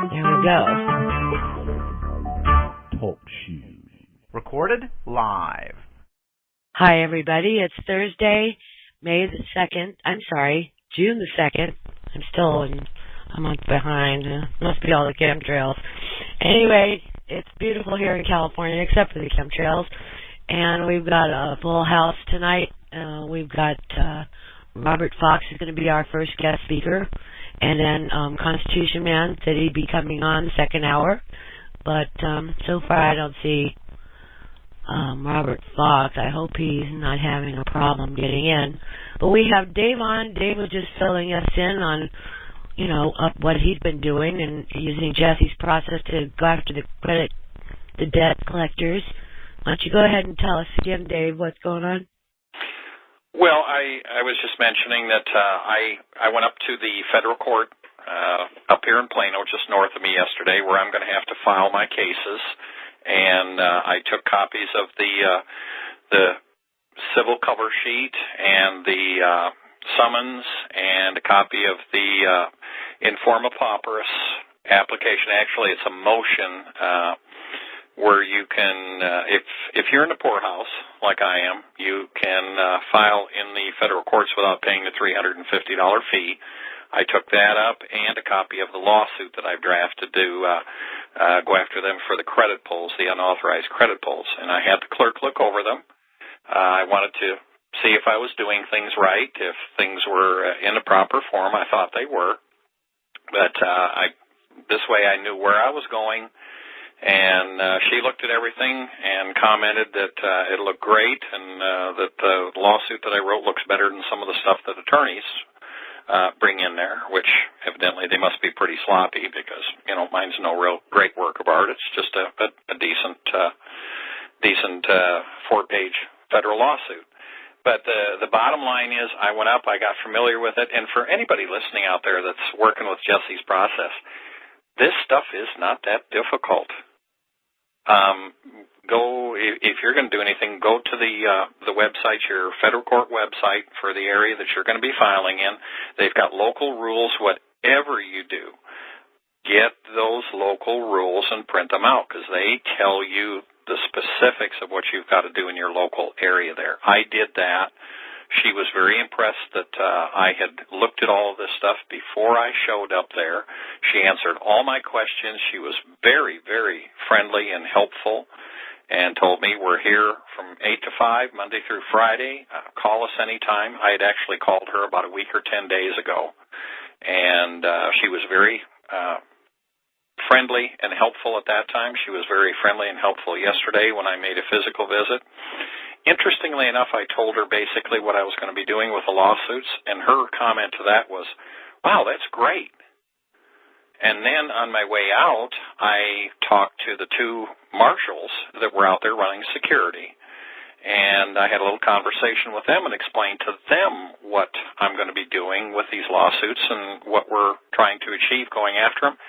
There we go. Talk shoes. Recorded live. Hi, everybody. It's Thursday, May the 2nd. I'm sorry, June the 2nd. I'm still a month behind. Must be all the chemtrails. Anyway, it's beautiful here in California, except for the chemtrails. And we've got a full house tonight. We've got Robert Fox is going to be our first guest speaker. And then Constitution Man said he'd be coming on the second hour. But so far I don't see Robert Fox. I hope he's not having a problem getting in. But we have Dave on. Dave was just filling us in on, what he's been doing and using Jesse's process to go after the debt collectors. Why don't you go ahead and tell us again, Dave, what's going on? Well, I was just mentioning that I went up to the federal court up here in Plano, just north of me yesterday, where I'm going to have to file my cases. And I took copies of the civil cover sheet and the summons and a copy of the informa pauperis application. Actually, it's a motion where you can, if you're in the poorhouse, like I am, you can file in the federal courts without paying the $350 fee. I took that up and a copy of the lawsuit that I've drafted to go after them for the credit pulls, the unauthorized credit pulls. And I had the clerk look over them. I wanted to see if I was doing things right, if things were in the proper form. I thought they were. But this way I knew where I was going. And she looked at everything and commented that it looked great and that the lawsuit that I wrote looks better than some of the stuff that attorneys bring in there, which evidently they must be pretty sloppy because, mine's no real great work of art. It's just a decent 4-page federal lawsuit. But the bottom line is I went up, I got familiar with it, and for anybody listening out there that's working with Jesse's process, this stuff is not that difficult. If you're going to do anything, go to the website, your federal court website for the area that you're going to be filing in. They've got local rules. Whatever you do, get those local rules and print them out because they tell you the specifics of what you've got to do in your local area there. I did that. She was very impressed that I had looked at all of this stuff before I showed up there. She answered all my questions. She was very, very friendly and helpful and told me we're here from 8 to 5, Monday through Friday. Call us anytime. I had actually called her about a week or 10 days ago, and she was very friendly and helpful at that time. She was very friendly and helpful yesterday when I made a physical visit. Interestingly enough, I told her basically what I was going to be doing with the lawsuits, and her comment to that was, wow, that's great. And then on my way out, I talked to the two marshals that were out there running security, and I had a little conversation with them and explained to them what I'm going to be doing with these lawsuits and what we're trying to achieve going after them.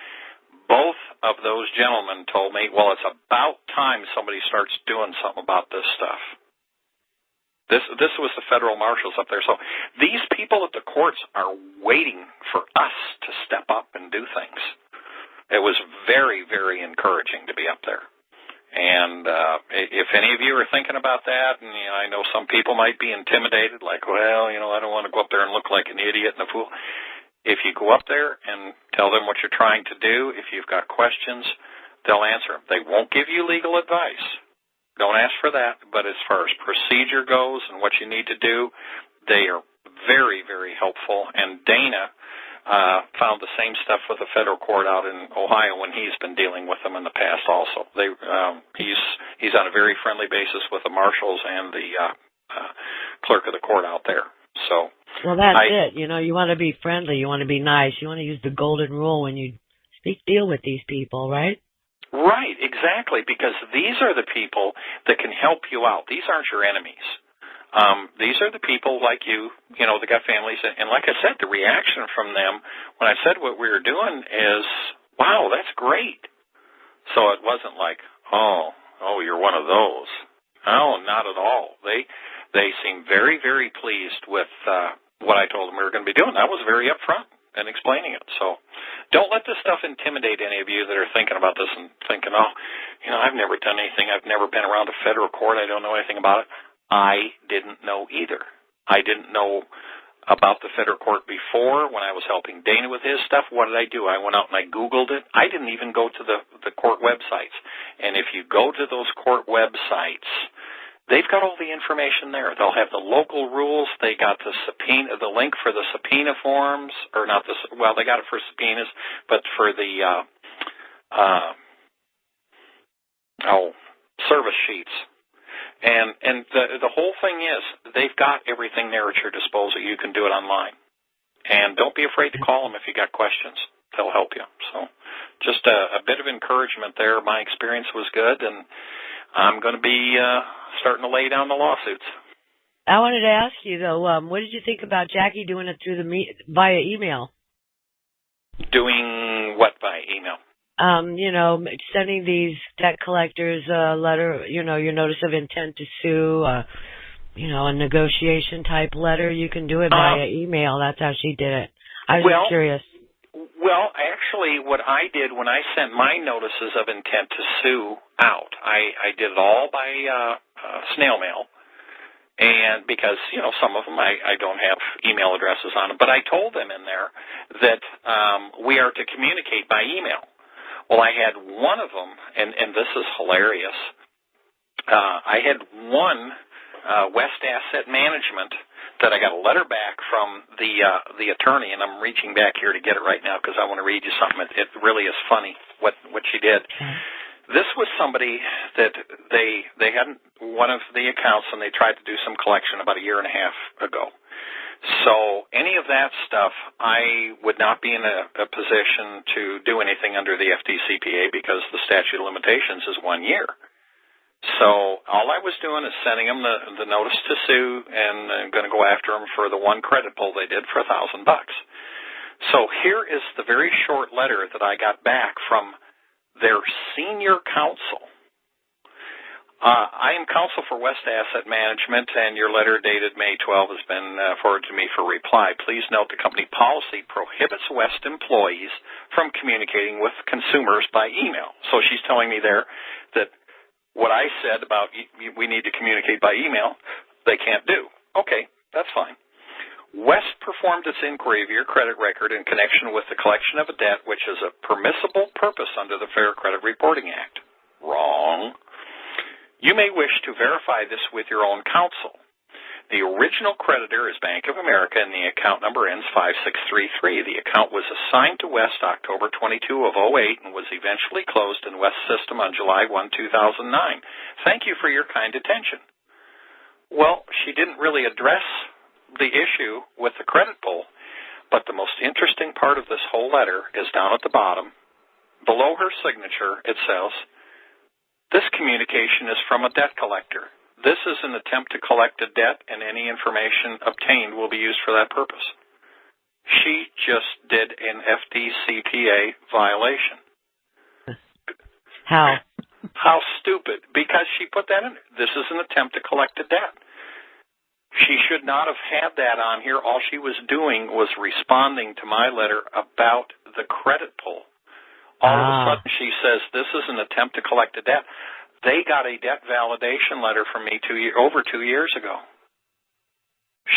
Both of those gentlemen told me, well, it's about time somebody starts doing something about this stuff. This was the federal marshals up there. So these people at the courts are waiting for us to step up and do things. It was very, very encouraging to be up there. And if any of you are thinking about that, and I know some people might be intimidated, like, well, I don't want to go up there and look like an idiot and a fool. If you go up there and tell them what you're trying to do, if you've got questions, they'll answer them. They won't give you legal advice. Don't ask for that, but as far as procedure goes and what you need to do, they are very, very helpful. And Dana found the same stuff with the federal court out in Ohio when he's been dealing with them in the past also. He's on a very friendly basis with the marshals and the clerk of the court out there. So, well, that's it. You want to be friendly. You want to be nice. You want to use the golden rule when you deal with these people, right? Right, exactly, because these are the people that can help you out. These aren't your enemies. These are the people like you that got families. And like I said, the reaction from them when I said what we were doing is, wow, that's great. So it wasn't like, oh, you're one of those. No, not at all. They seemed very, very pleased with what I told them we were going to be doing. I was very upfront. and explaining it. So don't let this stuff intimidate any of you that are thinking about this and thinking, oh, I've never done anything. I've never been around a federal court. I don't know anything about it. I didn't know either. I didn't know about the federal court before when I was helping Dana with his stuff. What did I do? I went out and I Googled it. I didn't even go to the court websites. And if you go to those court websites, they've got all the information there. They'll have the local rules. They got the link for the subpoena forms, or not they got it for subpoenas, but for the service sheets. And the whole thing is they've got everything there at your disposal. You can do it online. And don't be afraid to call them if you got questions. They'll help you. So just a bit of encouragement there. My experience was good, and I'm going to be starting to lay down the lawsuits. I wanted to ask you, though, what did you think about Jackie doing it via email? Doing what via email? Sending these debt collectors a letter, your notice of intent to sue, a negotiation type letter. You can do it via email. That's how she did it. I was just curious. Well, actually, what I did when I sent my notices of intent to sue out, I did it all by snail mail. And because, some of them I don't have email addresses on them. But I told them in there that we are to communicate by email. Well, I had one of them, and this is hilarious. I had one West Asset Management that I got a letter back from the attorney, and I'm reaching back here to get it right now because I want to read you something. It really is funny what she did. This was somebody that they had one of the accounts, and they tried to do some collection about a year and a half ago. So any of that stuff, I would not be in a position to do anything under the FDCPA because the statute of limitations is 1 year. So all I was doing is sending them the notice to sue and going to go after them for the one credit pull they did for $1,000. So here is the very short letter that I got back from their senior counsel. I am counsel for West Asset Management, and your letter dated May 12 has been forwarded to me for reply. Please note the company policy prohibits West employees from communicating with consumers by email. So she's telling me there that what I said about we need to communicate by email, they can't do. Okay, that's fine. West performed its inquiry of your credit record in connection with the collection of a debt, which is a permissible purpose under the Fair Credit Reporting Act. Wrong. You may wish to verify this with your own counsel. The original creditor is Bank of America, and the account number ends 5633. The account was assigned to West October 22 of 08 and was eventually closed in West's system on July 1, 2009. Thank you for your kind attention. Well, she didn't really address the issue with the credit pull, but the most interesting part of this whole letter is down at the bottom. Below her signature, it says, this communication is from a debt collector. This is an attempt to collect a debt, and any information obtained will be used for that purpose. She just did an FDCPA violation. How? How stupid. Because she put that in. This is an attempt to collect a debt. She should not have had that on here. All she was doing was responding to my letter about the credit pull. All of a sudden she says, this is an attempt to collect a debt. They got a debt validation letter from me over 2 years ago.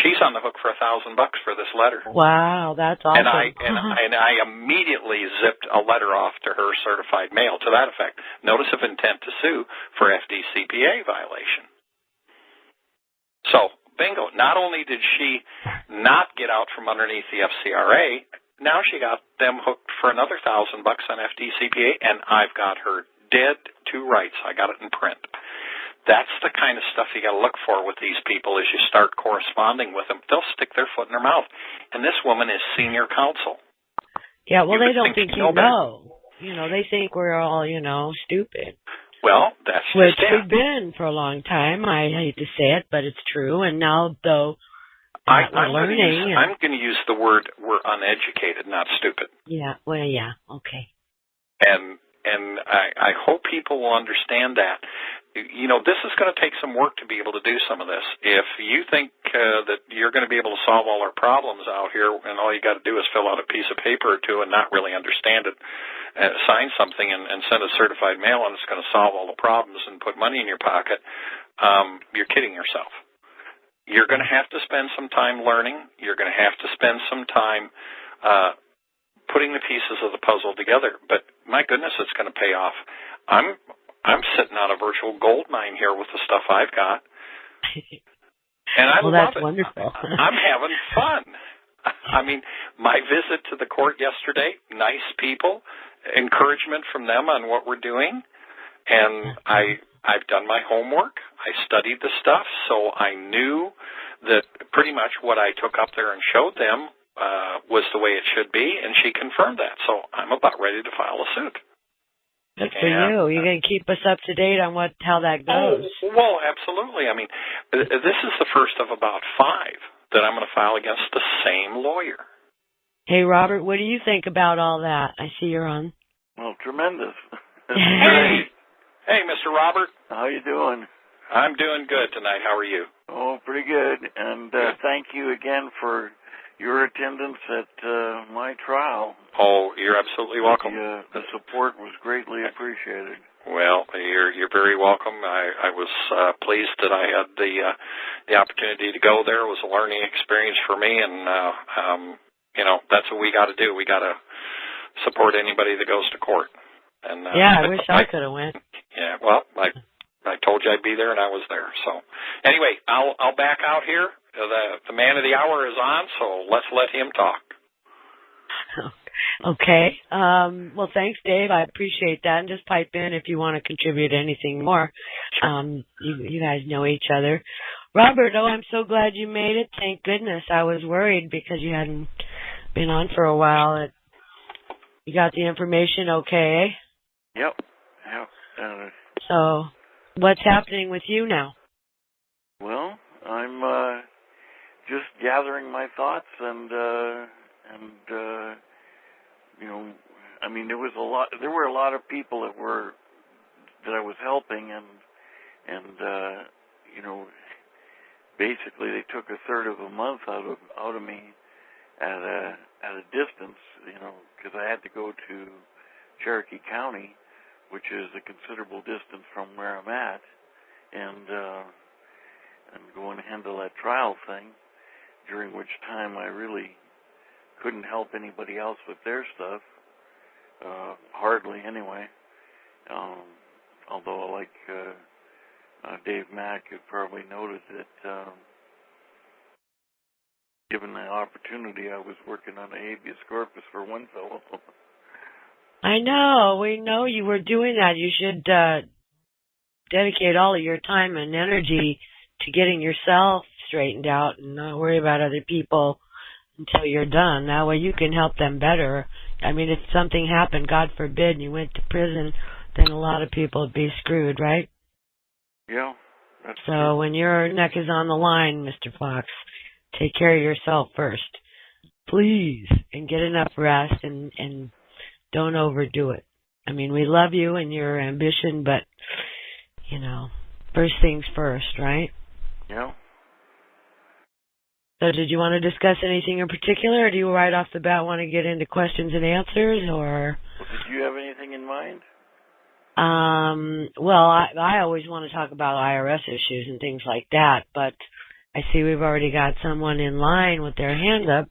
She's on the hook for $1,000 for this letter. Wow, that's awesome. And I immediately zipped a letter off to her certified mail to that effect. Notice of intent to sue for FDCPA violation. So, bingo. Not only did she not get out from underneath the FCRA, now she got them hooked for another $1,000 on FDCPA, and I've got her dead to rights. I got it in print. That's the kind of stuff you got to look for with these people as you start corresponding with them. They'll stick their foot in their mouth. And this woman is senior counsel. Yeah, well, they don't think you know. They think we're all, stupid. Well, that's which we've been for a long time. I hate to say it, but it's true. And now, though, I'm going to use the word we're uneducated, not stupid. Yeah, well, yeah, okay. And I hope people will understand that. this is going to take some work to be able to do some of this. If you think that you're going to be able to solve all our problems out here, and all you got to do is fill out a piece of paper or two and not really understand it, sign something and send a certified mail, and it's going to solve all the problems and put money in your pocket, you're kidding yourself. You're going to have to spend some time learning. You're going to have to spend some time putting the pieces of the puzzle together. But my goodness, it's going to pay off. I'm sitting on a virtual gold mine here with the stuff I've got, and I love that's it. Wonderful. I'm having fun. I mean, my visit to the court yesterday, nice people, encouragement from them on what we're doing, and I've done my homework. I studied the stuff, so I knew that pretty much what I took up there and showed them was the way it should be, and she confirmed that. So I'm about ready to file a suit. Good for you. You're going to keep us up to date on how that goes. Oh, well, absolutely. I mean, this is the first of about 5 that I'm going to file against the same lawyer. Hey, Robert, what do you think about all that? I see you're on. Well, tremendous. Hey, Mr. Robert. How you doing? I'm doing good tonight. How are you? Oh, pretty good. And thank you again for your attendance at my trial. Oh, you're absolutely welcome. The support was greatly appreciated. Well, you're very welcome. I was pleased that I had the opportunity to go there. It was a learning experience for me, and that's what we got to do. We got to support anybody that goes to court. And I wish I could have went. Yeah, well, I told you I'd be there, and I was there. So anyway, I'll back out here. The man of the hour is on, so let's let him talk. Okay. Well, thanks, Dave. I appreciate that. And just pipe in if you want to contribute anything more. You guys know each other. Robert, I'm so glad you made it. Thank goodness. I was worried because you hadn't been on for a while. You got the information okay? Yep. So what's happening with you now? Well, I'm just gathering my thoughts and I mean, there were a lot of people that I was helping, and basically they took a third of a month out of me at a distance, because I had to go to Cherokee County, which is a considerable distance from where I'm at, and go and handle that trial thing, during which time I really couldn't help anybody else with their stuff, hardly anyway, although like Dave Mack had probably noted that given the opportunity, I was working on a habeas corpus for one fellow. I know. We know you were doing that. You should dedicate all of your time and energy to getting yourself straightened out and not worry about other people until you're done. That way you can help them better. I mean, if something happened, God forbid, and you went to prison, then a lot of people would be screwed, right? Yeah. That's so true. When your neck is on the line, Mr. Fox, take care of yourself first. Please. And get enough rest and don't overdo it. I mean, we love you and your ambition, but, first things first, right? Yeah. So did you want to discuss anything in particular, or do you right off the bat want to get into questions and answers, or? Did you have anything in mind? Well, I always want to talk about IRS issues and things like that, but I see we've already got someone in line with their hand up.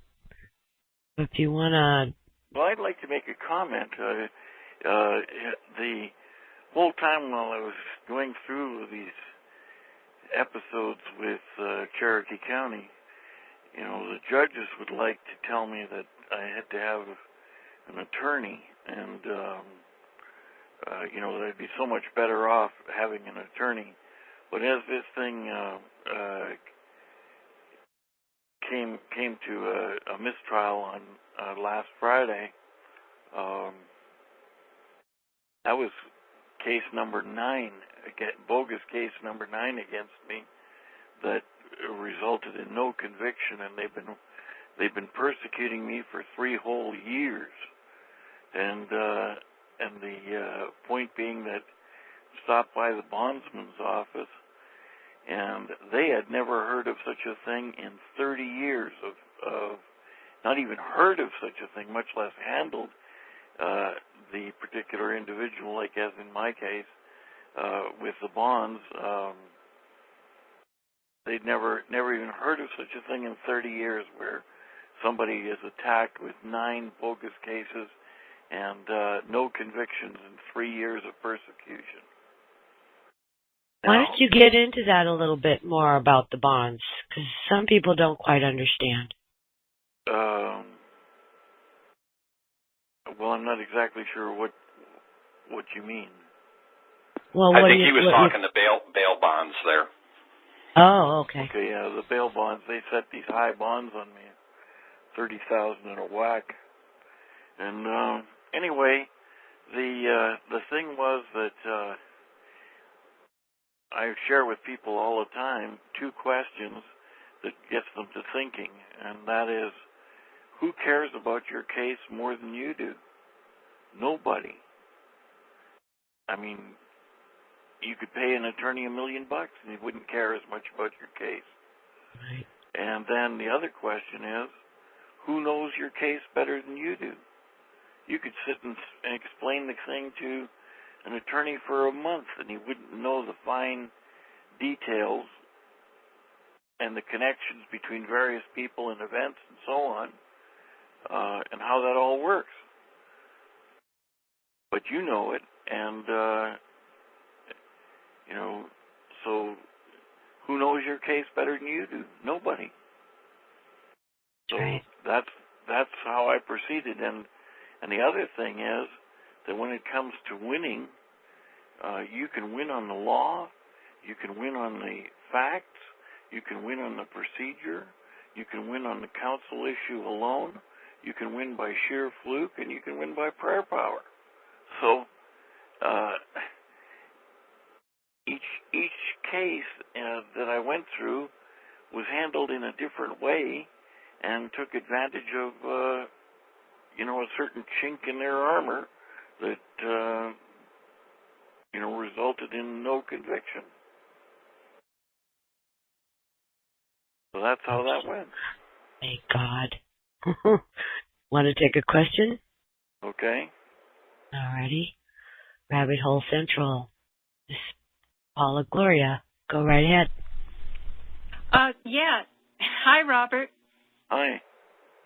If you want to... Well, I'd like to make a comment. The whole time while I was going through these episodes with Cherokee County, the judges would like to tell me that I had to have an attorney, and that I'd be so much better off having an attorney. But as this thing came to a mistrial on last Friday, that was case number 9, bogus case number 9 against me, that resulted in no conviction, and they've been persecuting me for 3 whole years, and the point being that stopped by the bondsman's office, and they had never heard of such a thing in 30 years of not even heard of such a thing, much less handled the particular individual, like as in my case, with the bonds. They'd never even heard of such a thing in 30 years where somebody is attacked with 9 bogus cases and no convictions in 3 years of persecution. Why don't you get into that a little bit more about the bonds? Because some people don't quite understand. Well, I'm not exactly sure what you mean. Well, I think he was talking to bail bonds there. Oh, okay. Okay, yeah, the bail bonds, they set these high bonds on me, 30,000 in a whack. And anyway, the thing was that I share with people all the time 2 questions that gets them to thinking, and that is, who cares about your case more than you do? Nobody. I mean, you could pay an attorney $1 million and he wouldn't care as much about your case. Right. And then the other question is, who knows your case better than you do? You could sit and explain the thing to an attorney for a month and he wouldn't know the fine details and the connections between various people and events and so on, and how that all works. But you know it, and so who knows your case better than you do? Nobody. So right. that's how I proceeded. And the other thing is that when it comes to winning, you can win on the law, you can win on the facts, you can win on the procedure, you can win on the counsel issue alone, you can win by sheer fluke, and you can win by prayer power. So each case that I went through was handled in a different way and took advantage of a certain chink in their armor that resulted in no conviction. So that's how that went. Thank God. Want to take a question? Okay. Alrighty. Rabbit Hole Central. Miss Paula Gloria. Go right ahead. Yeah. Hi, Robert. Hi.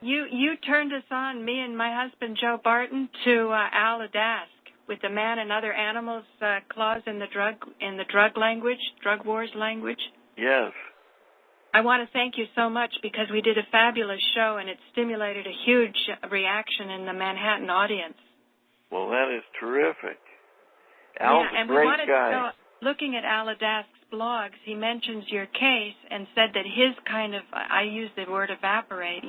You turned us on, me and my husband Joe Barton, to Al Adask with the man and other animals clause in the drug wars language. Yes. I want to thank you so much because we did a fabulous show and it stimulated a huge reaction in the Manhattan audience. Well, that is terrific. Al's a great guy. To know, looking at Al Adask's blogs, he mentions your case and said that his kind of, I use the word evaporate,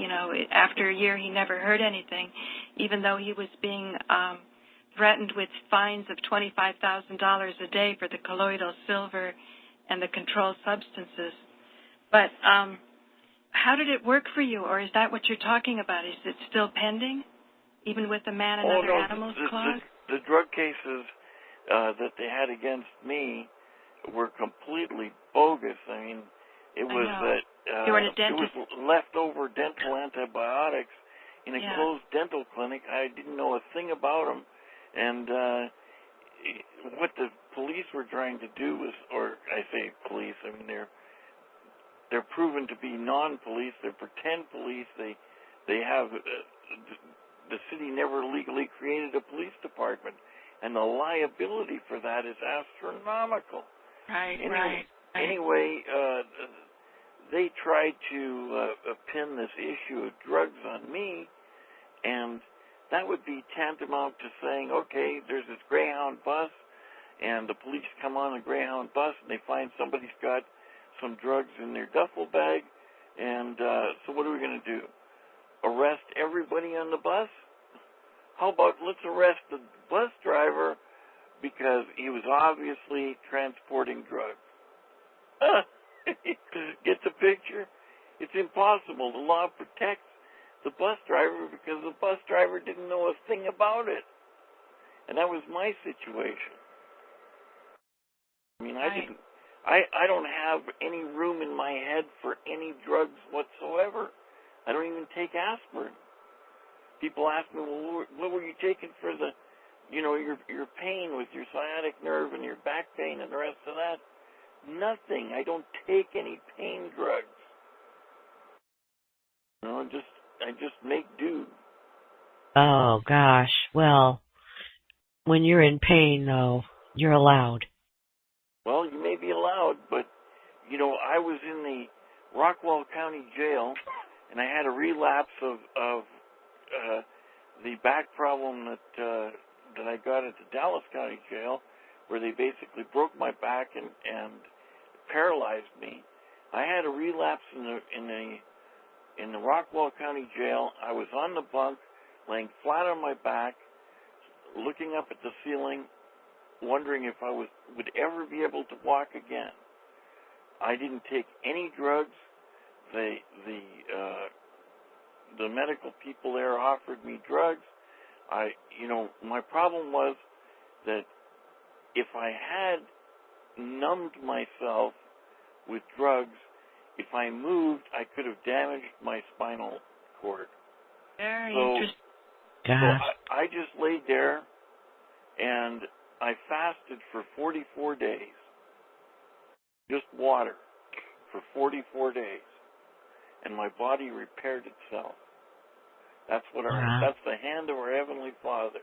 after a year he never heard anything, even though he was being threatened with fines of $25,000 a day for the colloidal silver and the controlled substances. But how did it work for you, or is that what you're talking about? Is it still pending, even with the man and other animals clause? The drug cases that they had against me were completely bogus. I mean, it was that you were a dentist. It was leftover dental antibiotics in a closed dental clinic. I didn't know a thing about them, and what the police were trying to do was, or I say police, I mean they're proven to be non-police. They're pretend police. They have the city never legally created a police department, and the liability for that is astronomical. Right. Anyway, they tried to pin this issue of drugs on me, and that would be tantamount to saying, okay, there's this Greyhound bus, and the police come on the Greyhound bus, and they find somebody's got some drugs in their duffel bag, and so what are we going to do? Arrest everybody on the bus? How about let's arrest the bus driver because he was obviously transporting drugs? Get the picture? It's impossible. The law protects the bus driver because the bus driver didn't know a thing about it. And that was my situation. I mean, I don't have any room in my head for any drugs whatsoever. I don't even take aspirin. People ask me, well, what were you taking for the, your pain with your sciatic nerve and your back pain and the rest of that? Nothing. I don't take any pain drugs. I just make do. Oh, gosh. Well, when you're in pain, though, you're allowed. Well, you may be allowed, but, I was in the Rockwall County Jail, and I had a relapse of the back problem that I got at the Dallas County Jail, where they basically broke my back and paralyzed me. I had a relapse in the Rockwall County Jail. I was on the bunk, laying flat on my back, looking up at the ceiling, wondering if I would ever be able to walk again. I didn't take any drugs. The medical people there offered me drugs. My problem was that if I had numbed myself with drugs, if I moved, I could have damaged my spinal cord. Very interesting. So I just laid there, and I fasted for 44 days. Just water for 44 days. And my body repaired itself. That's that's the hand of our Heavenly Father.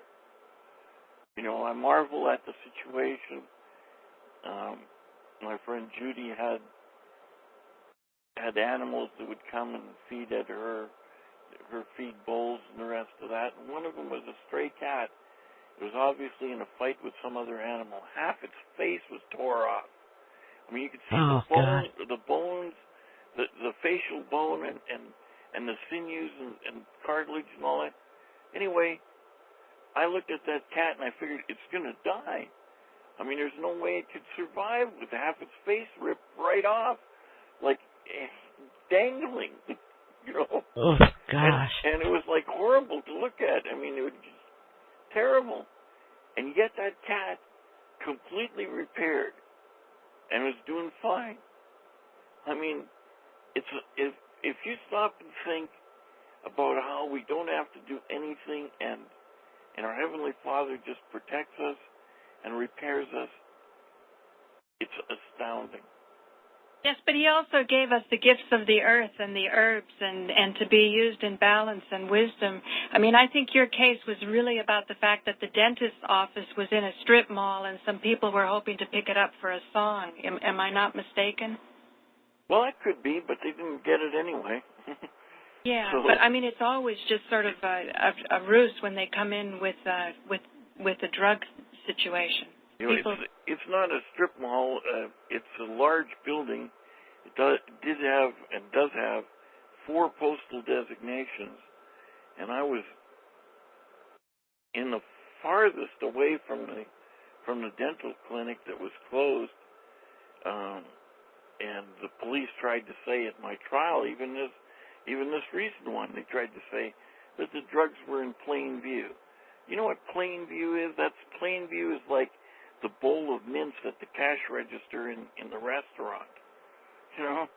I marvel at the situation. My friend Judy had animals that would come and feed at her feed bowls and the rest of that. And one of them was a stray cat. It was obviously in a fight with some other animal. Half its face was tore off. I mean, you could see the bones, the facial bone and the sinews and cartilage and all that. Anyway, I looked at that cat and I figured it's going to die. I mean, there's no way it could survive with half its face ripped right off, like dangling, Oh, gosh. And it was like horrible to look at. I mean, it was just terrible. And yet that cat completely repaired and was doing fine. I mean, if you stop and think about how we don't have to do anything and our Heavenly Father just protects us and repairs us, it's astounding. Yes, but he also gave us the gifts of the earth and the herbs and to be used in balance and wisdom. I mean, I think your case was really about the fact that the dentist's office was in a strip mall and some people were hoping to pick it up for a song. Am I not mistaken? Well, that could be, but they didn't get it anyway. Yeah, so, but I mean, it's always just sort of a ruse when they come in with a drug situation. It's not a strip mall. It's a large building. It did have and does have 4 postal designations, and I was in the farthest away from the dental clinic that was closed. And the police tried to say at my trial, even this recent one, they tried to say that the drugs were in plain view. You know what plain view is? Plain view is like the bowl of mints at the cash register in the restaurant. Yeah,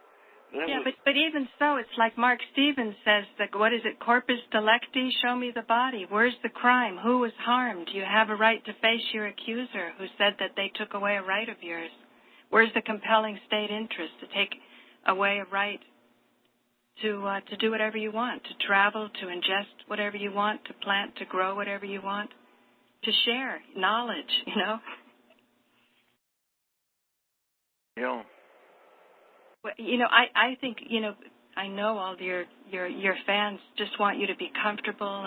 but even so, it's like Mark Stevens says, that, what is it, corpus delicti, show me the body. Where's the crime? Who was harmed? You have a right to face your accuser who said that they took away a right of yours. Where's the compelling state interest to take away a right to do whatever you want, to travel, to ingest whatever you want, to plant, to grow whatever you want, to share knowledge, Yeah. Well, I think, I know all your fans just want you to be comfortable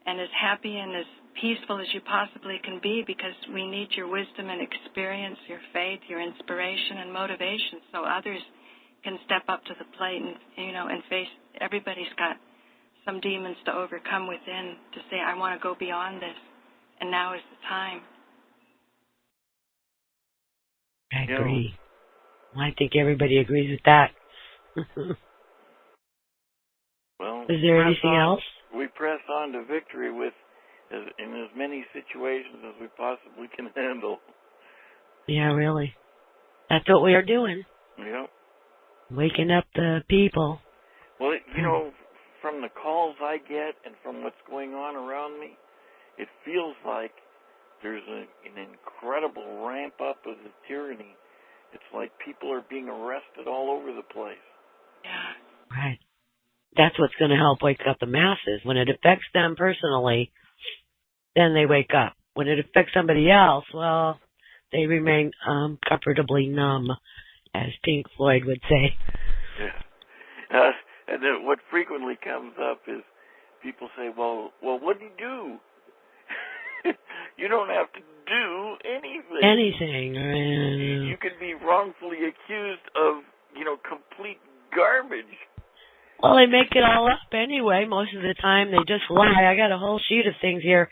and as happy and as peaceful as you possibly can be, because we need your wisdom and experience, your faith, your inspiration and motivation, so others can step up to the plate and face. Everybody's got some demons to overcome within to say, I want to go beyond this, and now is the time. I agree. I think everybody agrees with that. Well, is there anything else? We press on to victory in as many situations as we possibly can handle. Yeah, really. That's what we are doing. Yeah. Waking up the people. Well, you know, from the calls I get and from what's going on around me, it feels like there's an incredible ramp up of the tyranny. It's like people are being arrested all over the place. Yeah. Right. That's what's going to help wake up the masses. When it affects them personally, then they wake up. When it affects somebody else, well, they remain comfortably numb, as Pink Floyd would say. Yeah. And then what frequently comes up is people say, well, what do you do? You don't have to do anything. Anything. You can be wrongfully accused of, complete garbage. Well, they make it all up anyway. Most of the time, they just lie. I got a whole sheet of things here.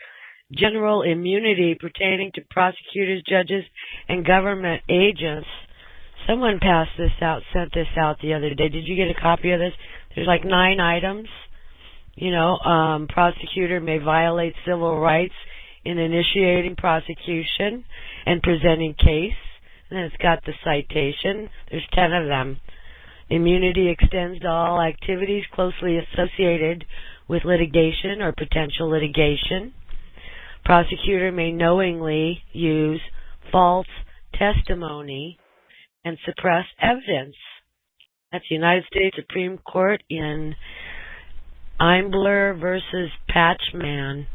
General immunity pertaining to prosecutors, judges, and government agents. Someone passed this out, sent this out the other day. Did you get a copy of this? There's like 9 items. Prosecutor may violate civil rights in initiating prosecution and presenting case. And then it's got the citation. There's 10 of them. Immunity extends to all activities closely associated with litigation or potential litigation. Prosecutor may knowingly use false testimony and suppress evidence. That's the United States Supreme Court in Imler versus Pacman,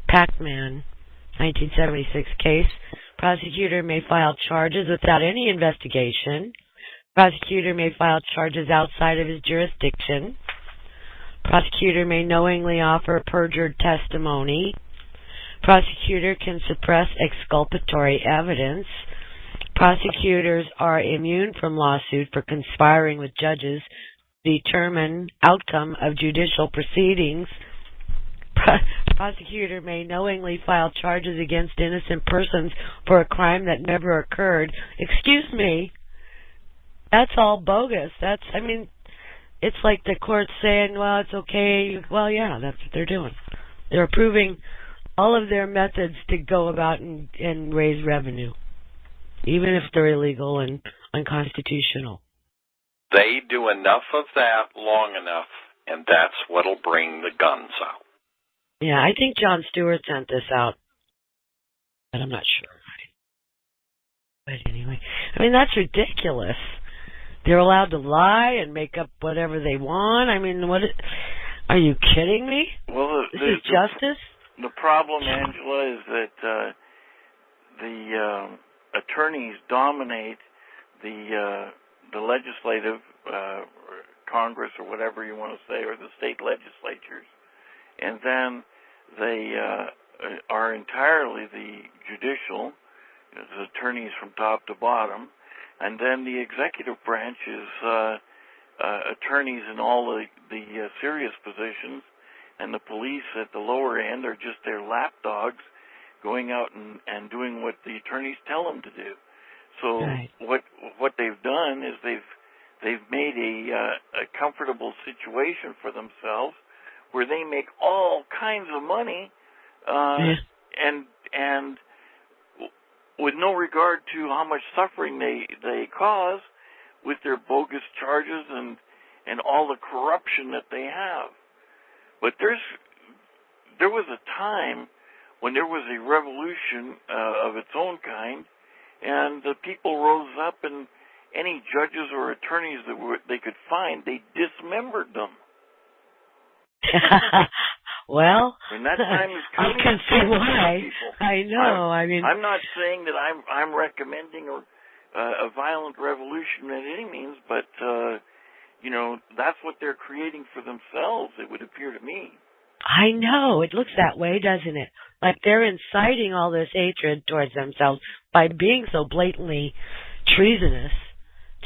1976 case. Prosecutor may file charges without any investigation. Prosecutor may file charges outside of his jurisdiction. Prosecutor may knowingly offer perjured testimony. Prosecutor can suppress exculpatory evidence. Prosecutors are immune from lawsuit for conspiring with judges to determine outcome of judicial proceedings. Prosecutor may knowingly file charges against innocent persons for a crime that never occurred. Excuse me, that's all bogus. It's like the court saying, well, it's okay. Well, yeah, that's what they're doing. They're approving all of their methods to go about and raise revenue, even if they're illegal and unconstitutional. They do enough of that long enough, and that's what'll bring the guns out. Yeah, I think Jon Stewart sent this out, but I'm not sure. But anyway, that's ridiculous. They're allowed to lie and make up whatever they want. Are you kidding me? Well, this is justice? The problem, Angela, is that the attorneys dominate the legislative Congress or whatever you want to say, or the state legislatures, and then they are entirely the judicial, the attorneys from top to bottom, and then the executive branch is attorneys in all the serious positions, and the police at the lower end are just their lapdogs going out and doing what the attorneys tell them to do. So right. What they've done is they've made a comfortable situation for themselves where they make all kinds of money and with no regard to how much suffering they cause with their bogus charges and all the corruption that they have. But there was a time when there was a revolution of its own kind, and the people rose up, and any judges or attorneys that they could find, they dismembered them. Well, and that time is coming. I can see why. I know. I'm not saying that I'm recommending a violent revolution in any means, but that's what they're creating for themselves. It would appear to me. I know. It looks that way, doesn't it? Like they're inciting all this hatred towards themselves by being so blatantly treasonous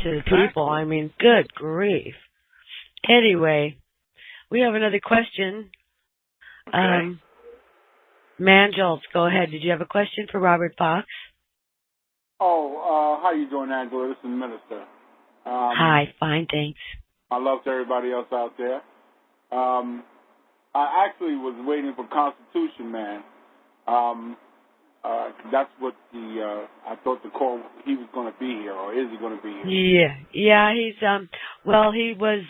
to the people. Good grief. Anyway, we have another question. Okay. Manjolts, go ahead. Did you have a question for Robert Fox? How you doing, Angela? This is Minister. Hi, fine, thanks. I love to everybody else out there. I actually was waiting for Constitution Man. That's what I thought the call, he was going to be here, or is he going to be here? Yeah, he's, he was,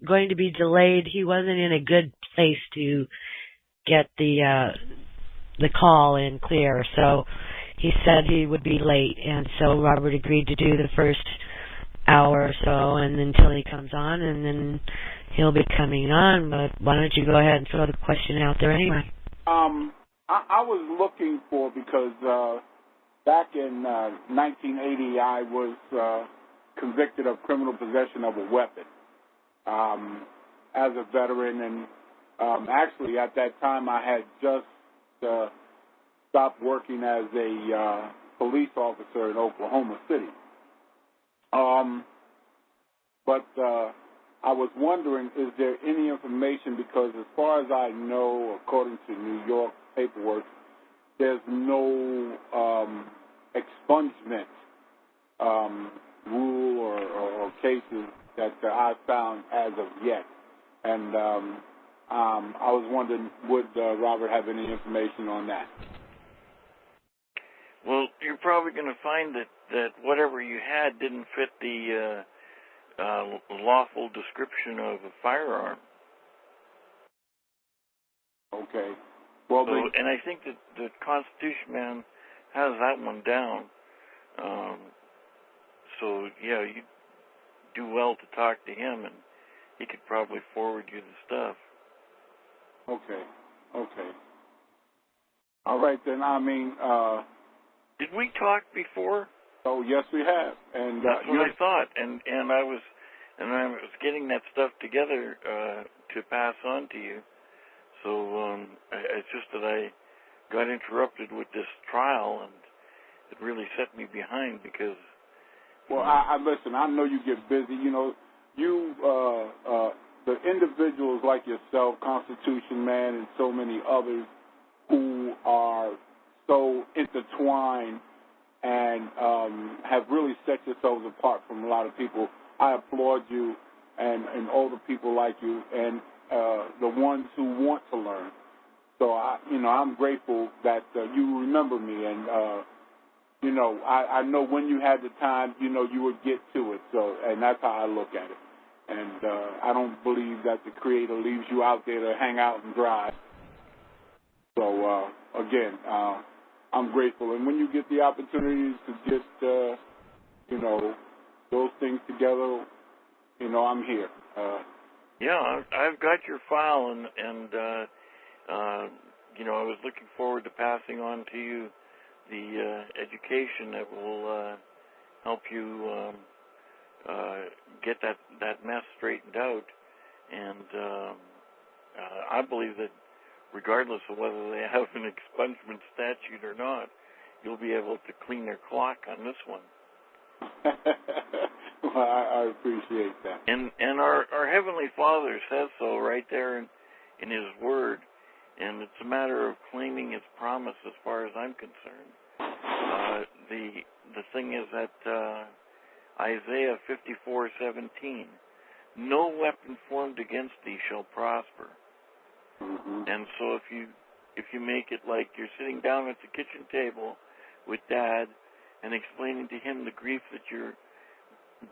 going to be delayed. He wasn't in a good place to get the call in clear, so he said he would be late, and so Robert agreed to do the first hour or so, and until he comes on, and then he'll be coming on. But why don't you go ahead and throw the question out there anyway? I was looking for, because back in 1980 I was convicted of criminal possession of a weapon as a veteran, and actually at that time I had just stopped working as a police officer in Oklahoma City. But I was wondering, is there any information, because as far as I know, according to New York paperwork, there's no expungement rule or cases that I've found as of yet. And I was wondering, would Robert have any information on that? Well, you're probably going to find that whatever you had didn't fit the lawful description of a firearm. Okay. Well, and I think that the Constitution man has that one down. So, yeah, you do well to talk to him, and he could probably forward you the stuff. Okay. All right, then. I mean, did we talk before? Oh, yes, we have. And that's what I thought. And I was getting that stuff together to pass on to you. So it's just that I got interrupted with this trial, and it really set me behind because. Well, I listen. I know you get busy. You know, the individuals like yourself, Constitution Man, and so many others who are so intertwined and have really set yourselves apart from a lot of people. I applaud you and all the people like you and the ones who want to learn. So, I'm grateful that you remember me, and, I know when you had the time, you would get to it. So, and that's how I look at it. And I don't believe that the Creator leaves you out there to hang out and drive. So, again, I'm grateful. And when you get the opportunities to just, those things together, I'm here. Yeah, I've got your file, and I was looking forward to passing on to you the education that will help you get that mess straightened out. And I believe that regardless of whether they have an expungement statute or not, you'll be able to clean their clock on this one. Well, I appreciate that. And our Heavenly Father says so right there in His Word, and it's a matter of claiming His promise as far as I'm concerned. The thing is that Isaiah 54:17, no weapon formed against thee shall prosper. Mm-hmm. And so if you make it like you're sitting down at the kitchen table with Dad and explaining to him the grief that you're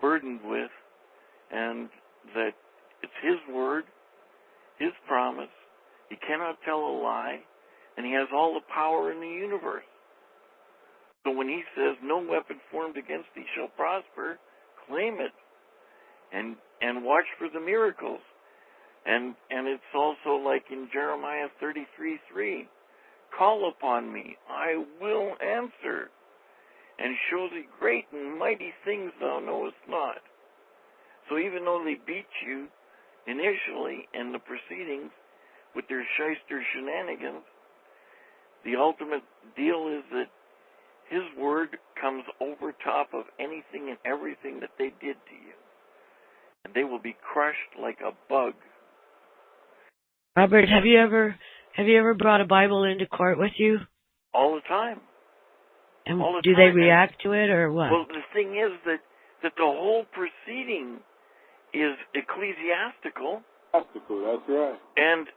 burdened with, and that it's His word, His promise, He cannot tell a lie, and He has all the power in the universe. So when He says, no weapon formed against thee shall prosper, claim it, and watch for the miracles. And it's also like in Jeremiah 33:3, call upon me, I will answer, and show thee great and mighty things thou knowest not. So even though they beat you initially in the proceedings with their shyster shenanigans, the ultimate deal is that His word comes over top of anything and everything that they did to you. And they will be crushed like a bug. Robert, have you ever brought a Bible into court with you? All the time. And all the do time. They react to it or what? Well, the thing is that the whole proceeding is ecclesiastical. Ecclesiastical, that's right. And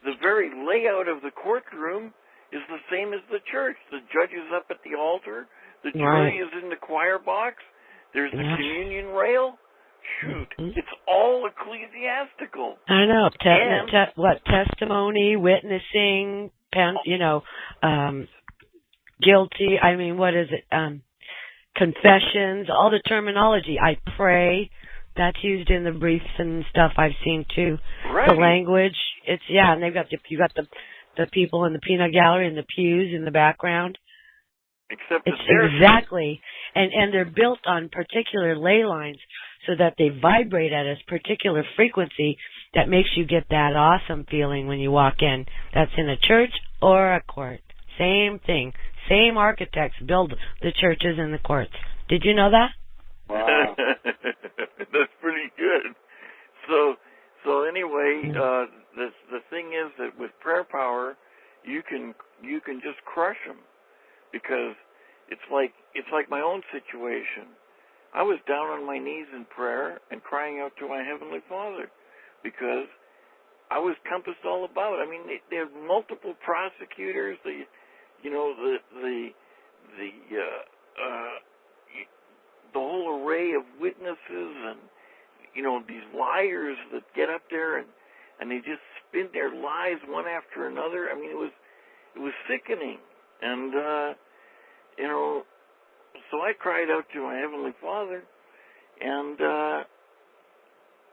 the very layout of the courtroom is the same as the church. The judge is up at the altar. The jury Right. is in the choir box. There's the Yeah. communion rail. Shoot, it's all ecclesiastical. I know. And- Testimony, witnessing, guilty. I mean, what is it? Confessions, all the terminology. I pray. That's used in the briefs and stuff I've seen too. Right. The language. And they've got you got the people in the peanut gallery and the pews in the background. Except It's that they're exactly, and they're built on particular ley lines so that they vibrate at a particular frequency that makes you get that awesome feeling when you walk in. That's in a church or a court. Same thing. Same architects build the churches and the courts. Did you know that? Wow. That's pretty good. So anyway, the thing is that with prayer power, you can just crush them, because it's like my own situation. I was down on my knees in prayer and crying out to my Heavenly Father because I was compassed all about. I mean, there are multiple prosecutors. The whole array of witnesses, and these liars that get up there and they just spin their lies one after another. I mean, it was sickening, and so I cried out to my Heavenly Father, and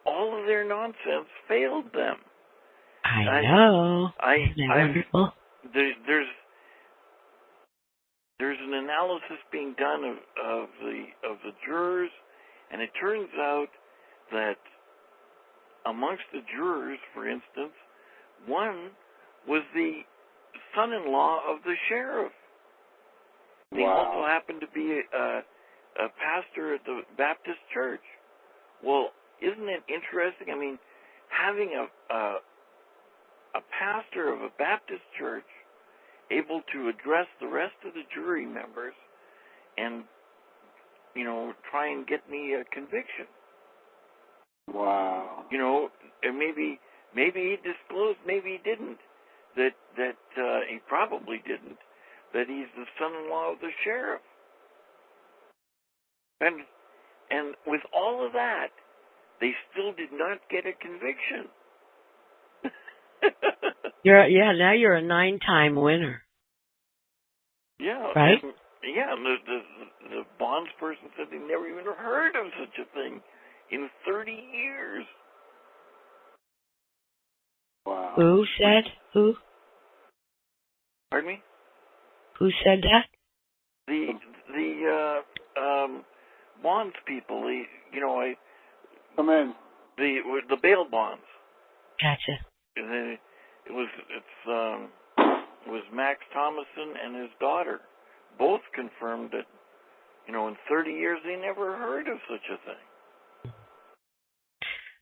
all of their nonsense failed them. I know. Isn't that wonderful? There's an analysis being done of the jurors, and it turns out that amongst the jurors, for instance, one was the son-in-law of the sheriff. He also happened to be a pastor at the Baptist church. Well, isn't it interesting? I mean, having a pastor of a Baptist church able to address the rest of the jury members and, try and get me a conviction. Wow. And maybe he disclosed, maybe he didn't, that he probably didn't, that he's the son-in-law of the sheriff. And with all of that, they still did not get a conviction. Now you're a 9-time winner. Yeah. Right? And the bonds person said they never even heard of such a thing in 30 years. Wow. Who said? Who? Pardon me? Who said that? The bonds people. Come in. The bail bonds. Gotcha. And it was Max Thomason and his daughter. Both confirmed that, in 30 years they never heard of such a thing.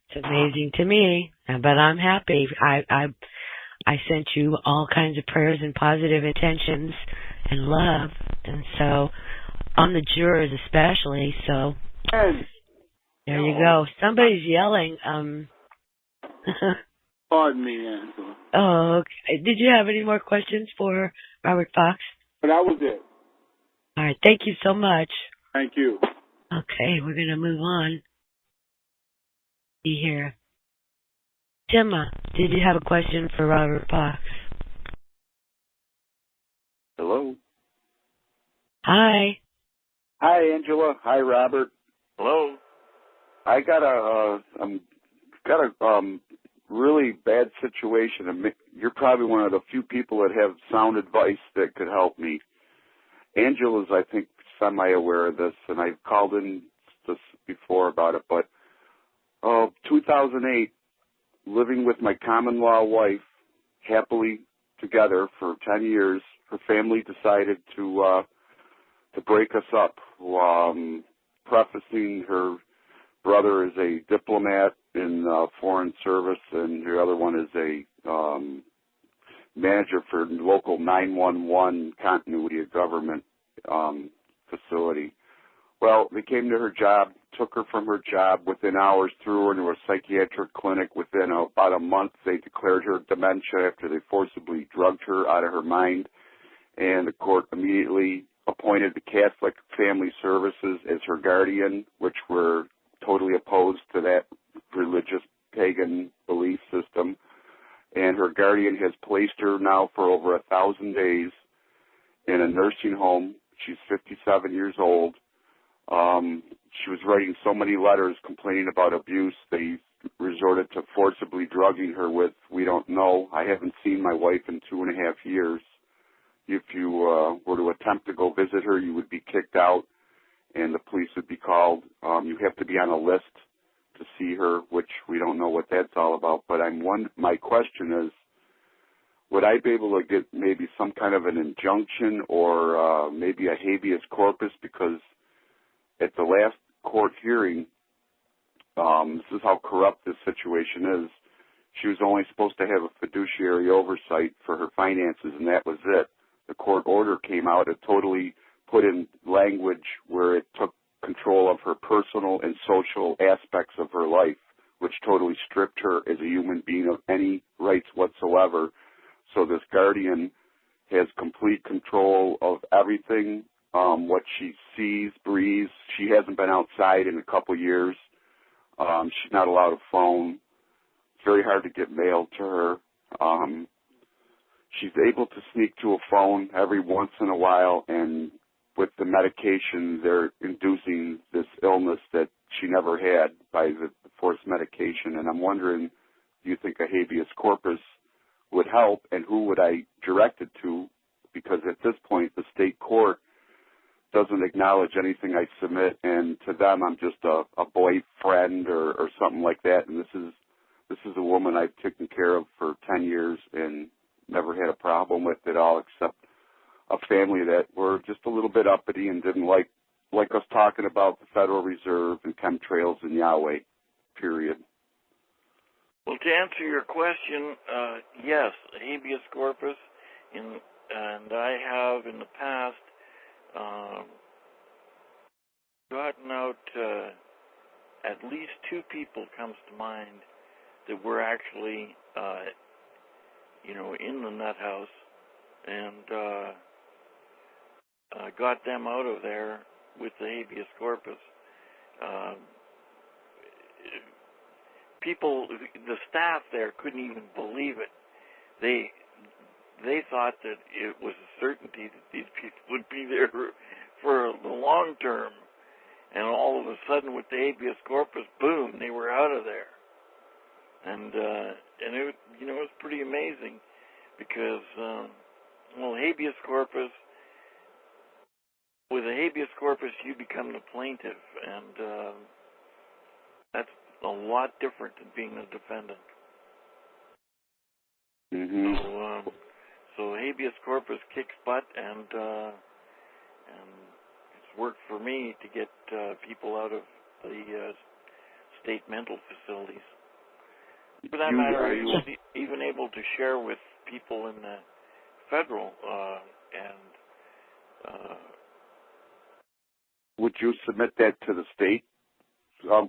It's amazing to me, but I'm happy. I sent you all kinds of prayers and positive intentions and love, and so on the jurors especially. So there you go. Somebody's yelling. Pardon me, Angela. Oh, okay. Did you have any more questions for Robert Fox? But that was it. All right. Thank you so much. Thank you. Okay, we're going to move on. See here. Timma, did you have a question for Robert Fox? Hello. Hi. Hi, Angela. Hi, Robert. Hello? I got a really bad situation. And you're probably one of the few people that have sound advice that could help me. Angela's, I think, semi-aware of this, and I've called in this before about it. But 2008, living with my common-law wife, happily together for 10 years, her family decided to break us up. Prefacing, her brother is a diplomat in foreign service, and the other one is a manager for local 911 continuity of government facility. Well, they came to her job, took her from her job. Within hours, threw her into a psychiatric clinic. Within about a month, they declared her dementia after they forcibly drugged her out of her mind. and the court immediately appointed the Catholic Family Services as her guardian, which were totally opposed to that religious pagan belief system. And her guardian has placed her now for over 1,000 days in a nursing home. She's 57 years old. She was writing so many letters complaining about abuse. They resorted to forcibly drugging her with, we don't know. I haven't seen my wife in 2.5 years. If you were to attempt to go visit her, you would be kicked out and the police would be called. You have to be on a list to see her, which we don't know what that's all about. But my question is, would I be able to get maybe some kind of an injunction or maybe a habeas corpus? Because at the last court hearing, this is how corrupt this situation is. She was only supposed to have a fiduciary oversight for her finances, and that was it. The court order came out. It totally put in language where it took control of her personal and social aspects of her life, which totally stripped her as a human being of any rights whatsoever. So this guardian has complete control of everything, what she sees, breathes. She hasn't been outside in a couple years. She's not allowed a phone. It's very hard to get mail to her. She's able to sneak to a phone every once in a while, and with the medication, they're inducing this illness that she never had by the forced medication. And I'm wondering, do you think a habeas corpus would help, and who would I direct it to? Because at this point, the state court doesn't acknowledge anything I submit, and to them, I'm just a boyfriend or something like that. And this is a woman I've taken care of for 10 years and never had a problem with at all, except a family that were just a little bit uppity and didn't like us talking about the Federal Reserve and chemtrails and Yahweh, period. Well, to answer your question, yes, habeas corpus, and I have in the past gotten out, at least 2 people comes to mind that were actually, in the nut house, and got them out of there with the habeas corpus. People, the staff there couldn't even believe it. They thought that it was a certainty that these people would be there for the long term, and all of a sudden with the habeas corpus, boom, they were out of there. And it was pretty amazing because habeas corpus, with a habeas corpus you become the plaintiff, and that's a lot different than being the defendant. Mm-hmm. So habeas corpus kicks butt, and it's worked for me to get people out of the state mental facilities. For that matter, I was even able to share with people in the federal Would you submit that to the state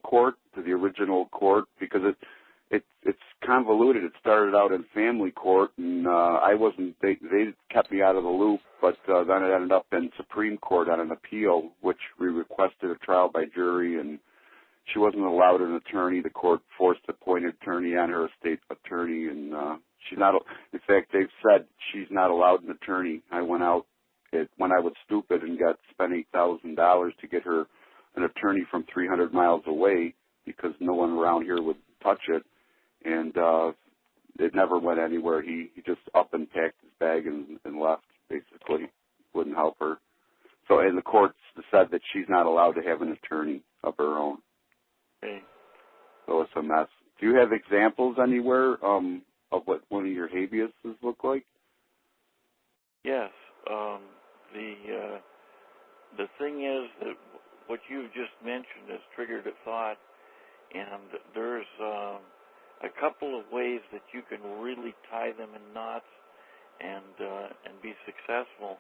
court, to the original court? Because it's convoluted. It started out in family court, and I wasn't. They kept me out of the loop, but then it ended up in Supreme Court on an appeal, which we requested a trial by jury, and she wasn't allowed an attorney. The court forced to appoint an attorney on her, a state attorney, and she's not. In fact, they've said she's not allowed an attorney. I went out when I was stupid and spent $8,000 to get her an attorney from 300 miles away because no one around here would touch it, and it never went anywhere. He just up and packed his bag and left. Basically, wouldn't help her. So, and the courts said that she's not allowed to have an attorney of her own. Okay. So it's a mess. Do you have examples anywhere of what one of your habeases look like? Yes. The thing is that what you've just mentioned has triggered a thought, and there's a couple of ways that you can really tie them in knots and be successful.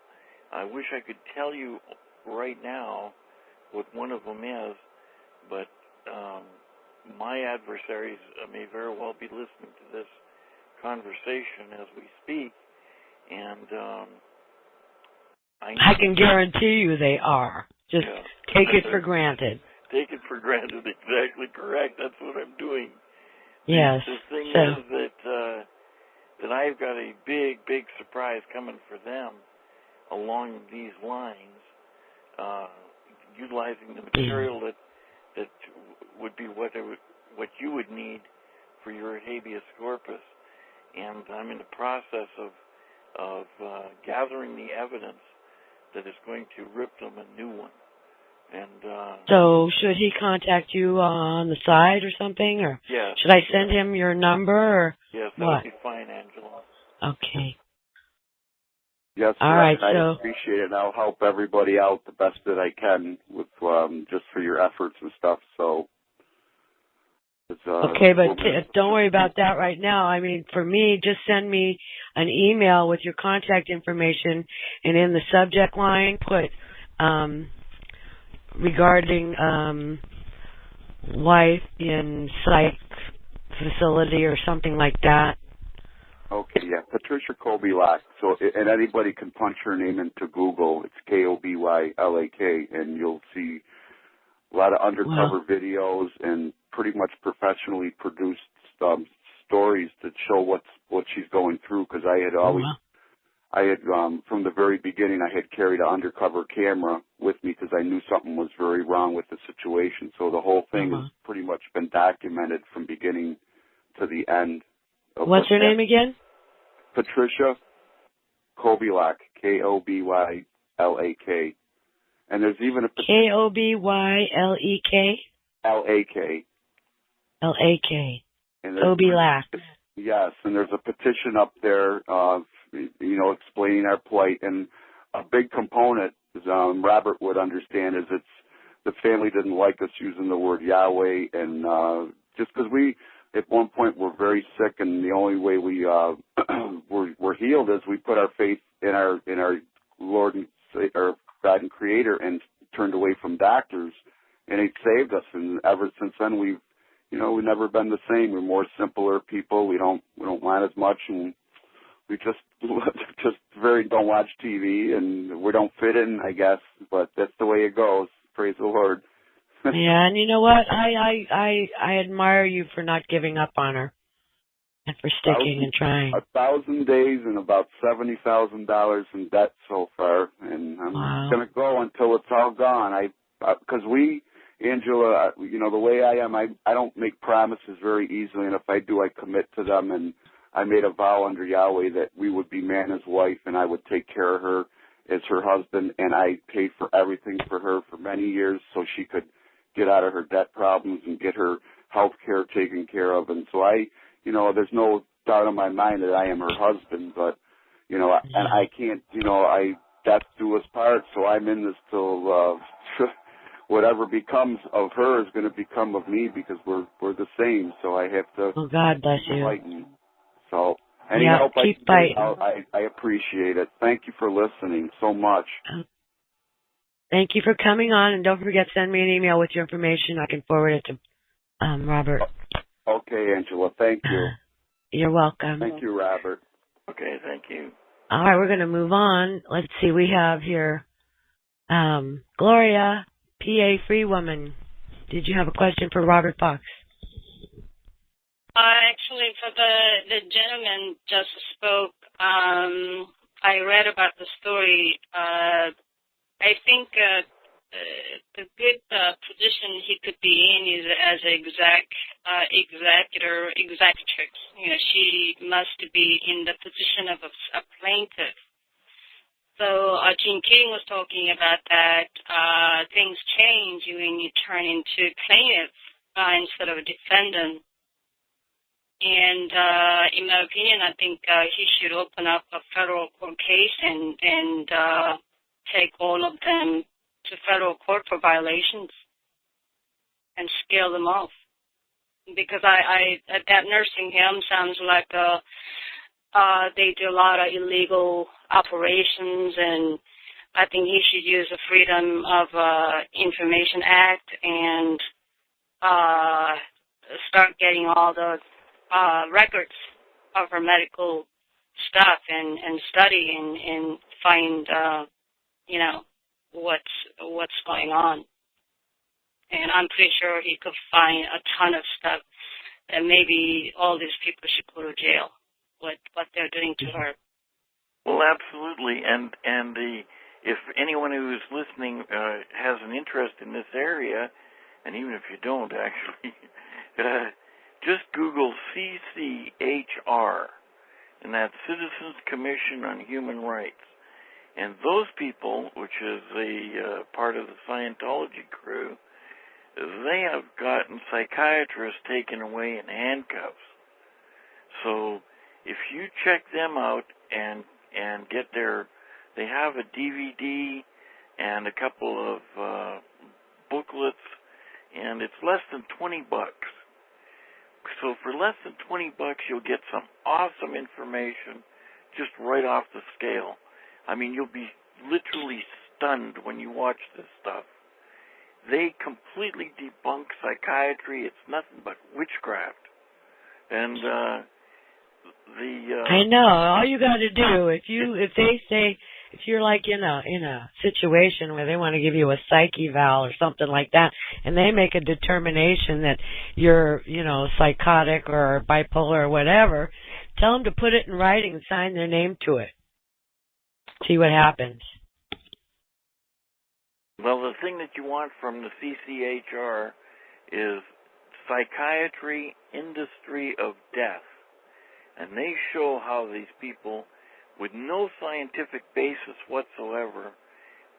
I wish I could tell you right now what one of them is, but my adversaries may very well be listening to this conversation as we speak, and I can guarantee you they are. Just take it for granted. Take it for granted. Exactly correct. That's what I'm doing. Yes. The thing is that I've got a big surprise coming for them along these lines, utilizing the material that would be what you would need for your habeas corpus. And I'm in the process of gathering the evidence that is going to rip them a new one. And so should he contact you on the side or something, or should I send him your number, or yes, that would be fine, Angela. Okay. Yes, all right. I appreciate it, and I'll help everybody out the best that I can with just for your efforts and stuff. So. Okay, but don't worry about that right now. I mean, for me, just send me an email with your contact information, and in the subject line, put regarding wife in psych facility or something like that. Okay, yeah, Patricia Kobylack. So, and anybody can punch her name into Google. It's Kobylack, and you'll see a lot of undercover videos and pretty much professionally produced stories that show what she's going through. Because I had always, from the very beginning, I had carried an undercover camera with me because I knew something was very wrong with the situation. So the whole thing has pretty much been documented from beginning to the end. What's her name again? Patricia Kobylack, Kobylack. And there's even a Kobylack. Lak. Kobylack. Yes, and there's a petition up there, explaining our plight. And a big component, as Robert would understand, is the family didn't like us using the word Yahweh, and just because we at one point were very sick, and the only way we were healed is we put our faith in our Lord and our God and Creator, and turned away from doctors, and He saved us. And ever since then, we've never been the same. We're more simpler people. We don't want as much, and we just don't watch TV, and we don't fit in, I guess. But that's the way it goes. Praise the Lord. Yeah, and you know what? I admire you for not giving up on her and for sticking and trying. 1,000 days and about $70,000 in debt so far, and I'm going to go until it's all gone. Because Angela, the way I am, I don't make promises very easily, and if I do, I commit to them. And I made a vow under Yahweh that we would be man as wife, and I would take care of her as her husband, and I paid for everything for her for many years so she could get out of her debt problems and get her health care taken care of. And so there's no doubt in my mind that I am her husband, but, and I can't, death do us part, so I'm in this till, whatever becomes of her is going to become of me, because we're the same. So I have to. Oh, God bless you. Enlighten. So any help I can get, I appreciate it. Thank you for listening so much. Thank you for coming on, and don't forget, send me an email with your information. I can forward it to Robert. Okay, Angela. Thank you. You're welcome. Thank you, Robert. Okay, thank you. All right, we're going to move on. Let's see. We have here Gloria, PA Free Woman. Did you have a question for Robert Fox? Actually, for the gentleman just spoke, I read about the story. I think the good position he could be in is as an executrix. She must be in the position of a plaintiff. So Gene Keating was talking about that things change when you turn into plaintiff instead of a defendant. And in my opinion, I think he should open up a federal court case and take all of them to federal court for violations and scale them off. Because that nursing home sounds like they do a lot of illegal operations, and I think he should use the Freedom of Information Act and start getting all the records of her medical stuff and study and find what's going on. And I'm pretty sure he could find a ton of stuff that maybe all these people should go to jail. What they're doing to her. Well, absolutely, and if anyone who is listening has an interest in this area, and even if you don't actually, just Google CCHR, and that's Citizens Commission on Human Rights. And those people, which is a part of the Scientology crew, they have gotten psychiatrists taken away in handcuffs. So if you check them out and get they have a DVD and a couple of booklets, and it's less than $20. So for less than $20, you'll get some awesome information just right off the scale. I mean, you'll be literally stunned when you watch this stuff. They completely debunk psychiatry. It's nothing but witchcraft. And I know. All you got to do, if they say, if you're like in a situation where they want to give you a psych eval or something like that, and they make a determination that you're, psychotic or bipolar or whatever, tell them to put it in writing and sign their name to it. See what happens. Well, the thing that you want from the CCHR is Psychiatry Industry of Death. And they show how these people, with no scientific basis whatsoever,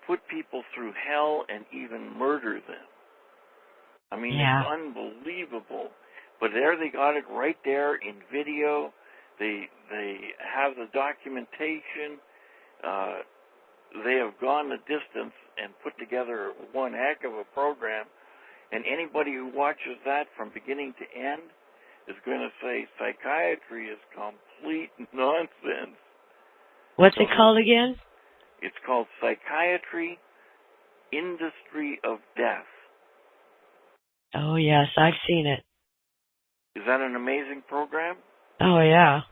put people through hell and even murder them. I mean, It's unbelievable. But there they got it right there in video. They have the documentation. They have gone the distance and put together one heck of a program. And anybody who watches that from beginning to end is going to say psychiatry is complete nonsense. What's it called again? It's called Psychiatry Industry of Death. Oh, yes, I've seen it. Is that an amazing program? Oh, yeah.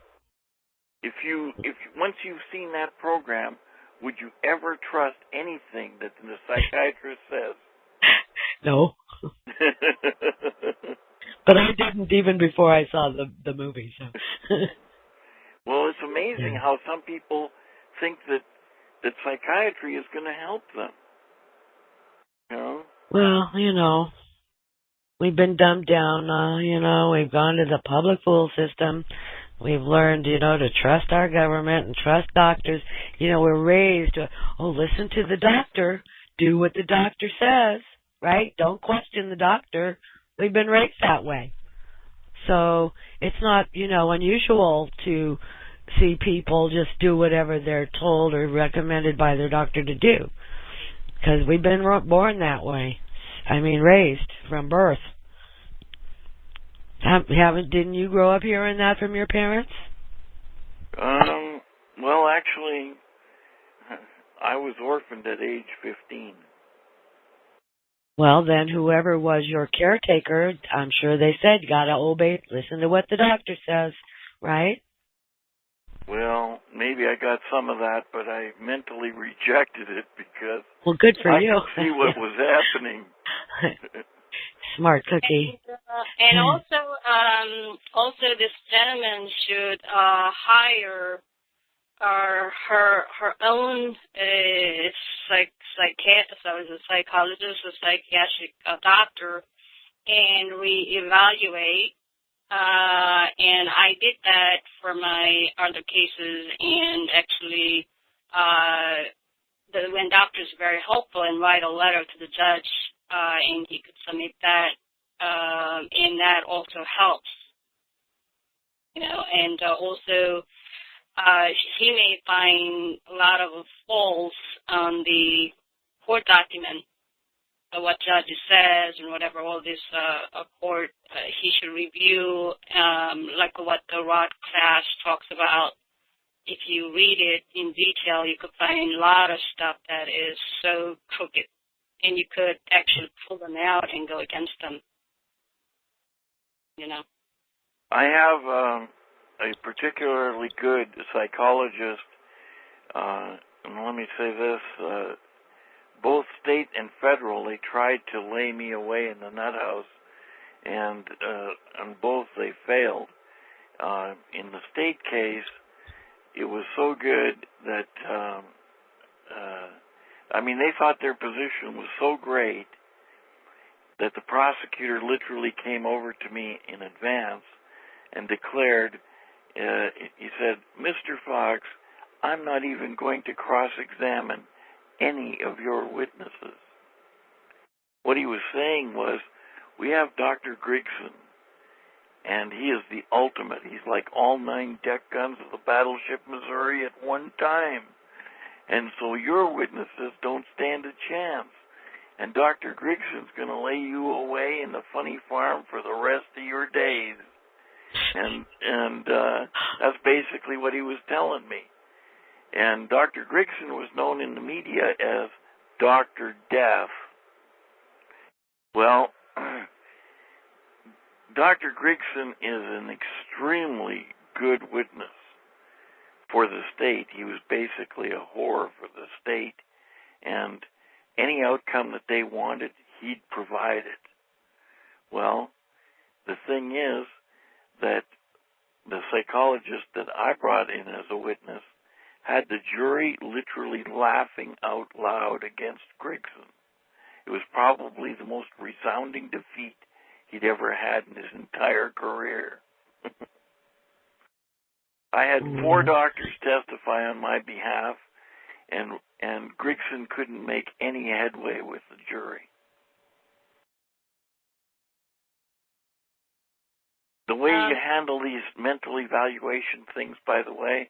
If once you've seen that program, would you ever trust anything that the psychiatrist says? No. But I didn't even before I saw the movie. So. Well, it's amazing how some people think that psychiatry is going to help them. Well, we've been dumbed down. We've gone to the public school system. We've learned, to trust our government and trust doctors. We're raised to, listen to the doctor. Do what the doctor says, right? Don't question the doctor. We've been raised that way. So it's not, unusual to see people just do whatever they're told or recommended by their doctor to do. Because we've been born that way. Raised from birth. Didn't you grow up hearing that from your parents? Well, actually, I was orphaned at age 15. Well, then whoever was your caretaker, I'm sure they said, gotta obey, listen to what the doctor says, right? Well, maybe I got some of that, but I mentally rejected it because good for you. I could see what was happening. Smart cookie. And also this gentleman should hire her own psychologist, a psychiatric doctor, and reevaluate. And I did that for my other cases, and actually, when doctors are very helpful and write a letter to the judge, and he could submit that, and that also helps. And also, he may find a lot of faults on the court document, what judge says and whatever, all this court, he should review, like what the Roth class talks about. If you read it in detail, you could find a lot of stuff that is so crooked, and you could actually pull them out and go against them. I have a particularly good psychologist, and let me say this, state and federal, they tried to lay me away in the nut house, and on both they failed. In the state case, it was so good that, they thought their position was so great that the prosecutor literally came over to me in advance and declared, he said, "Mr. Fox, I'm not even going to cross-examine any of your witnesses." What he was saying was, we have Dr. Grigson, and he is the ultimate. He's like all 9 deck guns of the battleship Missouri at one time. And so your witnesses don't stand a chance. And Dr. Grigson's going to lay you away in the funny farm for the rest of your days. And that's basically what he was telling me. And Dr. Grigson was known in the media as Dr. Death. Well, Dr. Grigson is an extremely good witness for the state. He was basically a whore for the state, and any outcome that they wanted, he'd provide it. Well, the thing is that the psychologist that I brought in as a witness had the jury literally laughing out loud against Grigson. It was probably the most resounding defeat he'd ever had in his entire career. I had 4 doctors testify on my behalf, and Grigson couldn't make any headway with the jury. The way you handle these mental evaluation things, by the way,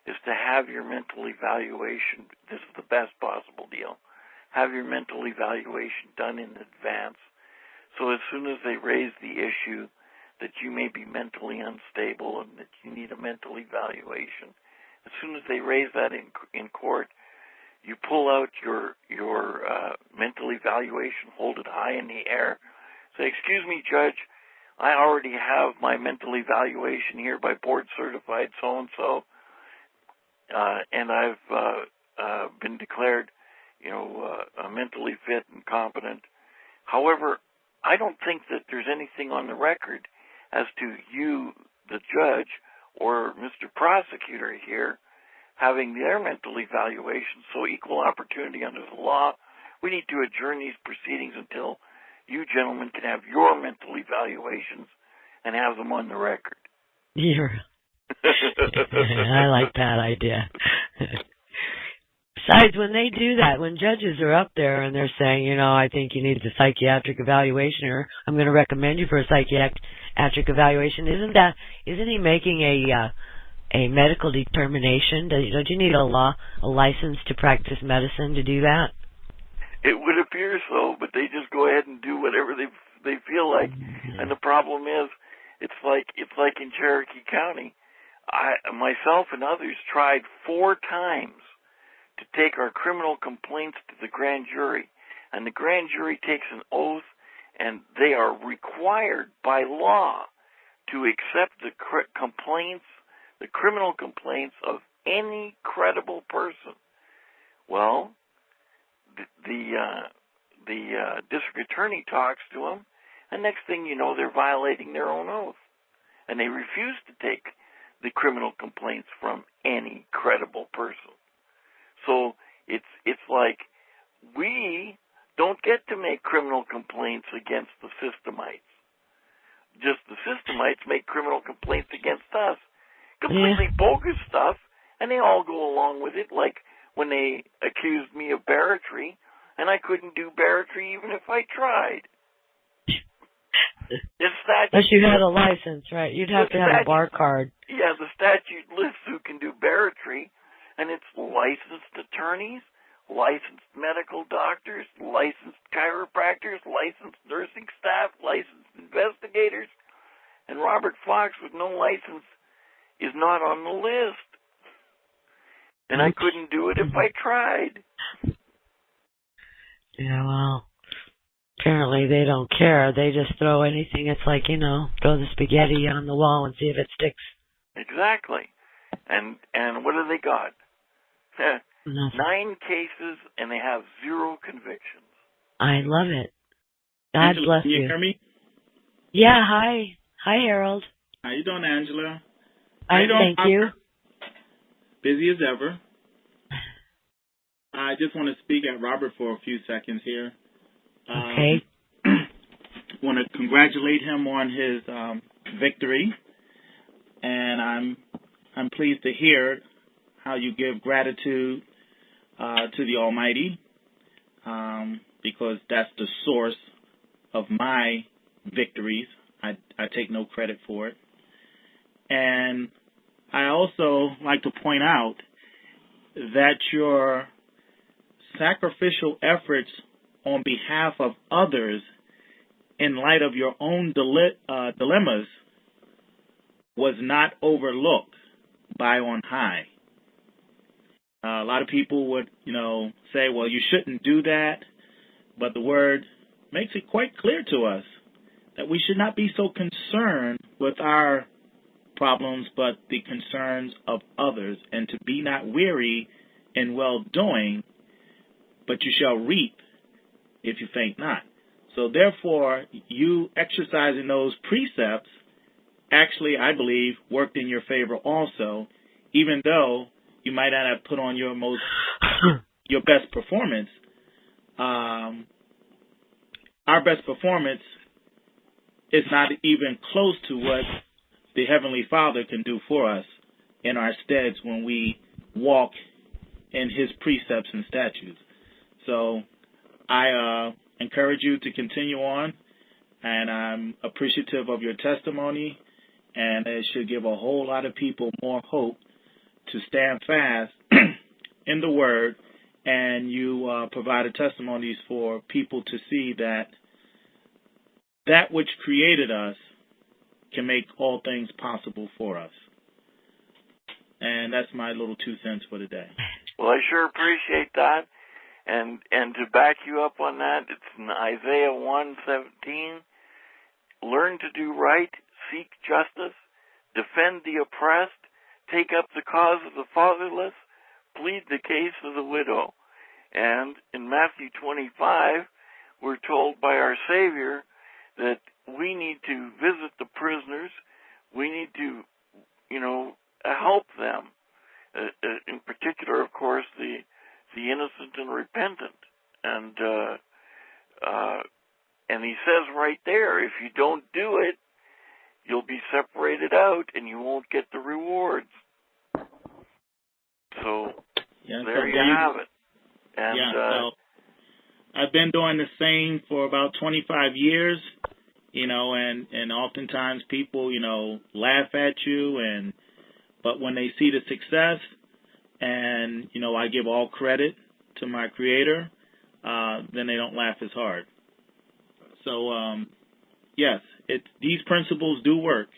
is to have your mental evaluation. This is the best possible deal. Have your mental evaluation done in advance, so as soon as they raise the issue that you may be mentally unstable and that you need a mental evaluation, as soon as they raise that in court, you pull out your mental evaluation, hold it high in the air, say, "Excuse me, Judge, I already have my mental evaluation here by board certified so-and-so, and I've been declared, mentally fit and competent. However, I don't think that there's anything on the record as to you, the judge, or Mr. Prosecutor here having their mental evaluation, so equal opportunity under the law. We need to adjourn these proceedings until you gentlemen can have your mental evaluations and have them on the record." Yeah. I like that idea. Besides, when they do that, when judges are up there and they're saying, I think you need a psychiatric evaluation, or I'm going to recommend you for a psychiatric evaluation, isn't he making a medical determination? Don't you need a license to practice medicine to do that? It would appear so, but they just go ahead and do whatever they feel like. Mm-hmm. And the problem is, it's like in Cherokee County. Myself and others tried 4 times to take our criminal complaints to the grand jury, and the grand jury takes an oath, and they are required by law to accept the criminal complaints of any credible person. Well, the district attorney talks to them, and next thing you know, they're violating their own oath, and they refuse to take the criminal complaints from any credible person. So it's like we don't get to make criminal complaints against the systemites. Just the systemites make criminal complaints against us. Completely bogus stuff, and they all go along with it, like when they accused me of barratry, and I couldn't do barratry even if I tried. Unless you had a license, right? You'd have to have a bar card. Yeah, the statute lists who can do barratry, and it's licensed attorneys, licensed medical doctors, licensed chiropractors, licensed nursing staff, licensed investigators, and Robert Fox with no license is not on the list. And I couldn't do it if I tried. Yeah, well, apparently they don't care. They just throw anything. It's like, throw the spaghetti on the wall and see if it sticks. Exactly. And what do they got? Nothing. 9 cases, and they have 0 convictions. I love it. God Angela, bless can you you. hear me? Yeah, hi. Hi, Harold. How you doing, Angela? Thank you. Busy as ever. I just want to speak at Robert for a few seconds here. Okay. Want to congratulate him on his victory, and I'm pleased to hear how you give gratitude to the Almighty, because that's the source of my victories. I take no credit for it. And I also like to point out that your sacrificial efforts on behalf of others in light of your own dilemmas was not overlooked by on high. A lot of people would, say, well, you shouldn't do that. But the word makes it quite clear to us that we should not be so concerned with our problems, but the concerns of others, and to be not weary in well-doing, but you shall reap if you faint not. So therefore, you exercising those precepts actually, I believe, worked in your favor also, even though you might not have put on your best performance. Our best performance is not even close to what the Heavenly Father can do for us in our steads when we walk in His precepts and statutes. So I encourage you to continue on, and I'm appreciative of your testimony, and it should give a whole lot of people more hope to stand fast in the Word, and you provided testimonies for people to see that which created us can make all things possible for us. And that's my little 2 cents for today. Well, I sure appreciate that. And to back you up on that, it's in Isaiah 1:17. Learn to do right, seek justice, defend the oppressed, take up the cause of the fatherless, plead the case of the widow. And in Matthew 25, we're told by our Savior that we need to visit the prisoners. We need to, help them. In particular, of course, the innocent and repentant. And he says right there, if you don't do it, you'll be separated out and you won't get the rewards. So there you have it. And I've been doing the same for about 25 years, and oftentimes people, laugh at you, but when they see the success, and, I give all credit to my Creator, then they don't laugh as hard. So, yes, these principles do work.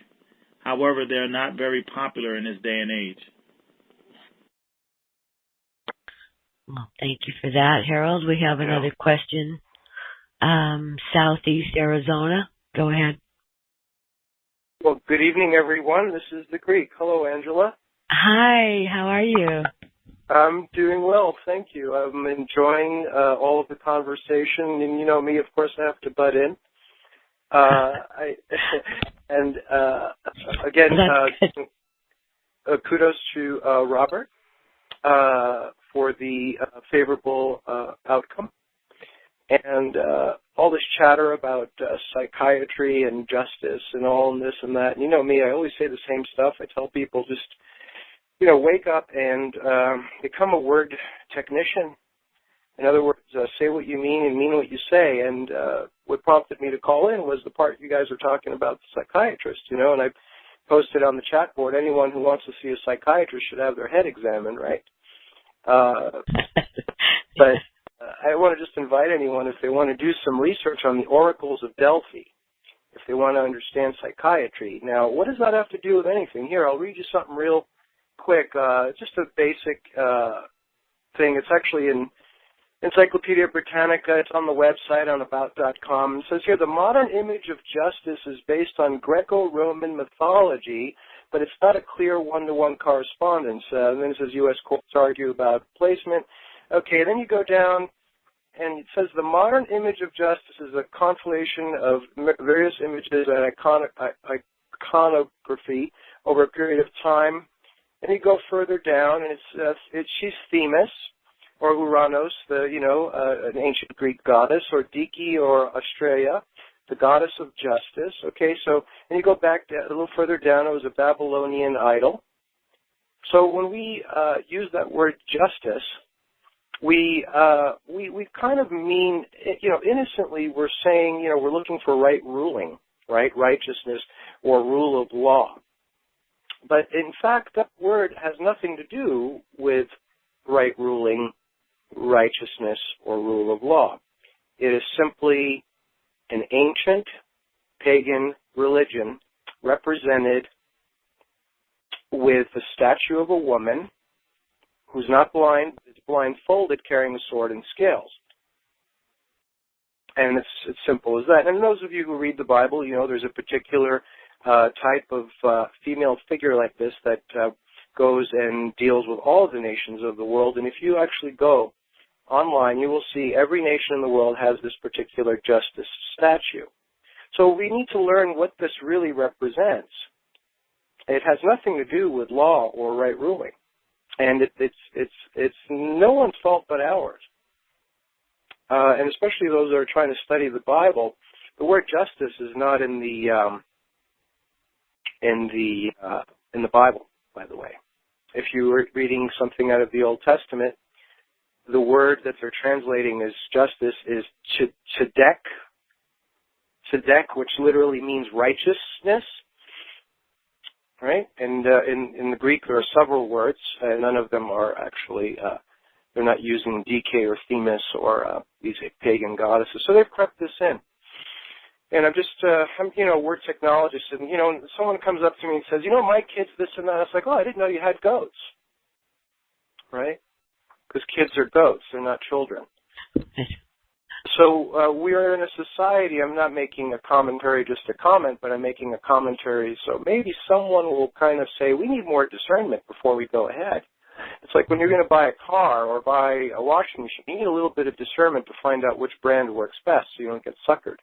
However, they're not very popular in this day and age. Well, thank you for that, Harold. We have another question. Southeast Arizona. Go ahead. Well, good evening, everyone. This is the Greek. Hello, Angela. Hi, how are you? I'm doing well, thank you. I'm enjoying all of the conversation, and you know me, of course, I have to butt in. Kudos to Robert for the favorable outcome. And all this chatter about psychiatry and justice and all and this and that. And you know me, I always say the same stuff. I tell people just, wake up and become a word technician. In other words, say what you mean and mean what you say. And what prompted me to call in was the part you guys were talking about the psychiatrist, and I posted on the chat board, anyone who wants to see a psychiatrist should have their head examined, right? But I want to just invite anyone, if they want to do some research on the oracles of Delphi, if they want to understand psychiatry. Now, what does that have to do with anything? Here, I'll read you something real quick, just a basic thing. It's actually in Encyclopedia Britannica. It's on the website on about.com. It says here, the modern image of justice is based on Greco-Roman mythology but it's not a clear one-to-one correspondence. And then it says U.S. courts argue about placement. Okay, then you go down, and it says the modern image of justice is a conflation of various images and iconography over a period of time. And you go further down, and she's Themis, or Uranos, an ancient Greek goddess, or Dike, or Astraea, the goddess of justice. Okay, so, and you go back a little further down, it was a Babylonian idol. So when we use that word justice, we kind of mean, innocently we're saying, we're looking for right ruling, right, righteousness, or rule of law. But in fact, that word has nothing to do with right ruling, righteousness, or rule of law. It is simply an ancient pagan religion represented with the statue of a woman who's not blind, but is blindfolded, carrying a sword and scales. And it's simple as that. And those of you who read the Bible, there's a particular type of female figure like this that goes and deals with all of the nations of the world. And if you actually go online, you will see every nation in the world has this particular justice statue. So we need to learn what this really represents. It has nothing to do with law or right ruling, and it's no one's fault but ours. And especially those that are trying to study the Bible, the word justice is not in the Bible, by the way. If you were reading something out of the Old Testament, the word that they're translating as justice is tzedek, which literally means righteousness, right? And in the Greek there are several words, and none of them are actually, they're not using Dike or Themis or these pagan goddesses. So they've crept this in. And I'm a word technologist, and, someone comes up to me and says, my kid's this and that. It's like, oh, I didn't know you had goats, right? Because kids are goats, they're not children. So we are in a society, I'm not making a commentary just to comment, but I'm making a commentary so maybe someone will kind of say, we need more discernment before we go ahead. It's like when you're going to buy a car or buy a washing machine, you need a little bit of discernment to find out which brand works best so you don't get suckered.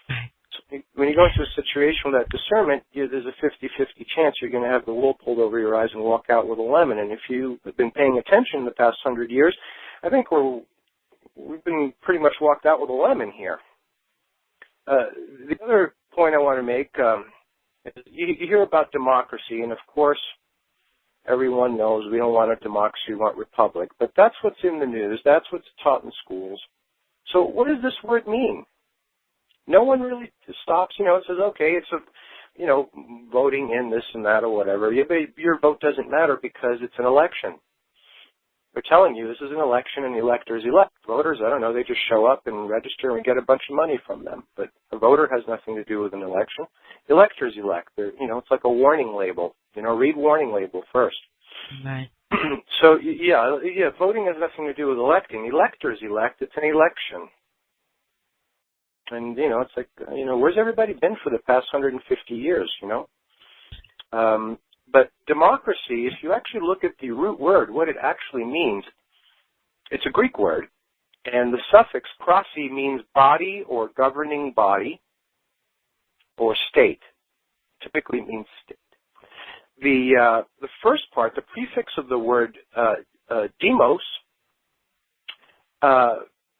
So when you go into a situation with that discernment, there's a 50-50 chance you're going to have the wool pulled over your eyes and walk out with a lemon. And if you've been paying attention in the past 100 years, I think we've been pretty much walked out with a lemon here. The other point I want to make is you hear about democracy, and of course everyone knows we don't want a democracy, we want republic. But that's what's in the news. That's what's taught in schools. So what does this word mean? No one really stops, it says, okay, it's voting in this and that or whatever. Your vote doesn't matter because it's an election. They're telling you this is an election and the electors elect. Voters, I don't know, they just show up and register and we get a bunch of money from them. But a voter has nothing to do with an election. Electors elect. It's like a warning label. Read warning label first. Right. So, voting has nothing to do with electing. Electors elect. It's an election. And, it's like, where's everybody been for the past 150 years, But democracy, if you actually look at the root word, what it actually means, it's a Greek word. And the suffix krasi means body or governing body or state. Typically means state. The first part, the prefix of the word demos,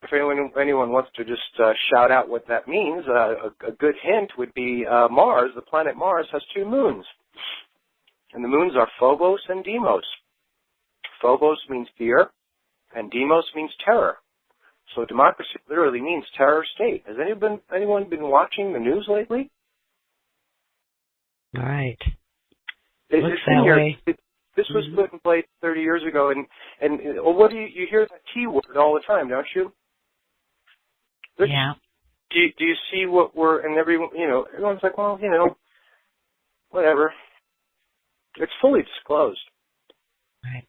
if anyone wants to just shout out what that means, a good hint would be Mars. The planet Mars has two moons. And the moons are Phobos and Deimos. Phobos means fear, and Deimos means terror. So democracy literally means terror state. Has anyone been watching the news lately? All right. It's in here. This was put in place 30 years ago, and what do you hear that T word all the time, don't you? Yeah. Do you see what everyone's like, well, whatever. It's fully disclosed. Right.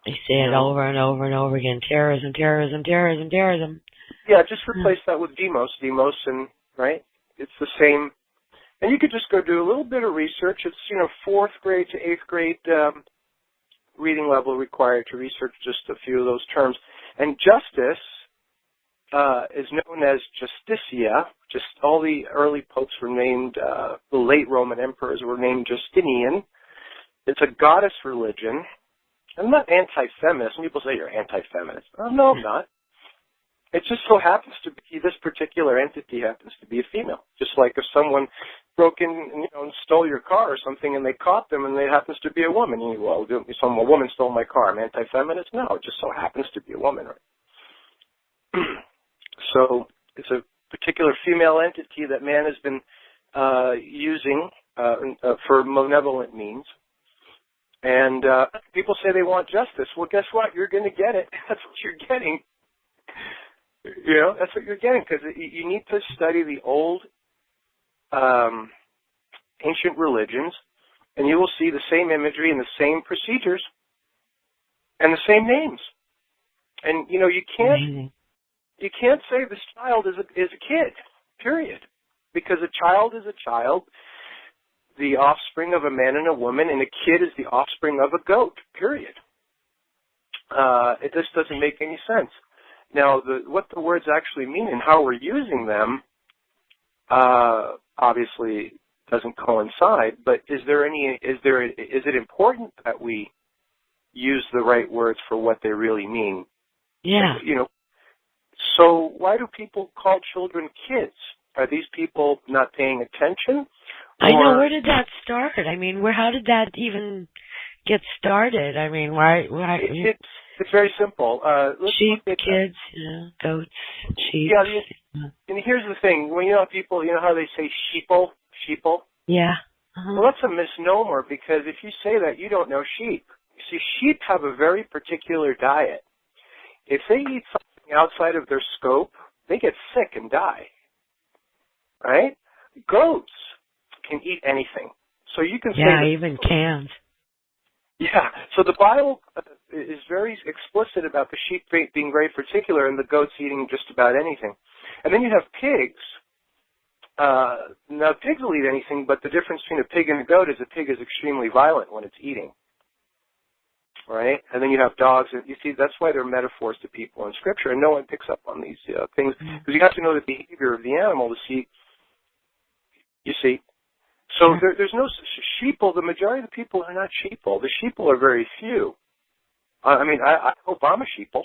They say it over and over and over again. Terrorism, terrorism, terrorism, terrorism. Yeah, just replace that with demos, and right? It's the same And you could just go do a little bit of research. It's, 4th grade to 8th grade reading level required to research just a few of those terms. And justice is known as Justitia. Just all the early popes were named, the late Roman emperors were named Justinian. It's a goddess religion. I'm not anti-feminist. Some people say you're anti-feminist. Oh, no, I'm not. It just so happens to be, this particular entity happens to be a female. Just like if someone broke in, and stole your car or something and they caught them and it happens to be a woman. A woman stole my car. I'm anti-feminist? No, it just so happens to be a woman, right? So it's a particular female entity that man has been using for malevolent means. And people say they want justice. Well, guess what? You're going to get it. That's what you're getting. That's what you're getting, because you need to study the old ancient religions, and you will see the same imagery and the same procedures and the same names. And, you can't say this child is a kid, period, because a child is a child, the offspring of a man and a woman, and a kid is the offspring of a goat, period. It just doesn't make any sense. Now, what the words actually mean and how we're using them obviously doesn't coincide. But is it important that we use the right words for what they really mean? Yeah. So why do people call children kids? Are these people not paying attention? I know. Where did that start? I mean, how did that even get started? I mean, why? It's very simple. Sheep, kids, goats, sheep. Yeah, and here's the thing. When people, how they say sheeple? Yeah. Well, that's a misnomer, because if you say that, you don't know sheep. You see, sheep have a very particular diet. If they eat something outside of their scope, they get sick and die. Right? Goats can eat anything. So you can say... Yeah, even cans. Yeah. So the Bible is very explicit about the sheep being very particular and the goats eating just about anything. And then you have pigs. Now, pigs will eat anything, but the difference between a pig and a goat is a pig is extremely violent when it's eating. Right? And then you have dogs. And you see, that's why they're metaphors to people in Scripture, and no one picks up on these things, because you have to know the behavior of the animal to see. You see? So there's no sheeple. The majority of the people are not sheeple. The sheeple are very few. I hope I'm a sheeple.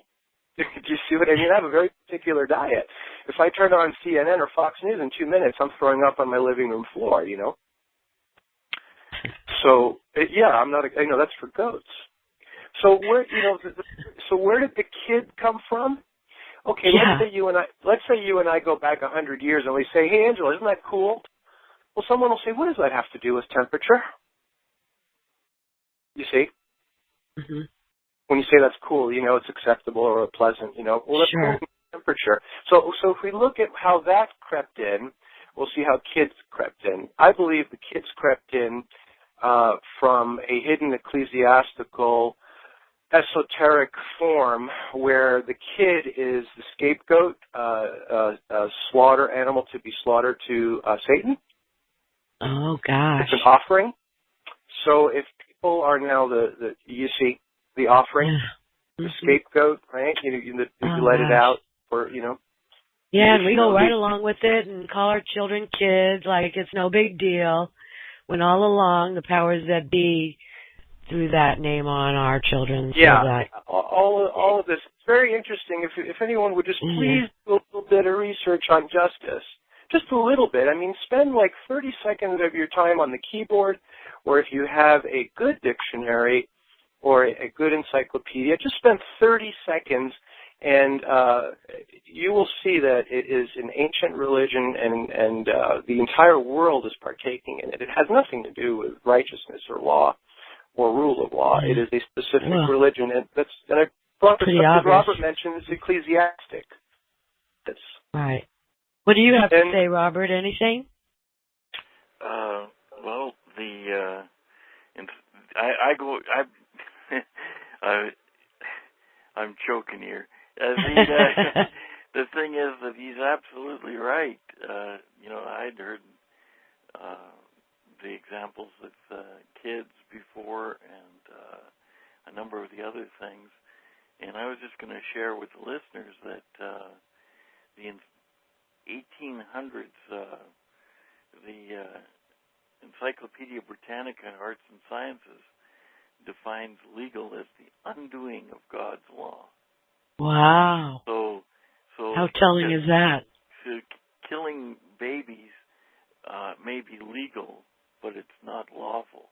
Do you see what I mean? I have a very particular diet. If I turn on CNN or Fox News in 2 minutes, I'm throwing up on my living room floor, So, I'm not, that's for goats. So where did the kid come from? Okay, let's say you and I go back 100 years and we say, hey, Angela, isn't that cool? Well, someone will say, what does that have to do with temperature? You see? Mm-hmm. When you say that's cool, it's acceptable or pleasant, well, that's cool temperature. So if we look at how that crept in, we'll see how kids crept in. I believe the kids crept in from a hidden ecclesiastical esoteric form where the kid is the scapegoat, a slaughter animal to be slaughtered to Satan. Oh, gosh. It's an offering. So if people are now you see, the offering, the scapegoat, right? You let it out for, Yeah, and we go right along with it and call our children kids like it's no big deal, when all along the powers that be threw that name on our children. All of this. It's very interesting. If anyone would just please do a little bit of research on justice. Just a little bit. Spend like 30 seconds of your time on the keyboard, or if you have a good dictionary or a good encyclopedia, just spend 30 seconds and you will see that it is an ancient religion and the entire world is partaking in it. It has nothing to do with righteousness or law or rule of law. It is a specific religion, and I brought this up because Robert mentioned it's ecclesiastic. Right. What do you have to say, Robert? Anything? Well, I'm choking here. The thing is that he's absolutely right. I'd heard share with the listeners that the 1800s, the Encyclopedia Britannica Arts and Sciences defines legal as the undoing of God's law. Wow. So how telling is that? So killing babies may be legal, but it's not lawful.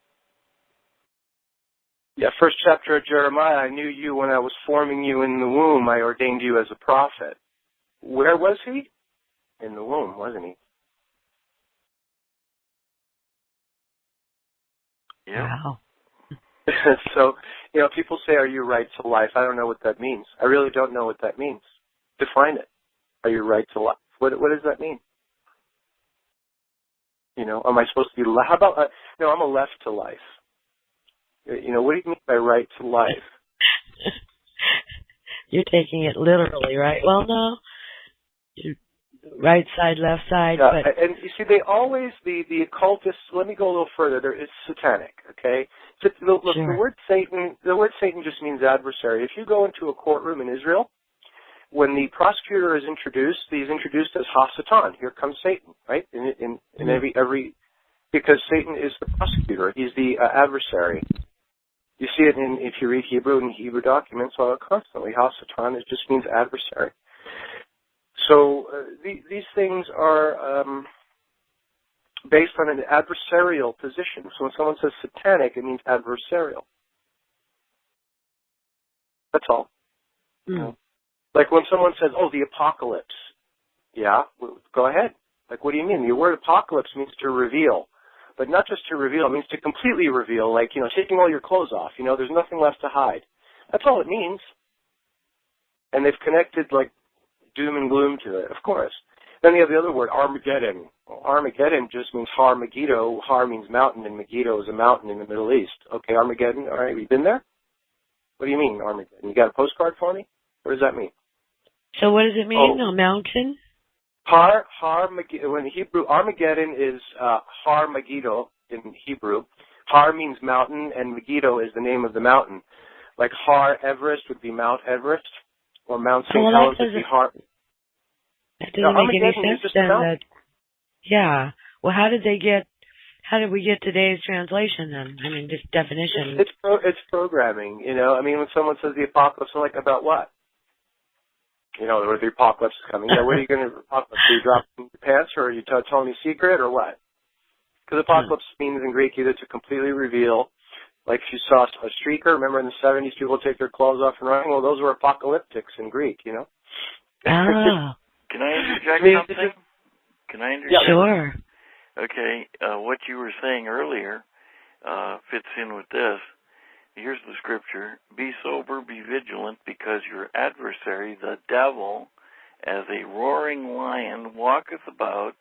Yeah, first chapter of Jeremiah, I knew you when I was forming you in the womb. I ordained you as a prophet. Where was he? In the womb, wasn't he? Yeah. Wow. So, people say, are you right to life? I don't know what that means. I really don't know what that means. Define it. Are you right to life? What does that mean? Am I supposed to be, how about, no, I'm a left to life. What do you mean by right to life? You're taking it literally, right? Well, no. Right side, left side. Yeah, but and you see, they always, the occultists, let me go a little further, it's satanic, okay? So, look, sure. the word Satan just means adversary. If you go into a courtroom in Israel, when the prosecutor is introduced, he's introduced as Ha-Satan. Here comes Satan, right? In every, because Satan is the prosecutor. He's the adversary. You see it if you read Hebrew in Hebrew documents constantly. Ha-Satan, it just means adversary. So these things are based on an adversarial position. So when someone says satanic, it means adversarial. That's all. Mm. Like when someone says, oh, the apocalypse. Yeah, go ahead. Like, what do you mean? The word apocalypse means to reveal. But not just to reveal, it means to completely reveal, like, taking all your clothes off. There's nothing left to hide. That's all it means. And they've connected, like, doom and gloom to it, of course. Then you have the other word, Armageddon. Well, Armageddon just means Har Megiddo. Har means mountain, and Megiddo is a mountain in the Middle East. Okay, Armageddon, all right, you been there? What do you mean, Armageddon? You got a postcard for me? What does that mean? So what does it mean, a mountain? Har Megiddo, in Hebrew, Armageddon is Har Megiddo in Hebrew. Har means mountain, and Megiddo is the name of the mountain. Like Har Everest would be Mount Everest, or Mount St. Helens would be Har. That doesn't make any sense then. Yeah. Well, how did we get today's translation then? I mean, just definition. It's programming, I mean, when someone says the apocalypse, I'm like, about what? The apocalypse is coming. Yeah, what are you going to apocalypse? Are you dropping your pants, or are you telling me secret, or what? Because apocalypse means in Greek either to completely reveal, like if you saw a streaker, remember in the 70s people take their clothes off and running? Well, those were apocalyptics in Greek, Ah. Can I interject something? Can I interject? Yeah, sure. Okay, what you were saying earlier fits in with this. Here's the scripture. Be sober, be vigilant, because your adversary, the devil, as a roaring lion, walketh about,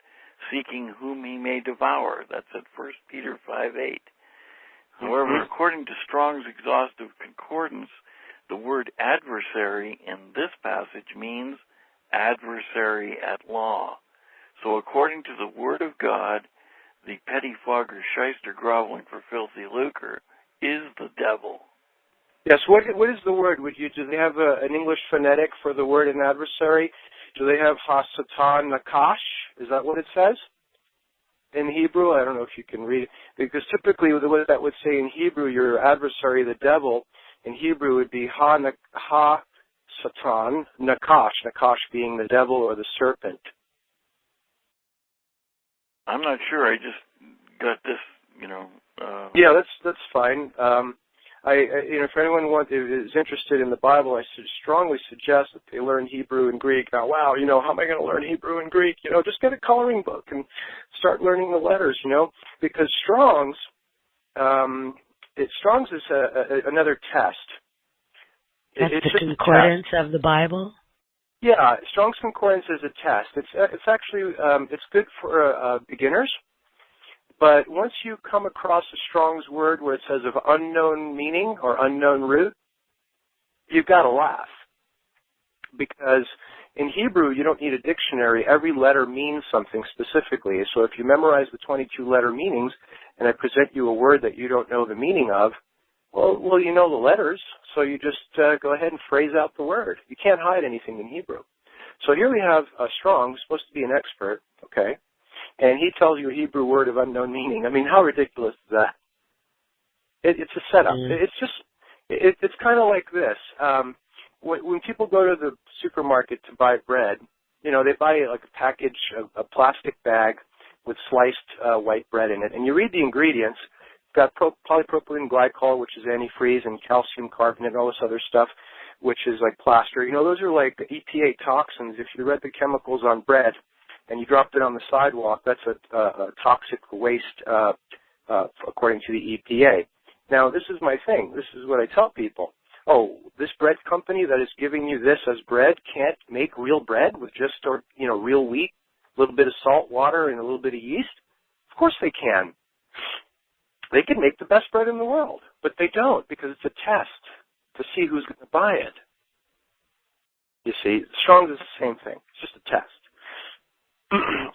seeking whom he may devour. That's at 1 Peter 5:8. However, according to Strong's Exhaustive Concordance, the word adversary in this passage means adversary at law. So according to the Word of God, the pettifogger, shyster, groveling for filthy lucre is the devil. Yes, what is the word? Do they have an English phonetic for the word an adversary? Do they have Ha-Satan Nakash? Is that what it says? In Hebrew, I don't know if you can read it, because typically what that would say in Hebrew, your adversary, the devil, in Hebrew would be Ha-Satan Nakash, Nakash being the devil or the serpent. I'm not sure. I just got this, Yeah, that's fine. If anyone is interested in the Bible, I strongly suggest that they learn Hebrew and Greek. Now, wow, how am I going to learn Hebrew and Greek? Just get a coloring book and start learning the letters, because Strong's is another test. That's the concordance of the Bible? Yeah, Strong's Concordance is a test. It's actually it's good for beginners. But once you come across a Strong's word where it says of unknown meaning or unknown root, you've got to laugh. Because in Hebrew, you don't need a dictionary. Every letter means something specifically. So if you memorize the 22 letter meanings and I present you a word that you don't know the meaning of, Well, you know the letters, so you just go ahead and phrase out the word. You can't hide anything in Hebrew. So here we have Strong, who's supposed to be an expert, okay, and he tells you a Hebrew word of unknown meaning. I mean, how ridiculous is that? It's a setup. It's kind of like this. When people go to the supermarket to buy bread, you know, they buy like a package, a plastic bag with sliced white bread in it, and you read the ingredients. It's got polypropylene glycol, which is antifreeze, and calcium carbonate and all this other stuff, which is like plaster. You know, those are like EPA toxins. If you read the chemicals on bread and you dropped it on the sidewalk, that's a toxic waste according to the EPA. Now, this is my thing. This is what I tell people. Oh, this bread company that is giving you this as bread can't make real bread with just, real wheat, a little bit of salt water, and a little bit of yeast? Of course they can. They can make the best bread in the world, but they don't because it's a test to see who's going to buy it. You see, Strong's is the same thing. It's just a test.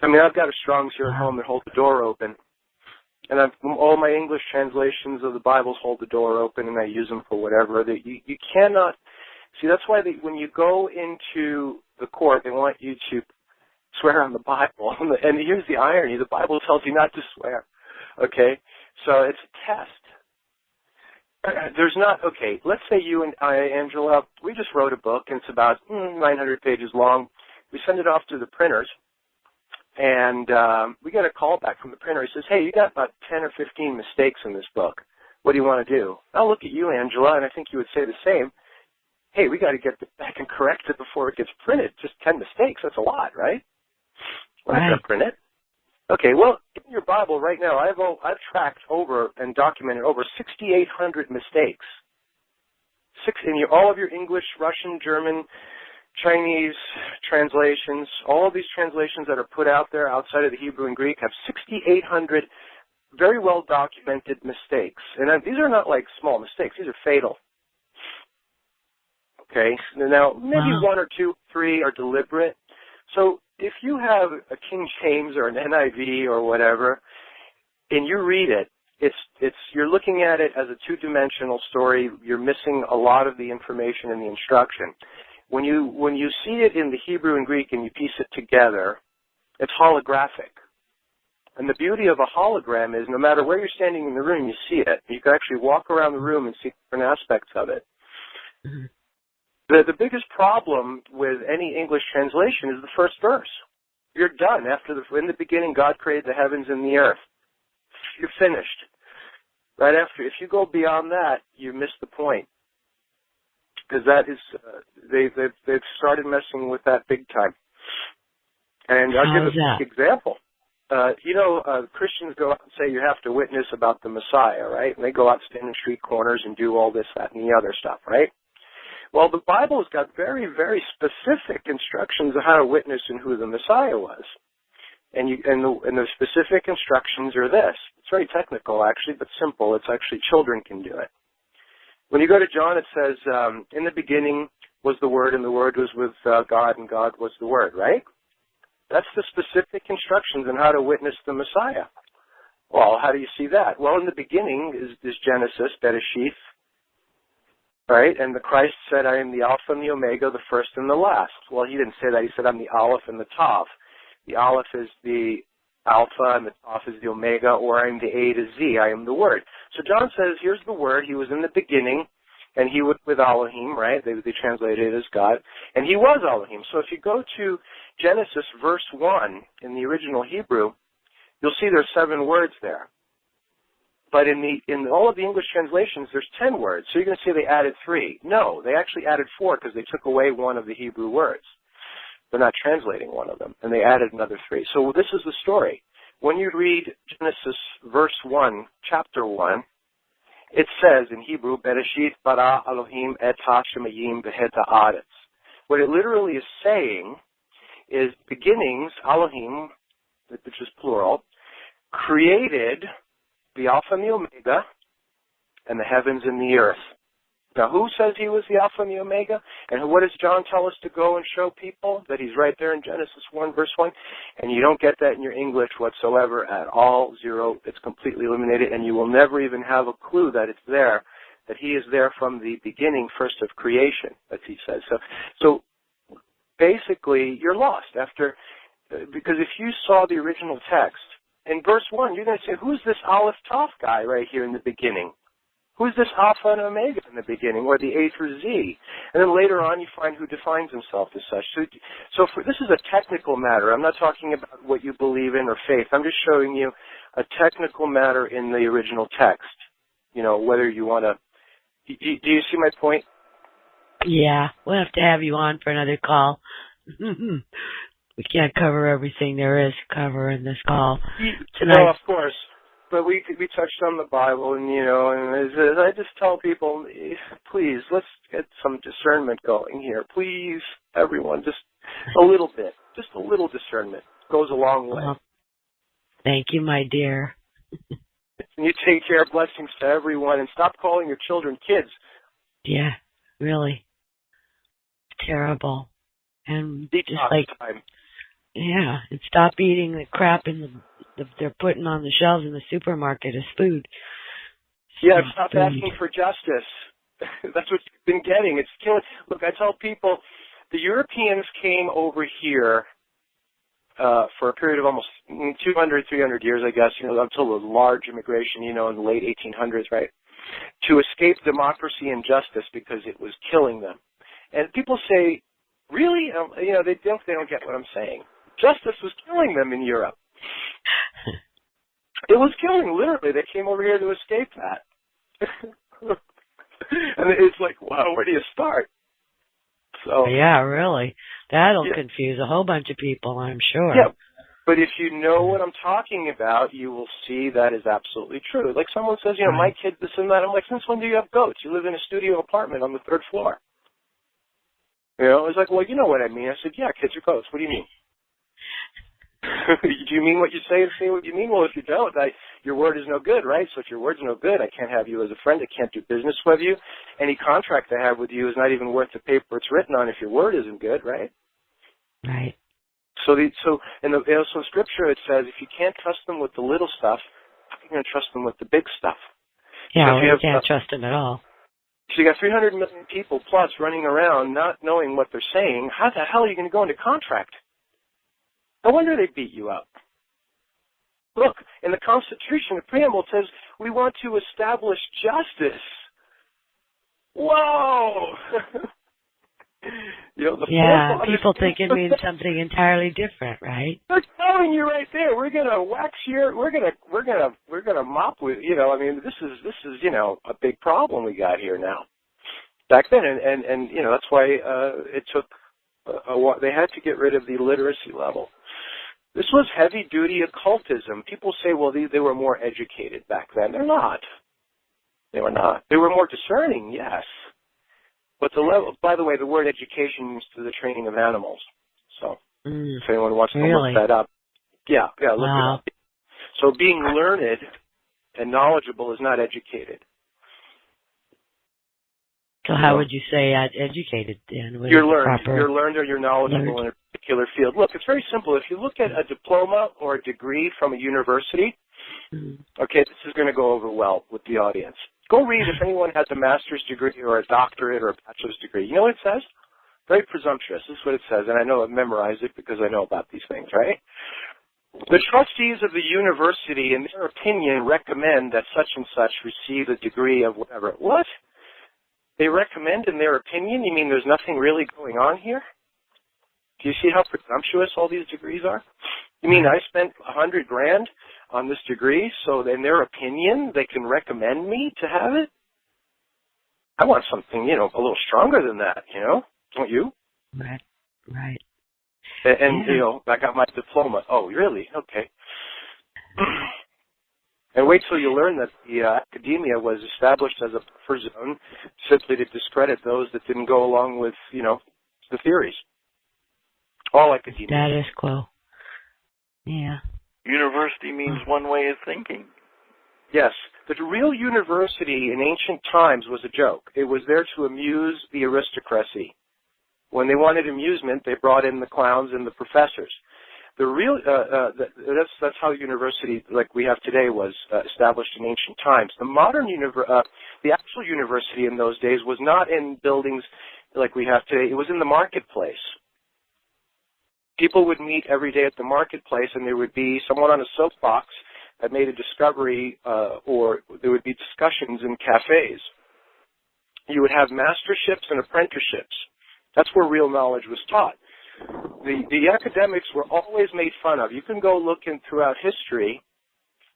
I mean, I've got a Strong's here at home that holds the door open. And all my English translations of the Bibles hold the door open, and I use them for whatever. You cannot see. That's why when you go into the court, they want you to swear on the Bible. And here's the irony: the Bible tells you not to swear. Okay, so it's a test. There's not. Okay, let's say you and I, Angela, we just wrote a book, and it's about 900 pages long. We send it off to the printers. And we get a call back from the printer. He says, hey, you got about 10 or 15 mistakes in this book. What do you want to do? I'll look at you, Angela, and I think you would say the same. Hey, we got to get it back and correct it before it gets printed. Just 10 mistakes, that's a lot, right? We're not going to print it. Okay, well, in your Bible right now, I've tracked over and documented over 6,800 mistakes. All of your English, Russian, German, Chinese translations, all of these translations that are put out there outside of the Hebrew and Greek have 6,800 very well documented mistakes. And these are not like small mistakes. These are fatal. Okay? Now, maybe one or two, three are deliberate. So if you have a King James or an NIV or whatever, and you read it, you're looking at it as a two-dimensional story. You're missing a lot of the information in the instruction. When you see it in the Hebrew and Greek and you piece it together, it's holographic. And the beauty of a hologram is no matter where you're standing in the room, you see it. You can actually walk around the room and see different aspects of it. Mm-hmm. The biggest problem with any English translation is the first verse. You're done. In the beginning, God created the heavens and the earth. You're finished. Right after, if you go beyond that, you miss the point. Because that is, they've started messing with that big time. And I'll give a big example. Christians go out and say you have to witness about the Messiah, right? And they go out, stand in street corners and do all this, that, and the other stuff, right? Well, the Bible has got very, very specific instructions on how to witness and who the Messiah was. And the specific instructions are this. It's very technical, actually, but simple. It's actually children can do it. When you go to John, it says, in the beginning was the Word, and the Word was with God, and God was the Word, right? That's the specific instructions on how to witness the Messiah. Well, how do you see that? Well, in the beginning is Genesis, Bereshith, right? And the Christ said, I am the Alpha and the Omega, the first and the last. Well, he didn't say that. He said, I'm the Aleph and the Tav. The Aleph is the Alpha and the Tav is the Omega, or I'm the A to Z. I am the Word. So John says, here's the Word. He was in the beginning, and he was with Elohim, right? They translated it as God. And he was Elohim. So if you go to Genesis verse 1 in the original Hebrew, you'll see there's 7 words there. But in all of the English translations, there's 10 words. So you're going to say they added 3. No, they actually added 4 because they took away one of the Hebrew words. They're not translating one of them, and they added another 3. So this is the story. When you read Genesis verse 1, chapter 1, it says in Hebrew, Bereshith bara Elohim et ha-shemayim v'et ha'aretz. What it literally is saying is beginnings, Elohim, which is plural, created the Alpha and the Omega and the heavens and the earth. Now, who says he was the Alpha and the Omega? And what does John tell us to go and show people? That he's right there in Genesis 1, verse 1. And you don't get that in your English whatsoever at all. 0. It's completely eliminated. And you will never even have a clue that it's there that he is there from the beginning, first of creation, as he says. So basically, you're lost because if you saw the original text, in verse 1, you're going to say, who's this Aleph Toph guy right here in the beginning? Who's this Alpha and Omega in the beginning, or the A through Z? And then later on, you find who defines himself as such. So this is a technical matter. I'm not talking about what you believe in or faith. I'm just showing you a technical matter in the original text. Whether you want to. Do you see my point? Yeah, we'll have to have you on for another call. We can't cover everything there is to cover in this call tonight. No, of course. But we touched on the Bible, and and I just tell people, please, let's get some discernment going here. Please, everyone, just a little bit, just a little discernment goes a long way. Well, thank you, my dear. And you take care. Blessings to everyone, and stop calling your children kids. Yeah, really. Terrible. And Detox just like time. Yeah, and stop eating the crap they're putting on the shelves in the supermarket as food. Yeah, stop asking for justice. That's what you've been getting. It's killing. Look, I tell people, the Europeans came over here for a period of almost 200, 300 years, I guess, until the large immigration, in the late 1800s, right, to escape democracy and justice because it was killing them. And people say, really? They don't get what I'm saying. Justice was killing them in Europe. It was killing, literally. They came over here to escape that. And it's like, wow, where do you start? So yeah, really. That'll confuse a whole bunch of people, I'm sure. Yeah, but if you know what I'm talking about, you will see that is absolutely true. Like someone says, my kid this and that. I'm like, since when do you have goats? You live in a studio apartment on the 3rd floor. It's like, well, you know what I mean. I said, yeah, kids are goats. What do you mean? Do you mean what you say and say what you mean? Well, if you don't, your word is no good, right? So if your word's no good, I can't have you as a friend. I can't do business with you. Any contract I have with you is not even worth the paper it's written on if your word isn't good, right? Right. So in Scripture it says, if you can't trust them with the little stuff, how are you going to trust them with the big stuff? Yeah, you can't trust them at all. So you got 300 million people plus running around not knowing what they're saying. How the hell are you going to go into contract? No wonder they beat you up. Look, in the Constitution, the preamble says we want to establish justice. Whoa! People think it means something entirely different, right? They're telling you right there, we're gonna wax we're gonna mop with this is a big problem we got here now. Back then, and that's why it took they had to get rid of the literacy level. This was heavy-duty occultism. People say, well, they were more educated back then. They're not. They were not. They were more discerning, yes. But the level, by the way, the word education means to the training of animals. So if anyone wants to look that up, look it up. So being learned and knowledgeable is not educated. So how would you say educated then? You're learned or you're knowledgeable in a particular field. Look, it's very simple. If you look at a diploma or a degree from a university, okay, this is going to go over well with the audience. Go read if anyone has a master's degree or a doctorate or a bachelor's degree. You know what it says? Very presumptuous. This is what it says, and I know I've memorized it because I know about these things, right? The trustees of the university, in their opinion, recommend that such and such receive a degree of whatever. What? They recommend in their opinion? You mean there's nothing really going on here? Do you see how presumptuous all these degrees are? You mean I spent $100,000 on this degree, so in their opinion, they can recommend me to have it? I want something, a little stronger than that, don't you? Right. And I got my diploma. Oh, really? Okay. And wait till you learn that the academia was established as a buffer zone simply to discredit those that didn't go along with, the theories. All academia. Status quo. Yeah. University means one way of thinking. Yes. The real university in ancient times was a joke. It was there to amuse the aristocracy. When they wanted amusement, they brought in the clowns and the professors. That's how the university like we have today was established in ancient times. The modern the actual university in those days was not in buildings like we have today. It was in the marketplace. People would meet every day at the marketplace, and there would be someone on a soapbox that made a discovery, or there would be discussions in cafes. You would have masterships and apprenticeships. That's where real knowledge was taught. The academics were always made fun of. You can go looking throughout history,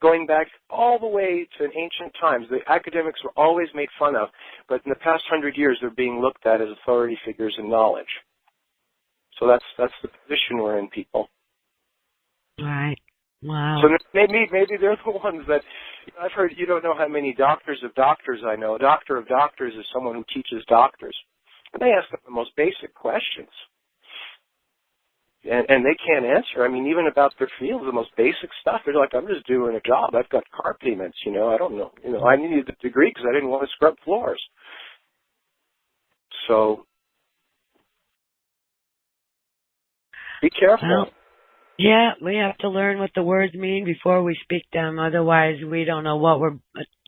going back all the way to ancient times. The academics were always made fun of, but in the past 100 years, they're being looked at as authority figures in knowledge. So that's the position we're in, people. Right. Wow. So maybe they're the ones that I've heard. You don't know how many doctors of doctors I know. A doctor of doctors is someone who teaches doctors, and they ask them the most basic questions. And they can't answer. I mean, even about their field, the most basic stuff. They're like, I'm just doing a job. I've got car payments, I don't know. I needed the degree because I didn't want to scrub floors. So, be careful. Well, yeah, we have to learn what the words mean before we speak them. Otherwise, we don't know what we're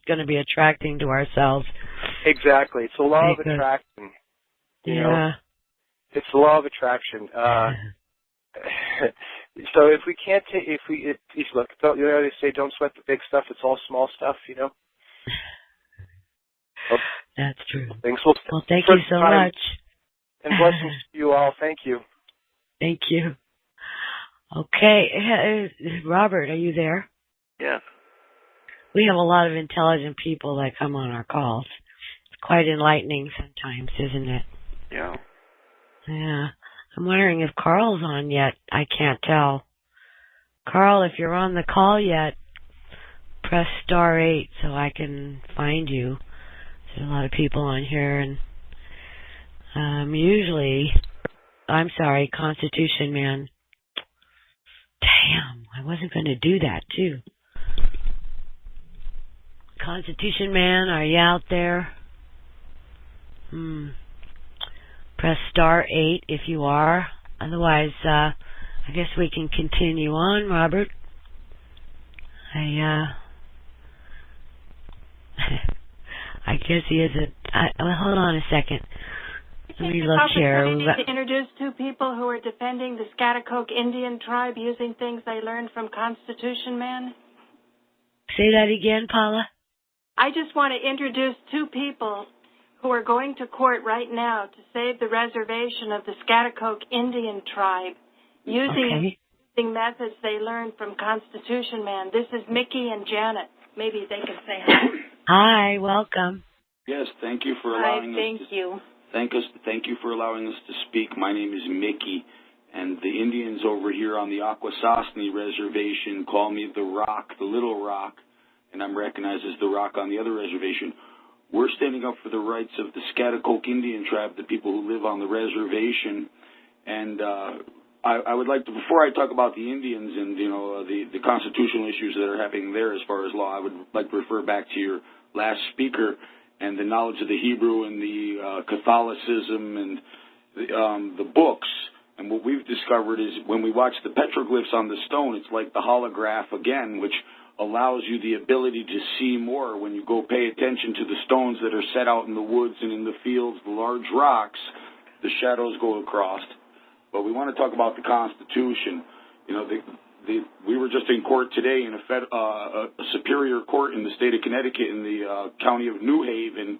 going to be attracting to ourselves. Exactly. It's the law of attraction. You know? It's the law of attraction. So if we can't take, look, they say don't sweat the big stuff. It's all small stuff, Okay. That's true. Thanks. Well, thank you so much. And blessings to you all. Thank you. Thank you. Okay, Robert, are you there? Yes. We have a lot of intelligent people that come on our calls. It's quite enlightening sometimes, isn't it? Yeah. Yeah. I'm wondering if Carl's on yet. I can't tell. Carl, if you're on the call yet, press *8 so I can find you. There's a lot of people on here, and usually, I'm sorry, Constitution Man. Damn, I wasn't going to do that, too. Constitution Man, are you out there? Press *8 if you are. Otherwise, I guess we can continue on, Robert. I guess he isn't. Hold on a second. Let me look here. I need to introduce two people who are defending the Scaticoke Indian tribe using things they learned from Constitution Man. Say that again, Paula. I just want to introduce two people who are going to court right now to save the reservation of the Scaticoke Indian tribe using methods they learned from Constitution Man. This is Mickey and Janet. Maybe they can say hi. Hi, welcome. Yes, thank you for allowing us. Thank you. Thank you for allowing us to speak. My name is Mickey, and the Indians over here on the Akwesasne Reservation call me the Rock, the Little Rock, and I'm recognized as the Rock on the other reservation. We're standing up for the rights of the Scaticoke Indian tribe, the people who live on the reservation. And I would like to, before I talk about the Indians and the constitutional issues that are happening there as far as law, I would like to refer back to your last speaker and the knowledge of the Hebrew and the Catholicism and the books. And what we've discovered is when we watch the petroglyphs on the stone, it's like the holograph again, which allows you the ability to see more. When you go pay attention to the stones that are set out in the woods and in the fields, the large rocks, the shadows go across. But we want to talk about the Constitution. We were just in court today in a superior court in the state of Connecticut in the county of New Haven,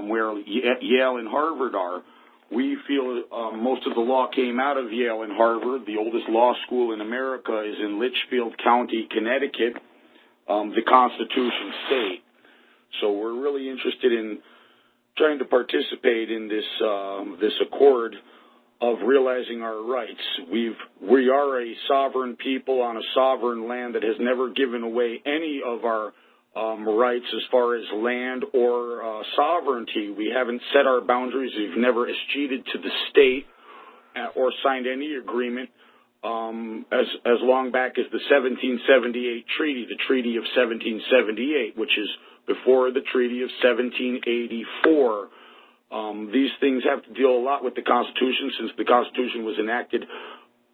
where Yale and Harvard are. We feel most of the law came out of Yale and Harvard. The oldest law school in America is in Litchfield County, Connecticut, the Constitution state. So we're really interested in trying to participate in this accord of realizing our rights. We are a sovereign people on a sovereign land that has never given away any of our rights as far as land or sovereignty. We haven't set our boundaries. We've never escheated to the state or signed any agreement as long back as the 1778 treaty, the Treaty of 1778, which is before the Treaty of 1784. These things have to deal a lot with the Constitution, since the Constitution was enacted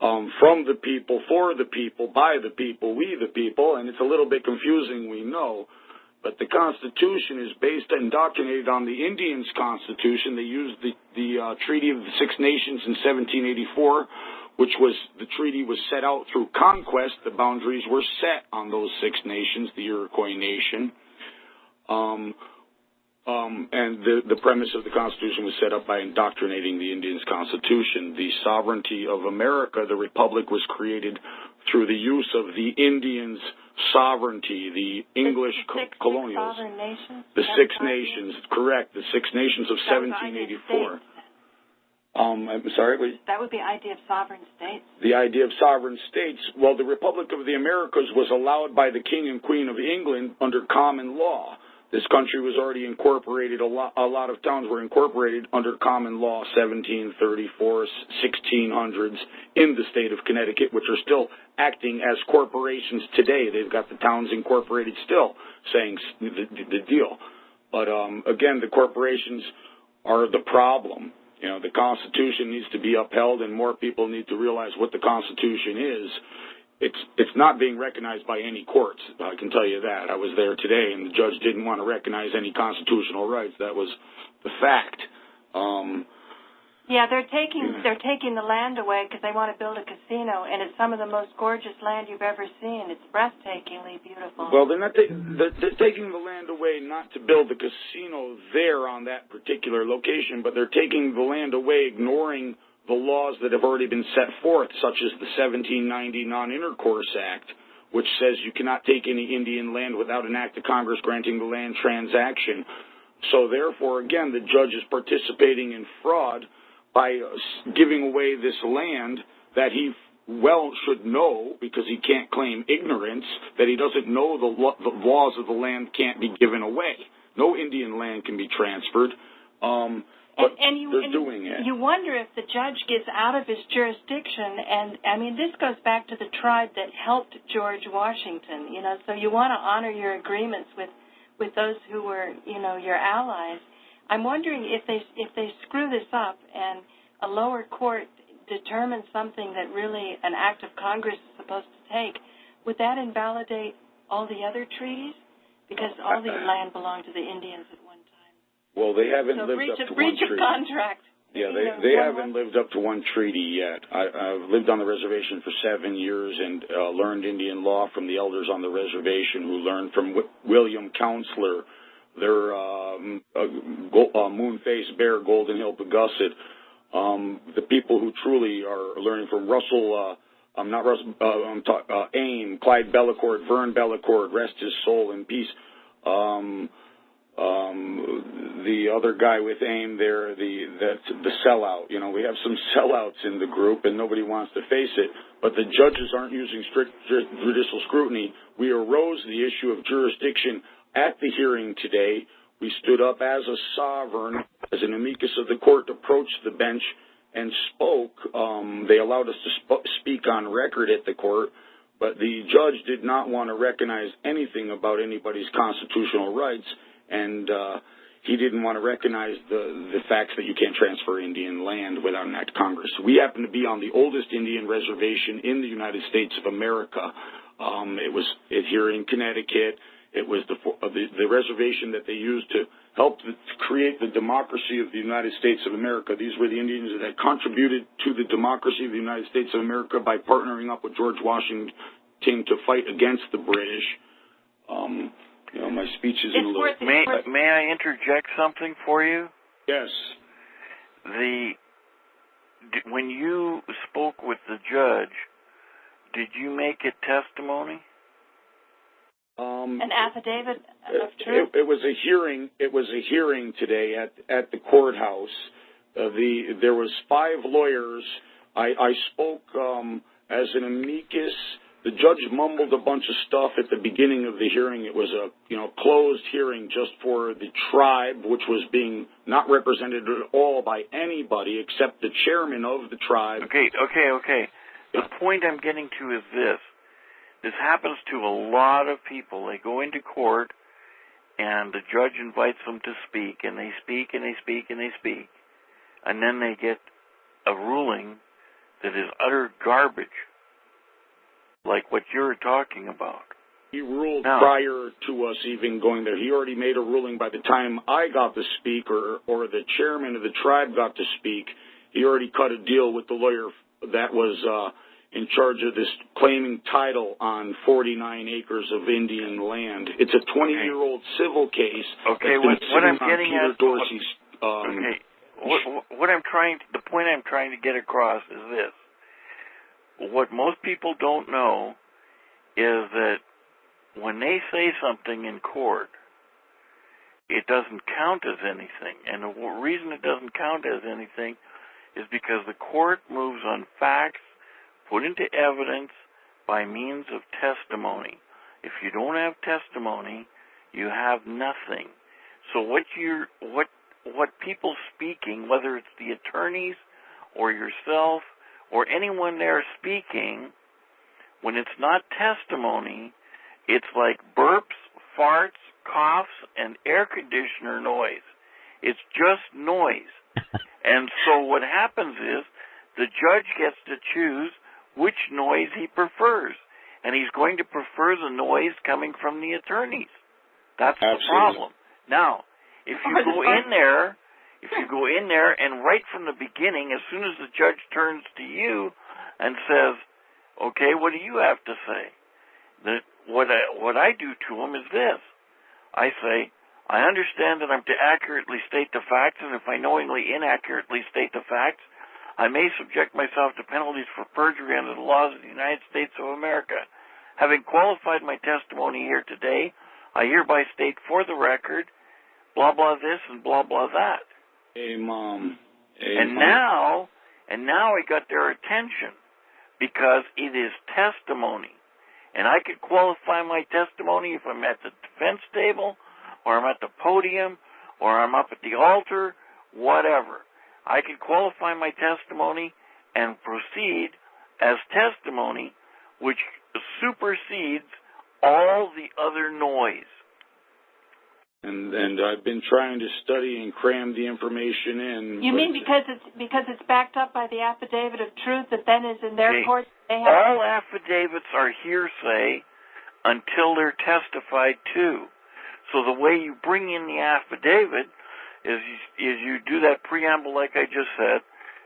from the people, for the people, by the people, we the people, and it's a little bit confusing, we know. But the Constitution is based and indoctrinated on the Indians' Constitution. They used the Treaty of the Six Nations in 1784, which was, the treaty was set out through conquest. The boundaries were set on those Six Nations, the Iroquois Nation. And the premise of the Constitution was set up by indoctrinating the Indians' Constitution. The sovereignty of America, the Republic, was created through the use of the Indians' sovereignty, the English colonials. The Six Nations, correct, the Six Nations of 1784. I'm sorry? That would be the idea of sovereign states. The idea of sovereign states. Well, the Republic of the Americas was allowed by the King and Queen of England under common law. This country was already incorporated, a lot of towns were incorporated under common law, 1734, 1600s, in the state of Connecticut, which are still acting as corporations today. They've got the towns incorporated still, saying the deal. But again, the corporations are the problem. You know, the Constitution needs to be upheld, and more people need to realize what the Constitution is. It's not being recognized by any courts, I can tell you that. I was there today, and the judge didn't want to recognize any constitutional rights. That was the fact. Yeah, they're taking the land away because they want to build a casino, and it's some of the most gorgeous land you've ever seen. It's breathtakingly beautiful. Well, they're taking the land away not to build the casino there on that particular location, but they're taking the land away, ignoring the laws that have already been set forth, such as the 1790 Non-Intercourse Act, which says you cannot take any Indian land without an act of Congress granting the land transaction. So therefore, again, the judge is participating in fraud by giving away this land that he well should know, because he can't claim ignorance, that he doesn't know the laws of the land can't be given away. No Indian land can be transferred. But they're doing it. You wonder if the judge gets out of his jurisdiction, and I mean, this goes back to the tribe that helped George Washington. You know, so you want to honor your agreements with those who were, you know, your allies. I'm wondering if they screw this up and a lower court determines something that really an act of Congress is supposed to take, would that invalidate all the other treaties? Because all the land belonged to the Indians at one time. Well, they haven't lived up to one treaty. Breach of contract. Yeah, they haven't lived up to one treaty yet. I've lived on the reservation for 7 years and learned Indian law from the elders on the reservation, who learned from William Counselor, their Moon-Faced Bear, Golden Hill Pegusset, the people who truly are learning from Aim, Clyde Bellecourt, Vern Bellecourt, rest his soul in peace. The other guy with AIM there, the sellout. You know, we have some sellouts in the group, and nobody wants to face it. But the judges aren't using strict judicial scrutiny. We arose the issue of jurisdiction at the hearing today. We stood up as a sovereign, as an amicus of the court, approached the bench and spoke. They allowed us to speak on record at the court, but the judge did not want to recognize anything about anybody's constitutional rights. And he didn't want to recognize the facts that you can't transfer Indian land without an act of Congress. We happen to be on the oldest Indian reservation in the United States of America. It was here in Connecticut. It was the reservation that they used to help create the democracy of the United States of America. These were the Indians that contributed to the democracy of the United States of America by partnering up with George Washington to fight against the British. You know, my speech is in a little... May I interject something for you? Yes. When you spoke with the judge, did you make it testimony? An affidavit of truth? It was a hearing. It was a hearing today at the courthouse. There was 5 lawyers. I spoke as an amicus. The judge mumbled a bunch of stuff at the beginning of the hearing. It was a closed hearing just for the tribe, which was being not represented at all by anybody except the chairman of the tribe. Okay. The point I'm getting to is this. This happens to a lot of people. They go into court, and the judge invites them to speak, and they speak, and they speak, and they speak. And then they get a ruling that is utter garbage, like what you're talking about. He ruled prior to us even going there. He already made a ruling by the time I got to speak or the chairman of the tribe got to speak. He already cut a deal with the lawyer that was in charge of this claiming title on 49 acres of Indian land. It's a 20-year-old civil case. Okay, what I'm getting at, what I'm trying, the point I'm trying to get across is this. What most people don't know is that when they say something in court, it doesn't count as anything. And the reason it doesn't count as anything is because the court moves on facts put into evidence by means of testimony. If you don't have testimony, you have nothing. So what people speaking, whether it's the attorneys or yourself or anyone there speaking, when it's not testimony, it's like burps, farts, coughs, and air conditioner noise. It's just noise. And so what happens is the judge gets to choose which noise he prefers. And he's going to prefer the noise coming from the attorneys. That's the problem. Now, if you go in there and right from the beginning, as soon as the judge turns to you and says, okay, what do you have to say? What I do to him is this. I say, I understand that I'm to accurately state the facts, and if I knowingly inaccurately state the facts, I may subject myself to penalties for perjury under the laws of the United States of America. Having qualified my testimony here today, I hereby state for the record, blah, blah this and blah, blah that. Amen. And now I got their attention because it is testimony. And I could qualify my testimony if I'm at the defense table or I'm at the podium or I'm up at the altar, whatever. I could qualify my testimony and proceed as testimony which supersedes all the other noise. And I've been trying to study and cram the information in. You mean because it's backed up by the affidavit of truth that then is in their court? All affidavits are hearsay until they're testified to. So the way you bring in the affidavit is you do that preamble like I just said.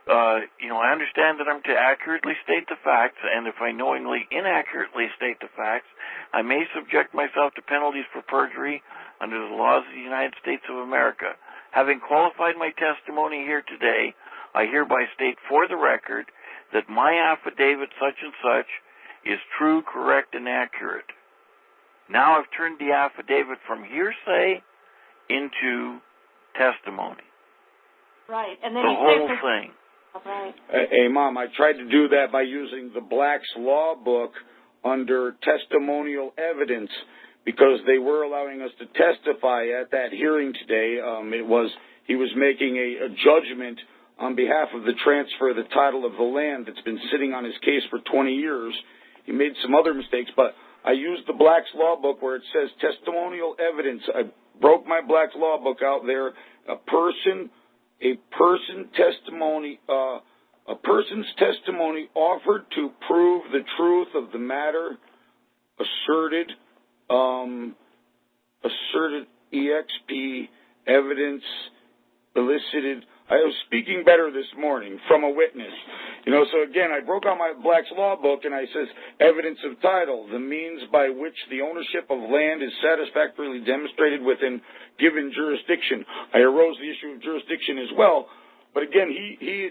I understand that I'm to accurately state the facts, and if I knowingly inaccurately state the facts, I may subject myself to penalties for perjury under the laws of the United States of America. Having qualified my testimony here today, I hereby state for the record that my affidavit such and such is true, correct, and accurate. Now I've turned the affidavit from hearsay into testimony. Right, and then the whole thing. Right. Hey, Mom, I tried to do that by using the Black's Law Book under testimonial evidence because they were allowing us to testify at that hearing today. He was making a judgment on behalf of the transfer of the title of the land that's been sitting on his case for 20 years. He made some other mistakes, but I used the Black's Law Book where it says testimonial evidence. I broke my Black's Law Book out there. A person's testimony offered to prove the truth of the matter asserted EXP evidence elicited. I was speaking better this morning from a witness. So again, I broke out my Black's Law Book and I says, evidence of title, the means by which the ownership of land is satisfactorily demonstrated within given jurisdiction. I arose the issue of jurisdiction as well. But again, he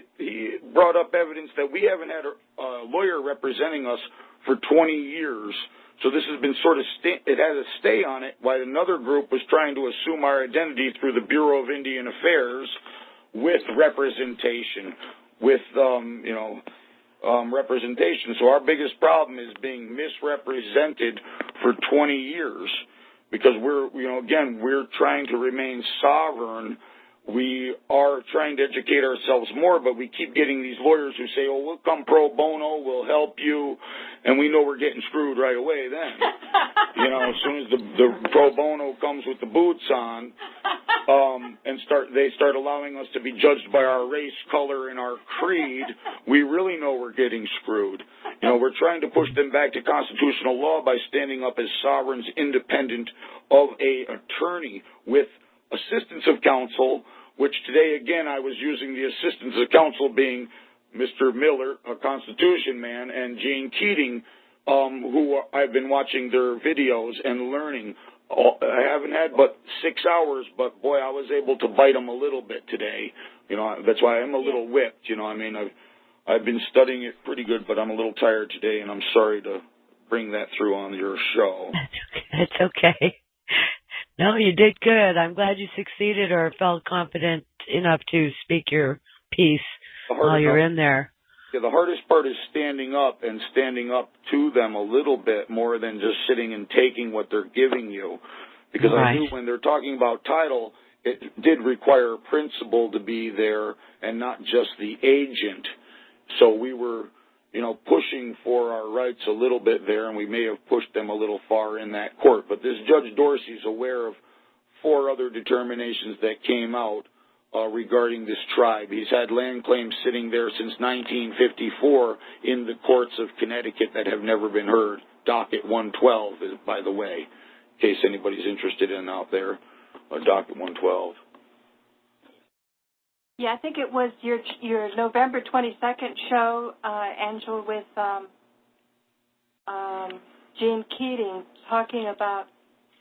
brought up evidence that we haven't had a lawyer representing us for 20 years. So this has been sort of, it has a stay on it while another group was trying to assume our identity through the Bureau of Indian Affairs with representation, representation. So our biggest problem is being misrepresented for 20 years because we're trying to remain sovereign. We are trying to educate ourselves more, but we keep getting these lawyers who say, we'll come pro bono, we'll help you, and we know we're getting screwed right away then. As soon as the pro bono comes with the boots on, they start allowing us to be judged by our race, color, and our creed, we really know we're getting screwed. You know, we're trying to push them back to constitutional law by standing up as sovereigns independent of a attorney with assistance of counsel, which today, again, I was using the assistance of counsel being Mr. Miller, a Constitution man, and Jane Keating, who I've been watching their videos and learning. I haven't had but 6 hours, but boy, I was able to bite them a little bit today. You know, that's why I'm a little whipped. You know, I mean, I've been studying it pretty good, but I'm a little tired today, and I'm sorry to bring that through on your show. It's okay. No, you did good. I'm glad you succeeded or felt confident enough to speak your piece while you're in there. Yeah, the hardest part is standing up and standing up to them a little bit more than just sitting and taking what they're giving you. Because I knew when they're talking about title, it did require a principal to be there and not just the agent. So we were, you know, pushing for our rights a little bit there, and we may have pushed them a little far in that court. But this Judge Dorsey's aware of 4 other determinations that came out regarding this tribe. He's had land claims sitting there since 1954 in the courts of Connecticut that have never been heard. Docket 112, by the way, in case anybody's interested in out there. Docket 112. Yeah, I think it was your November 22nd show, Angel, with Jane Keating, talking about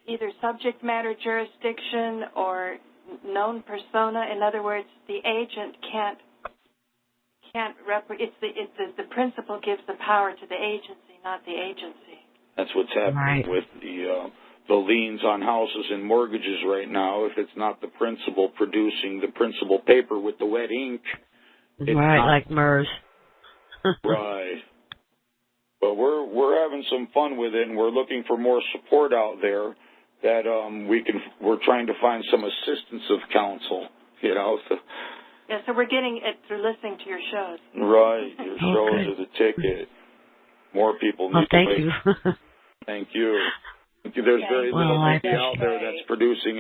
either subject matter jurisdiction or known persona. In other words, the agent can't the principal gives the power to the agency, not the agency. That's what's happening with the liens on houses and mortgages right now. If it's not the principal producing the principal paper with the wet ink, like MERS. Right. But we're having some fun with it, and we're looking for more support out there. That we're trying to find some assistance of counsel, you know. So. Yeah, so we're getting it through listening to your shows. Right, your shows are the ticket. More people need thank to you. Thank you. There's very little media out there that's producing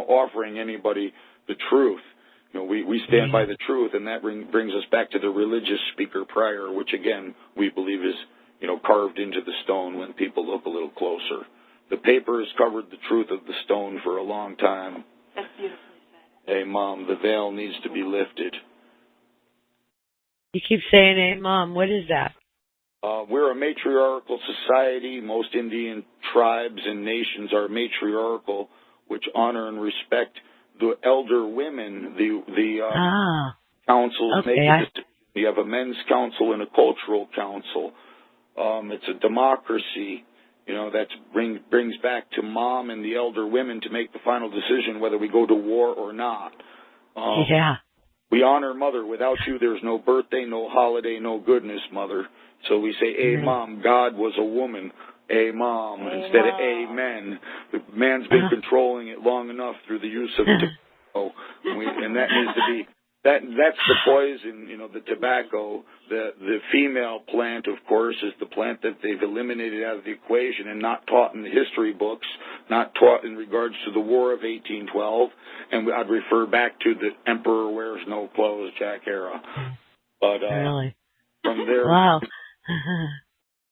offering anybody the truth. You know, we stand by the truth, and that brings us back to the religious speaker prior, which again we believe is carved into the stone when people look a little closer. The paper has covered the truth of the stone for a long time. That's beautifully said. Hey, Mom, the veil needs to be lifted. You keep saying, hey, Mom, what is that? We're a matriarchal society. Most Indian tribes and nations are matriarchal, which honor and respect the elder women. The councils make it. You have a men's council and a cultural council. It's a democracy. You know, that brings back to Mom and the elder women to make the final decision whether we go to war or not. We honor Mother. Without you, there's no birthday, no holiday, no goodness, Mother. So we say, hey, Mom, God was a woman. Hey, Mom, instead of amen. The man's been controlling it long enough through the use of tobacco. And that needs to be... That's the poison, the tobacco. The female plant, of course, is the plant that they've eliminated out of the equation and not taught in the history books, not taught in regards to the War of 1812. And I'd refer back to the Emperor Wears No Clothes, Jack Era. But from there,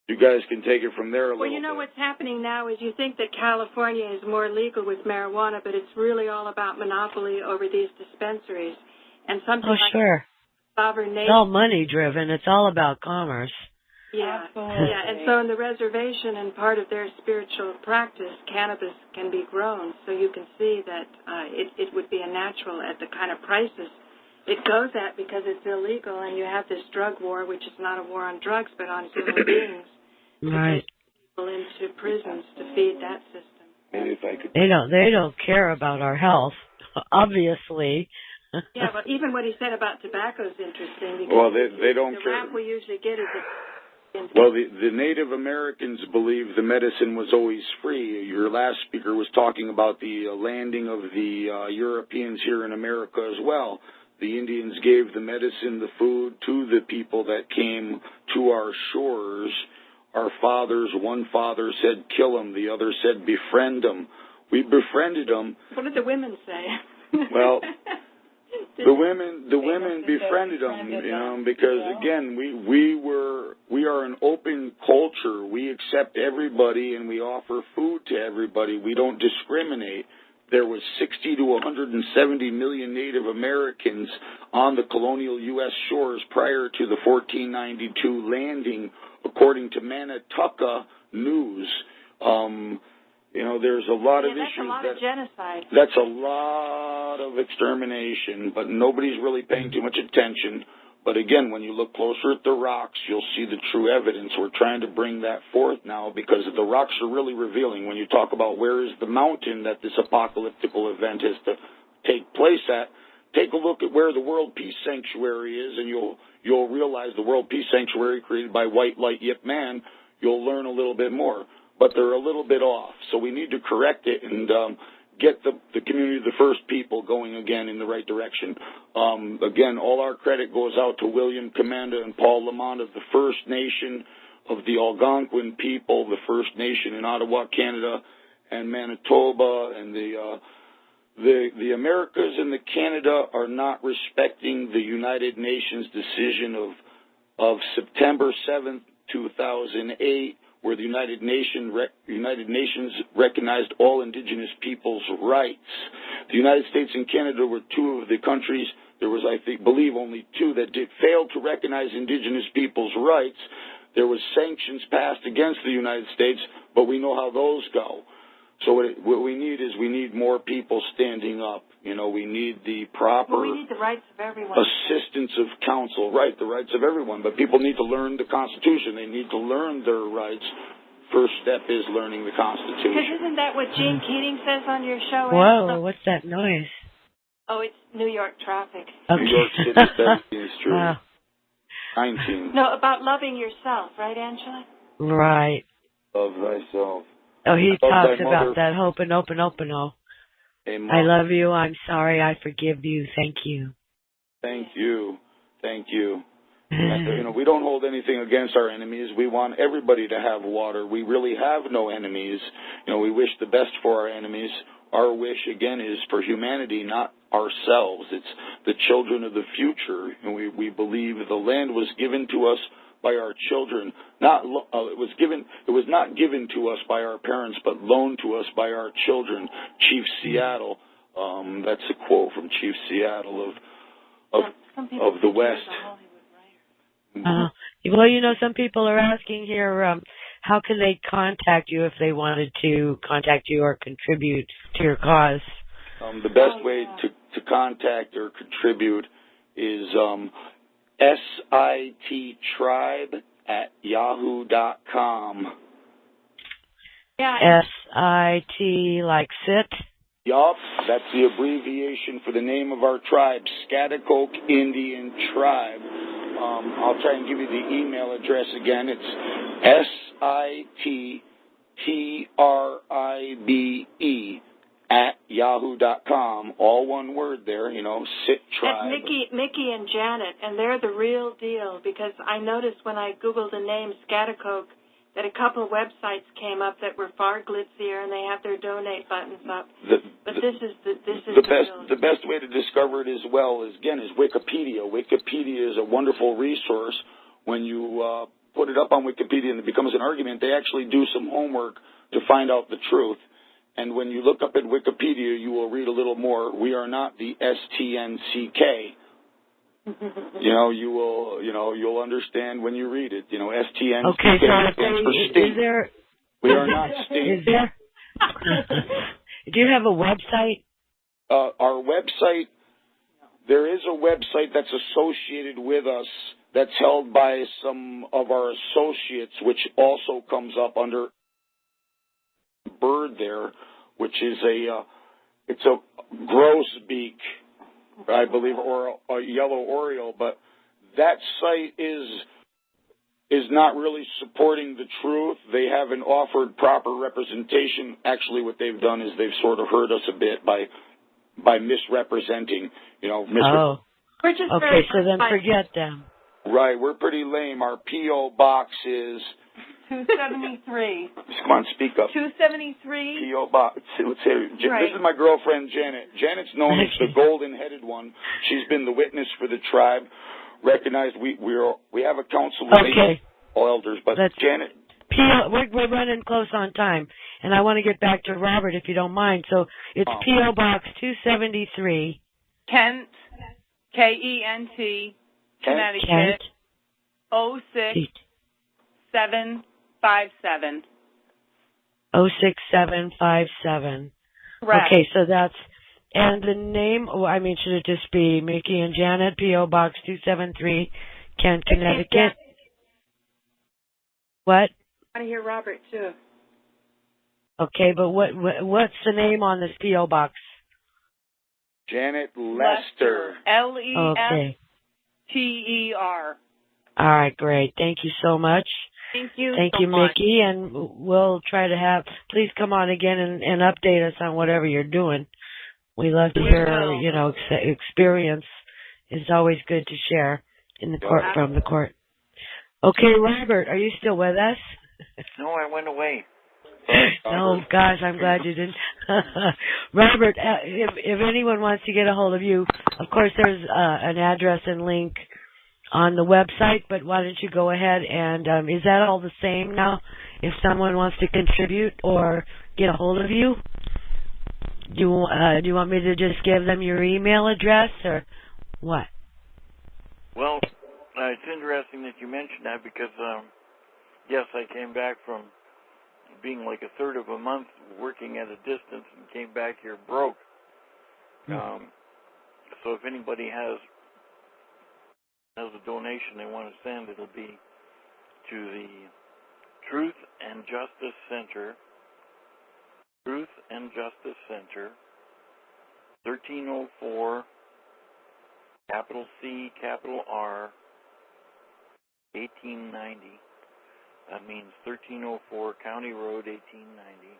you guys can take it from there a little bit. What's happening now is you think that California is more legal with marijuana, but it's really all about monopoly over these dispensaries. And something sovereign nation. It's all money driven. It's all about commerce. Yeah, and so in the reservation and part of their spiritual practice, cannabis can be grown. So you can see that it would be a natural at the kind of prices it goes at because it's illegal, and you have this drug war, which is not a war on drugs but on human beings. Right. People into prisons to feed that system. Maybe if I could. They don't care about our health, obviously. Yeah, but even what he said about tobacco is interesting. Well, they don't care. The rap we usually get is well, the Native Americans believe the medicine was always free. Your last speaker was talking about the landing of the Europeans here in America as well. The Indians gave the medicine, the food to the people that came to our shores. Our fathers, one father said kill them, the other said befriend them. We befriended them. What did the women say? Well, the women befriended them, you know, because again, we are an open culture. We accept everybody and we offer food to everybody. We don't discriminate. There was 60 to 170 million Native Americans on the colonial U.S. shores prior to the 1492 landing, according to Manituka News. You know, there's a lot of issues. That's a lot of genocide. That's a lot of extermination, but nobody's really paying too much attention. But again, when you look closer at the rocks, you'll see the true evidence. We're trying to bring that forth now because the rocks are really revealing. When you talk about where is the mountain that this apocalyptic event is to take place at, take a look at where the World Peace Sanctuary is, and you'll realize the World Peace Sanctuary created by White Light Yip Man. You'll learn a little bit more. But they're a little bit off, so we need to correct it and get the community, the first people, going again in the right direction. Again, all our credit goes out to William Commanda and Paul Lamont of the First Nation of the Algonquin people, the First Nation in Ottawa, Canada, and Manitoba, and the Americas and the Canada are not respecting the United Nations decision of September 7th, 2008, where the United Nations recognized all indigenous peoples' rights. The United States and Canada were two of the countries. There was, I believe, only two that did fail to recognize indigenous peoples' rights. There was sanctions passed against the United States, but we know how those go. So what we need more people standing up. You know, we need the proper we need the rights of everyone. Assistance of counsel, right, the rights of everyone. But people need to learn the Constitution. They need to learn their rights. First step is learning the Constitution. Because isn't that what Gene Keating says on your show? Whoa, what's that noise? Oh, it's New York traffic. Okay. New York City, 17th Street. Wow. 19. No, about loving yourself, right, Angela? Right. Love thyself. Oh, he Love talks thy about mother. that Ho'oponopono. Amen. I love you. I'm sorry. I forgive you. Thank you. Thank you. Thank you. And, you know, we don't hold anything against our enemies. We want everybody to have water. We really have no enemies. You know, we wish the best for our enemies. Our wish, again, is for humanity, not ourselves. It's the children of the future. And we believe the land was given to us by our children. It was not given to us by our parents, but loaned to us by our children. Chief Seattle. That's a quote from Chief Seattle of the West. Well, you know, some people are asking here, how can they contact you if they wanted to contact you or contribute to your cause? The best way to contact or contribute is sittribe@yahoo.com. Yeah. SIT like sit? Yup, that's the abbreviation for the name of our tribe, Schaghticoke Indian Tribe. I'll try and give you the email address again. It's sittribe@yahoo.com. All one word there, you know, Sit Tribe. That's Mickey and Janet, and they're the real deal, because I noticed when I Googled the name Schaghticoke that a couple of websites came up that were far glitzier, and they have their donate buttons up. But this is the best way to discover it as well is Wikipedia. Wikipedia is a wonderful resource. When you put it up on Wikipedia and it becomes an argument, they actually do some homework to find out the truth. And when you look up at Wikipedia, you will read a little more. We are not the STNCK. You'll understand when you read it. You know, STN. Okay, stands for stink. Is there? We are not stink. Is there? Do you have a website? Our website. There is a website that's associated with us. That's held by some of our associates, which also comes up under bird there, which is it's a grosbeak, I believe, or a yellow oriole, but that site is not really supporting the truth. They haven't offered proper representation. Actually, what they've done is they've sort of hurt us a bit by misrepresenting, you know. We're just okay, so then forget them. Right, we're pretty lame. Our P.O. box is 273. Come on, speak up. 273. P.O. Box. Let's say, Right. This is my girlfriend, Janet. Janet's known as the golden-headed one. She's been the witness for the tribe. Recognized we have a council of all elders, but Janet. We're running close on time, and I want to get back to Robert if you don't mind. So it's P.O. Box 273. Kent, K-E-N-T, Connecticut, 06757. 06757. Correct. Okay, so that's, and the name, should it just be Mickey and Janet, P.O. Box 273, Kent, Connecticut? What? I want to hear Robert, too. Okay, but what's the name on this P.O. Box? Janet Lester. L-E-S-T-E-R. All right, great. Thank you so much. Thank you Thank so you, much. Mickey, and we'll try to please come on again and update us on whatever you're doing. We love to hear, experience. It's always good to share in the court, from the court. Okay, Robert, are you still with us? No, I went away. Oh, gosh, I'm glad you didn't. Robert, if anyone wants to get a hold of you, of course there's an address and link on the website, but why don't you go ahead and, is that all the same now? If someone wants to contribute or get a hold of you, do you want me to just give them your email address or what? Well, it's interesting that you mentioned that because, yes, I came back from being like a third of a month working at a distance and came back here broke. So if anybody has a donation they want to send, it'll be to the Truth and Justice Center, 1304, capital C, capital R, 1890. That means 1304 County Road, 1890.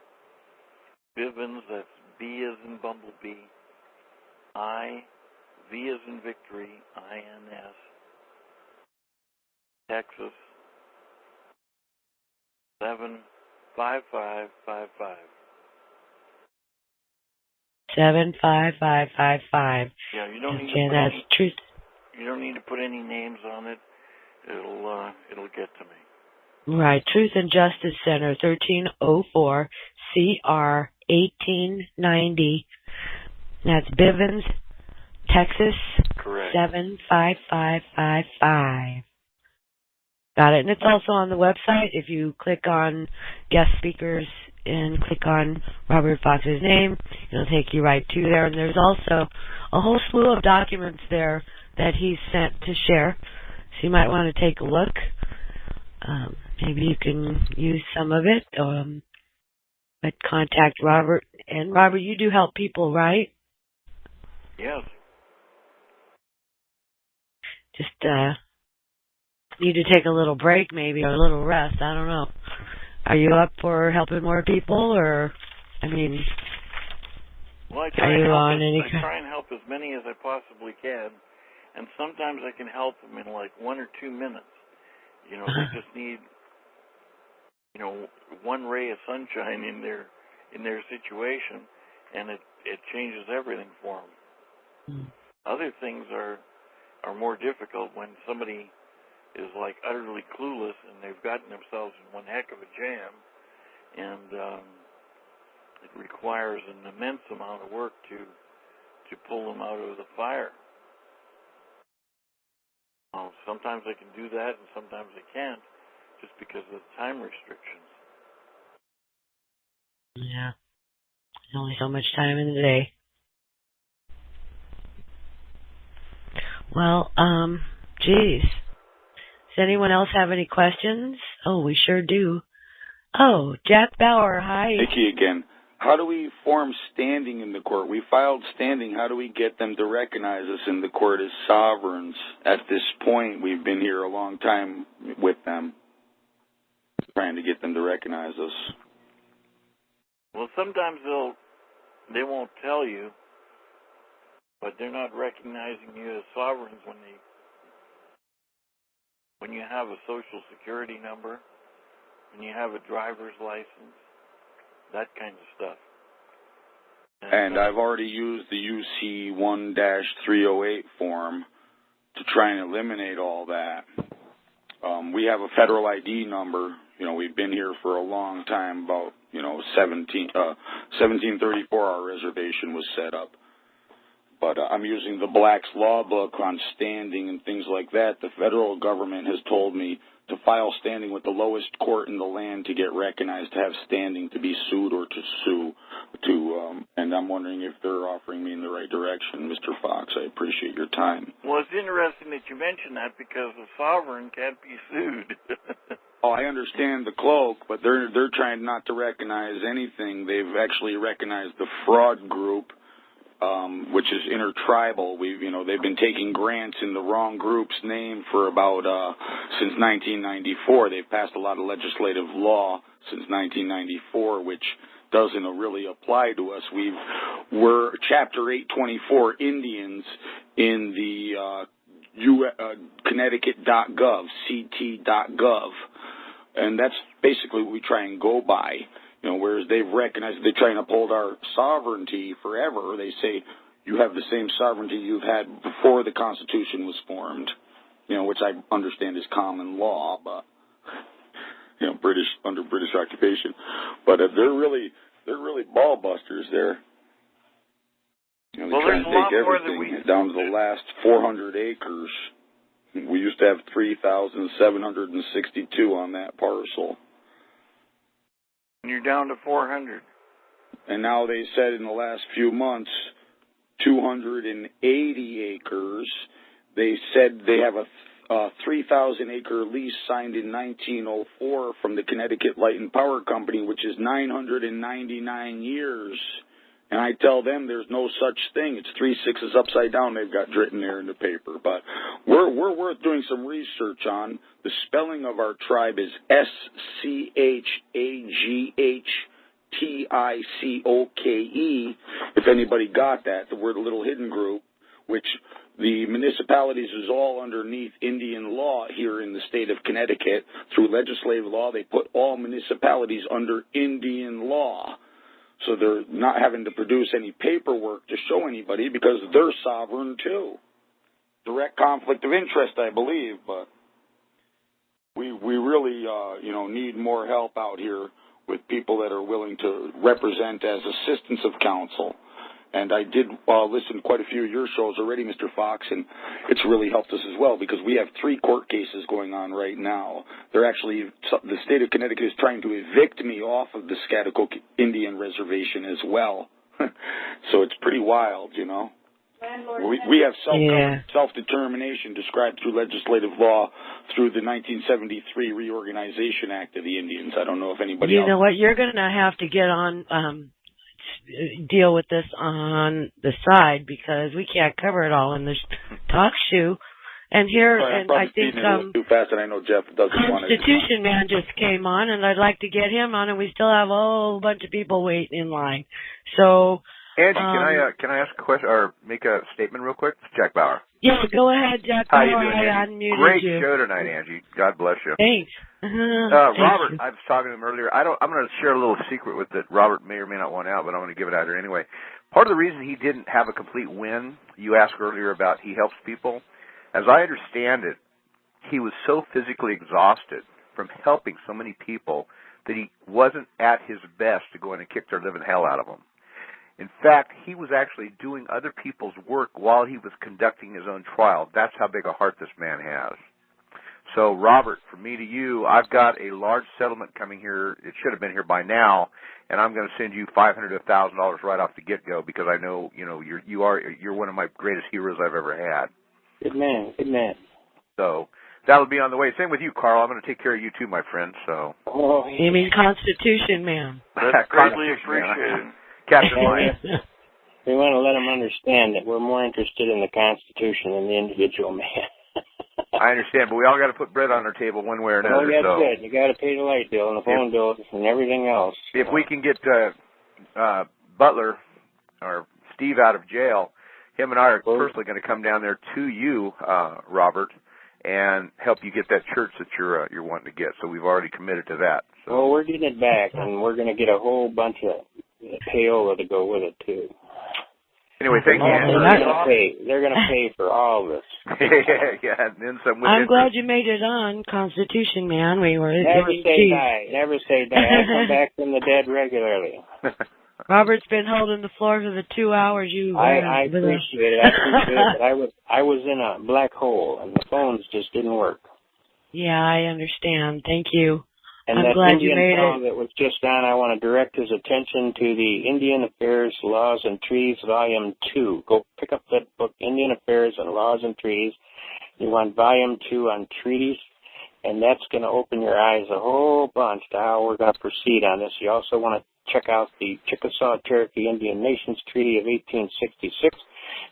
Bivens, that's B as in Bumblebee, I, V as in Victory, INS, Texas, 75555. 75555. Yeah, you don't need to put truth. You don't need to put any names on it. It'll get to me. Right, Truth and Justice Center, 1304 CR 1890. That's Bivens, Texas. Correct. 75555. Got it. And it's also on the website. If you click on guest speakers and click on Robert Fox's name, it'll take you right to there. And there's also a whole slew of documents there that he's sent to share. So you might want to take a look. Maybe you can use some of it. But contact Robert. And Robert, you do help people, right? Yes. Just need to take a little break maybe, or a little rest. I don't know. Are you up for helping more people, or, well, I try and help as many as I possibly can, and sometimes I can help them in like 1 or 2 minutes. They just need, one ray of sunshine in their situation, and it changes everything for them. Other things are more difficult when somebody is like utterly clueless and they've gotten themselves in one heck of a jam, and it requires an immense amount of work to pull them out of the fire. Sometimes I can do that and sometimes I can't, just because of time restrictions. Yeah. There's only so much time in the day. Well, geez. Does anyone else have any questions? Oh, we sure do. Oh, Jack Bauer, hi. Mickey again. How do we form standing in the court? We filed standing. How do we get them to recognize us in the court as sovereigns? At this point, we've been here a long time with them, trying to get them to recognize us. Well, sometimes they won't tell you, but they're not recognizing you as sovereigns when you have a social security number, and you have a driver's license, that kind of stuff. And I've already used the UC 1-308 form to try and eliminate all that. We have a federal ID number. We've been here for a long time, about, 1734 our reservation was set up. But I'm using the Black's Law Book on standing and things like that. The federal government has told me to file standing with the lowest court in the land to get recognized, to have standing to be sued or to sue. And I'm wondering if they're offering me in the right direction, Mr. Fox. I appreciate your time. Well, it's interesting that you mention that because the sovereign can't be sued. Oh, I understand the cloak, but they're trying not to recognize anything. They've actually recognized the fraud group, which is intertribal. They've been taking grants in the wrong group's name for about since 1994. They've passed a lot of legislative law since 1994, which doesn't really apply to us. We're Chapter 824 Indians in the Connecticut.gov, CT.gov, and that's basically what we try and go by. Whereas they've recognized they try and uphold our sovereignty forever. They say you have the same sovereignty you've had before the Constitution was formed, which I understand is common law, but under British occupation. But they're really ball busters. They try and take everything down to the last 400 acres. We used to have 3,762 on that parcel. And you're down to 400. And now they said in the last few months, 280 acres. They said they have a 3,000-acre lease signed in 1904 from the Connecticut Light and Power Company, which is 999 years. And I tell them there's no such thing. It's 3 6s upside down they've got written there in the paper. But we're worth doing some research on. The spelling of our tribe is SCHAGHTICOKE. If anybody got that, we're the Little Hidden Group, which the municipalities is all underneath Indian law here in the state of Connecticut. Through legislative law, they put all municipalities under Indian law. So they're not having to produce any paperwork to show anybody because they're sovereign too. Direct conflict of interest, I believe, but we really need more help out here with people that are willing to represent as assistants of counsel. And I did listen to quite a few of your shows already, Mr. Fox, and it's really helped us as well because we have 3 court cases going on right now. The state of Connecticut is trying to evict me off of the Schaghticoke Indian Reservation as well. So it's pretty wild, We have self-determination described through legislative law through the 1973 Reorganization Act of the Indians. I don't know if anybody else... You know what? You're going to have to get on... deal with this on the side because we can't cover it all in the talk show. And here, and I think too fast, and I know Jeff doesn't want to. Constitution Man just came on, and I'd like to get him on, and we still have a whole bunch of people waiting in line. So, Angie, can I ask a question or make a statement real quick? It's Jack Bauer. Yeah, go ahead, Jack. How you doing, Angie? Great you. show tonight, Angie. God bless you. Thanks. Robert, I was talking to him earlier. I'm going to share a little secret with that Robert may or may not want out, but I'm going to give it out here anyway. Part of the reason he didn't have a complete win, you asked earlier about he helps people. As I understand it, he was so physically exhausted from helping so many people that he wasn't at his best to go in and kick their living hell out of them. In fact, he was actually doing other people's work while he was conducting his own trial. That's how big a heart this man has. So, Robert, from me to you, I've got a large settlement coming here. It should have been here by now, and I'm going to send you $500 to $1,000 right off the get-go because I know you're one of my greatest heroes I've ever had. Good man, good man. So that'll be on the way. Same with you, Carl. I'm going to take care of you too, my friend. So. Oh, you mean Constitution Man? That's greatly appreciated. Captain Lyon. We want to let them understand that we're more interested in the Constitution than the individual man. I understand, but we all got to put bread on our table one way or another. Oh, that's good. You got to pay the light bill and the phone bill and everything else. If we can get Butler or Steve out of jail, him and I are personally going to come down there to you, Robert, and help you get that church that you're wanting to get. So we've already committed to that. So. Well, we're getting it back, and we're going to get a whole bunch of payola to go with it too. Anyway, thank you. They're going to pay for all of this. Yeah, and then some. I'm glad you made it on, Constitution Man. We were never say die. Never say die. I come back from the dead regularly. Robert's been holding the floor for the 2 hours you. I appreciate it. I appreciate it. But I was in a black hole, and the phones just didn't work. Yeah, I understand. Thank you. And I'm that glad Indian you made fellow it. that was just on, I want to direct his attention to the Indian Affairs, Laws and Treaties, Volume 2. Go pick up that book, Indian Affairs and Laws and Treaties. You want Volume 2 on treaties, and that's going to open your eyes a whole bunch to how we're going to proceed on this. You also want to check out the Chickasaw-Cherokee Indian Nations Treaty of 1866,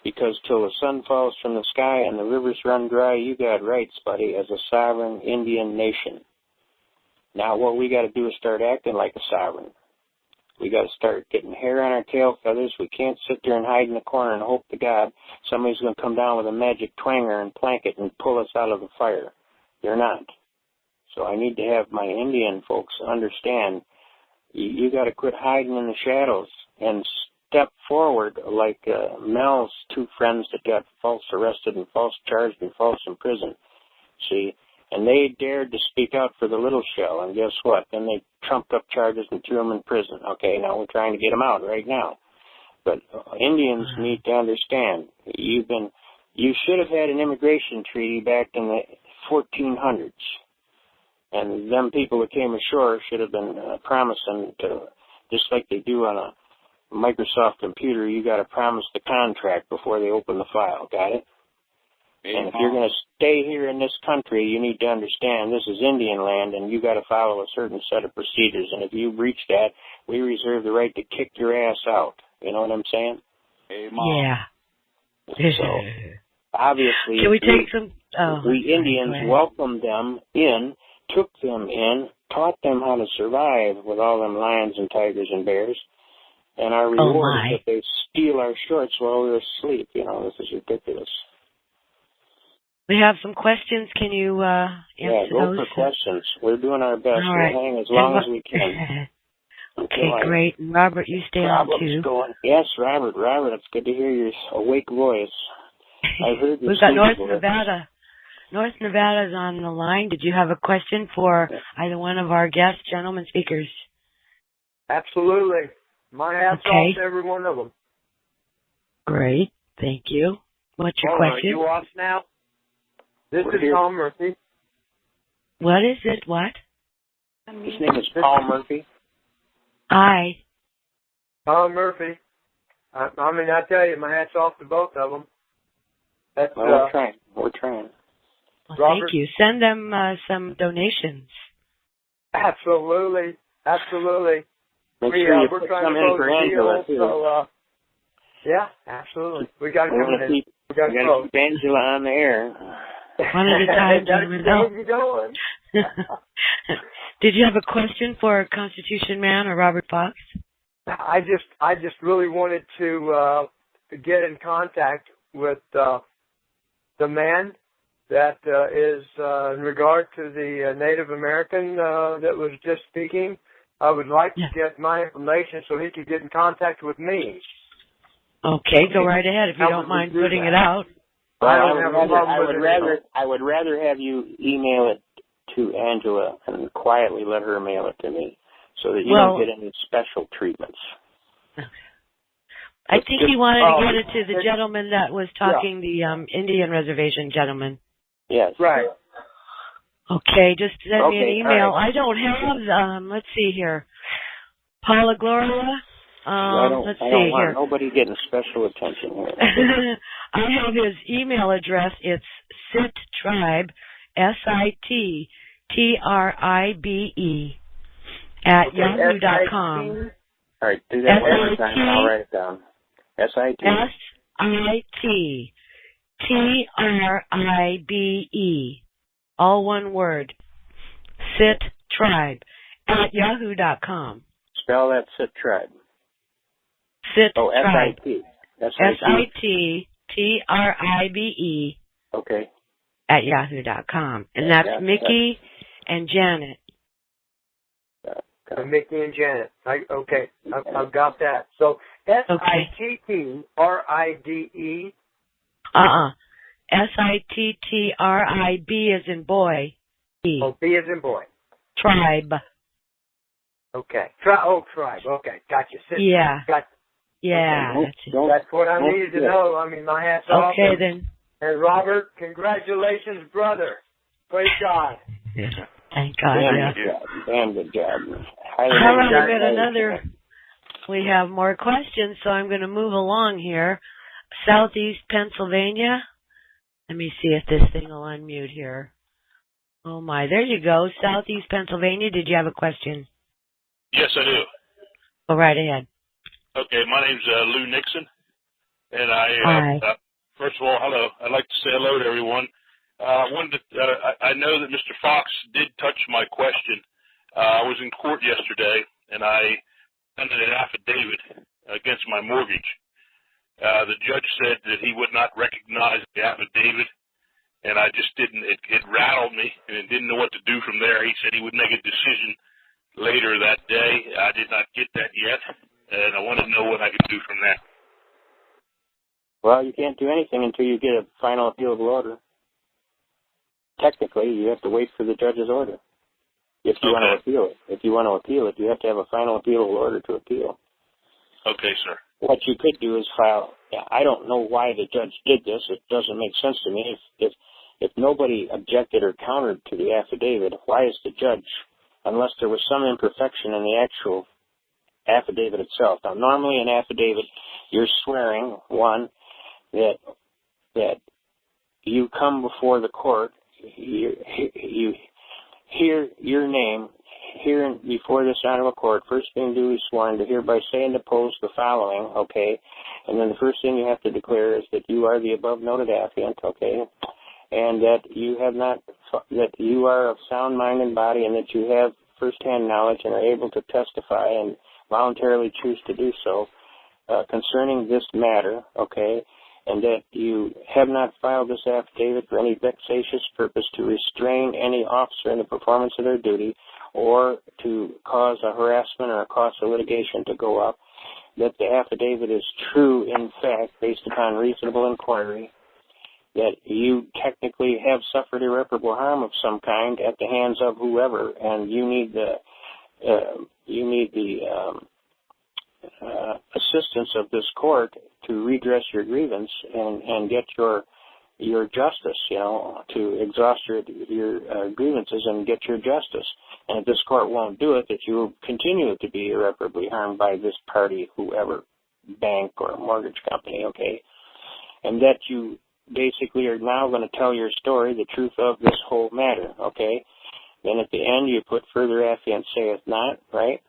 because till the sun falls from the sky and the rivers run dry, you got rights, buddy, as a sovereign Indian nation. Now what we got to do is start acting like a sovereign. We got to start getting hair on our tail feathers. We can't sit there and hide in the corner and hope to God somebody's going to come down with a magic twanger and plank it and pull us out of the fire. They're not. So I need to have my Indian folks understand you got to quit hiding in the shadows and step forward like Mel's two friends that got false arrested and false charged and false imprisoned. See? And they dared to speak out for the little shell, and guess what? Then they trumped up charges and threw them in prison. Okay, now we're trying to get them out right now. But Indians need to understand, you should have had an immigration treaty back in the 1400s. And them people that came ashore should have been promising to, just like they do on a Microsoft computer, you got to promise the contract before they open the file. Got it? And if you're going to stay here in this country, you need to understand this is Indian land, and you got to follow a certain set of procedures. And if you breach that, we reserve the right to kick your ass out. You know what I'm saying? Yeah. So obviously, can we take some? We Indians welcomed them in, took them in, taught them how to survive with all them lions and tigers and bears, and our reward is that they steal our shorts while we're asleep. You know, this is ridiculous. We have some questions. Can you answer those? Yeah, go for questions. We're doing our best. All right. We'll hang as long as we can. Okay, great. And Robert, you stay on too. Yes, Robert, it's good to hear your awake voice. I heard We've got North Nevada. North Nevada's on the line. Did you have a question for either one of our guest gentlemen speakers? Absolutely. My hat's off to every one of them. Great. Thank you. What's your question? Are you off now? This is Tom Murphy. What is it? What? His name is Paul Murphy. Hi. Tom Murphy. I mean, I tell you, my hat's off to both of them. That's, we're trying. We're trying. Well, thank you. Send them some donations. Absolutely. Absolutely. Make sure you put trying some to in for Angela, too. So, yeah, absolutely. We got to keep Angela on the air. One at a time, going. Did you have a question for Constitution Man or Robert Fox? I just really wanted to get in contact with the man that is in regard to the Native American that was just speaking. I would like to get my information so he could get in contact with me. Okay, go right ahead if you don't mind putting it out. Well, I would rather have you email it to Angela and quietly let her mail it to me so that you don't get any special treatments. I think he wanted to get it to the gentleman that was talking, the Indian reservation gentleman. Yes. Right. Okay, just send me an email. Right. I don't have, let's see here. Paula Gloria? Let's see here. Want nobody getting special attention here. I have his email address. It's SITTRIBE, SITTRIBE, at yahoo.com. All right, do that one more time. I'll write it down. SITTRIBE, all one word. SITTRIBE, at yahoo.com. Spell that SITTRIBE. SITTRIBE. SITTRIBE. Okay. @yahoo.com. And that's Mickey and Janet. Mickey and Janet. Okay, I've got that. So SITTRIDE. SITTRIB as in boy. Oh, B as in boy. Tribe. Okay. Tribe. Okay, gotcha. Yeah. Gotcha. Yeah. Okay. That's what I needed to know. I mean, my hat's off. Okay, then. And Robert, congratulations, brother. Praise God. Thank God. Damn good job. All right, we have more questions, so I'm going to move along here. Southeast Pennsylvania. Let me see if this thing will unmute here. Oh my, there you go. Southeast Pennsylvania. Did you have a question? Yes, I do. Go right ahead. Okay, my name's Lou Nixon, and Hi. First of all, hello. I'd like to say hello to everyone. I know that Mr. Fox did touch my question. I was in court yesterday, and I sent an affidavit against my mortgage. The judge said that he would not recognize the affidavit, and I just didn't. It rattled me, and I didn't know what to do from there. He said he would make a decision later that day. I did not get that yet, and I want to know what I could do from there. Well, you can't do anything until you get a final appealable order. Technically, you have to wait for the judge's order. If you want to appeal it. If you want to appeal it, you have to have a final appealable order to appeal. Okay, sir. What you could do is file. I don't know why the judge did this. It doesn't make sense to me. If nobody objected or countered to the affidavit, why is the judge, unless there was some imperfection in the actual affidavit itself? Now, normally an affidavit, you're swearing, one, that you come before the court, you hear your name here before this honorable court, first being duly sworn to hereby say and depose the following, okay, and then the first thing you have to declare is that you are the above noted affiant, okay, and that you have not, that you are of sound mind and body, and that you have first-hand knowledge and are able to testify and voluntarily choose to do so concerning this matter, okay, and that you have not filed this affidavit for any vexatious purpose to restrain any officer in the performance of their duty or to cause a harassment or a cost of litigation to go up, that the affidavit is true in fact based upon reasonable inquiry, that you technically have suffered irreparable harm of some kind at the hands of whoever, and you need the assistance of this court to redress your grievance and get your justice, to exhaust your grievances and get your justice. And if this court won't do it, that you will continue to be irreparably harmed by this party, whoever, bank or mortgage company, okay? And that you basically are now going to tell your story, the truth of this whole matter, okay? Then at the end you put further affiant saith not, right?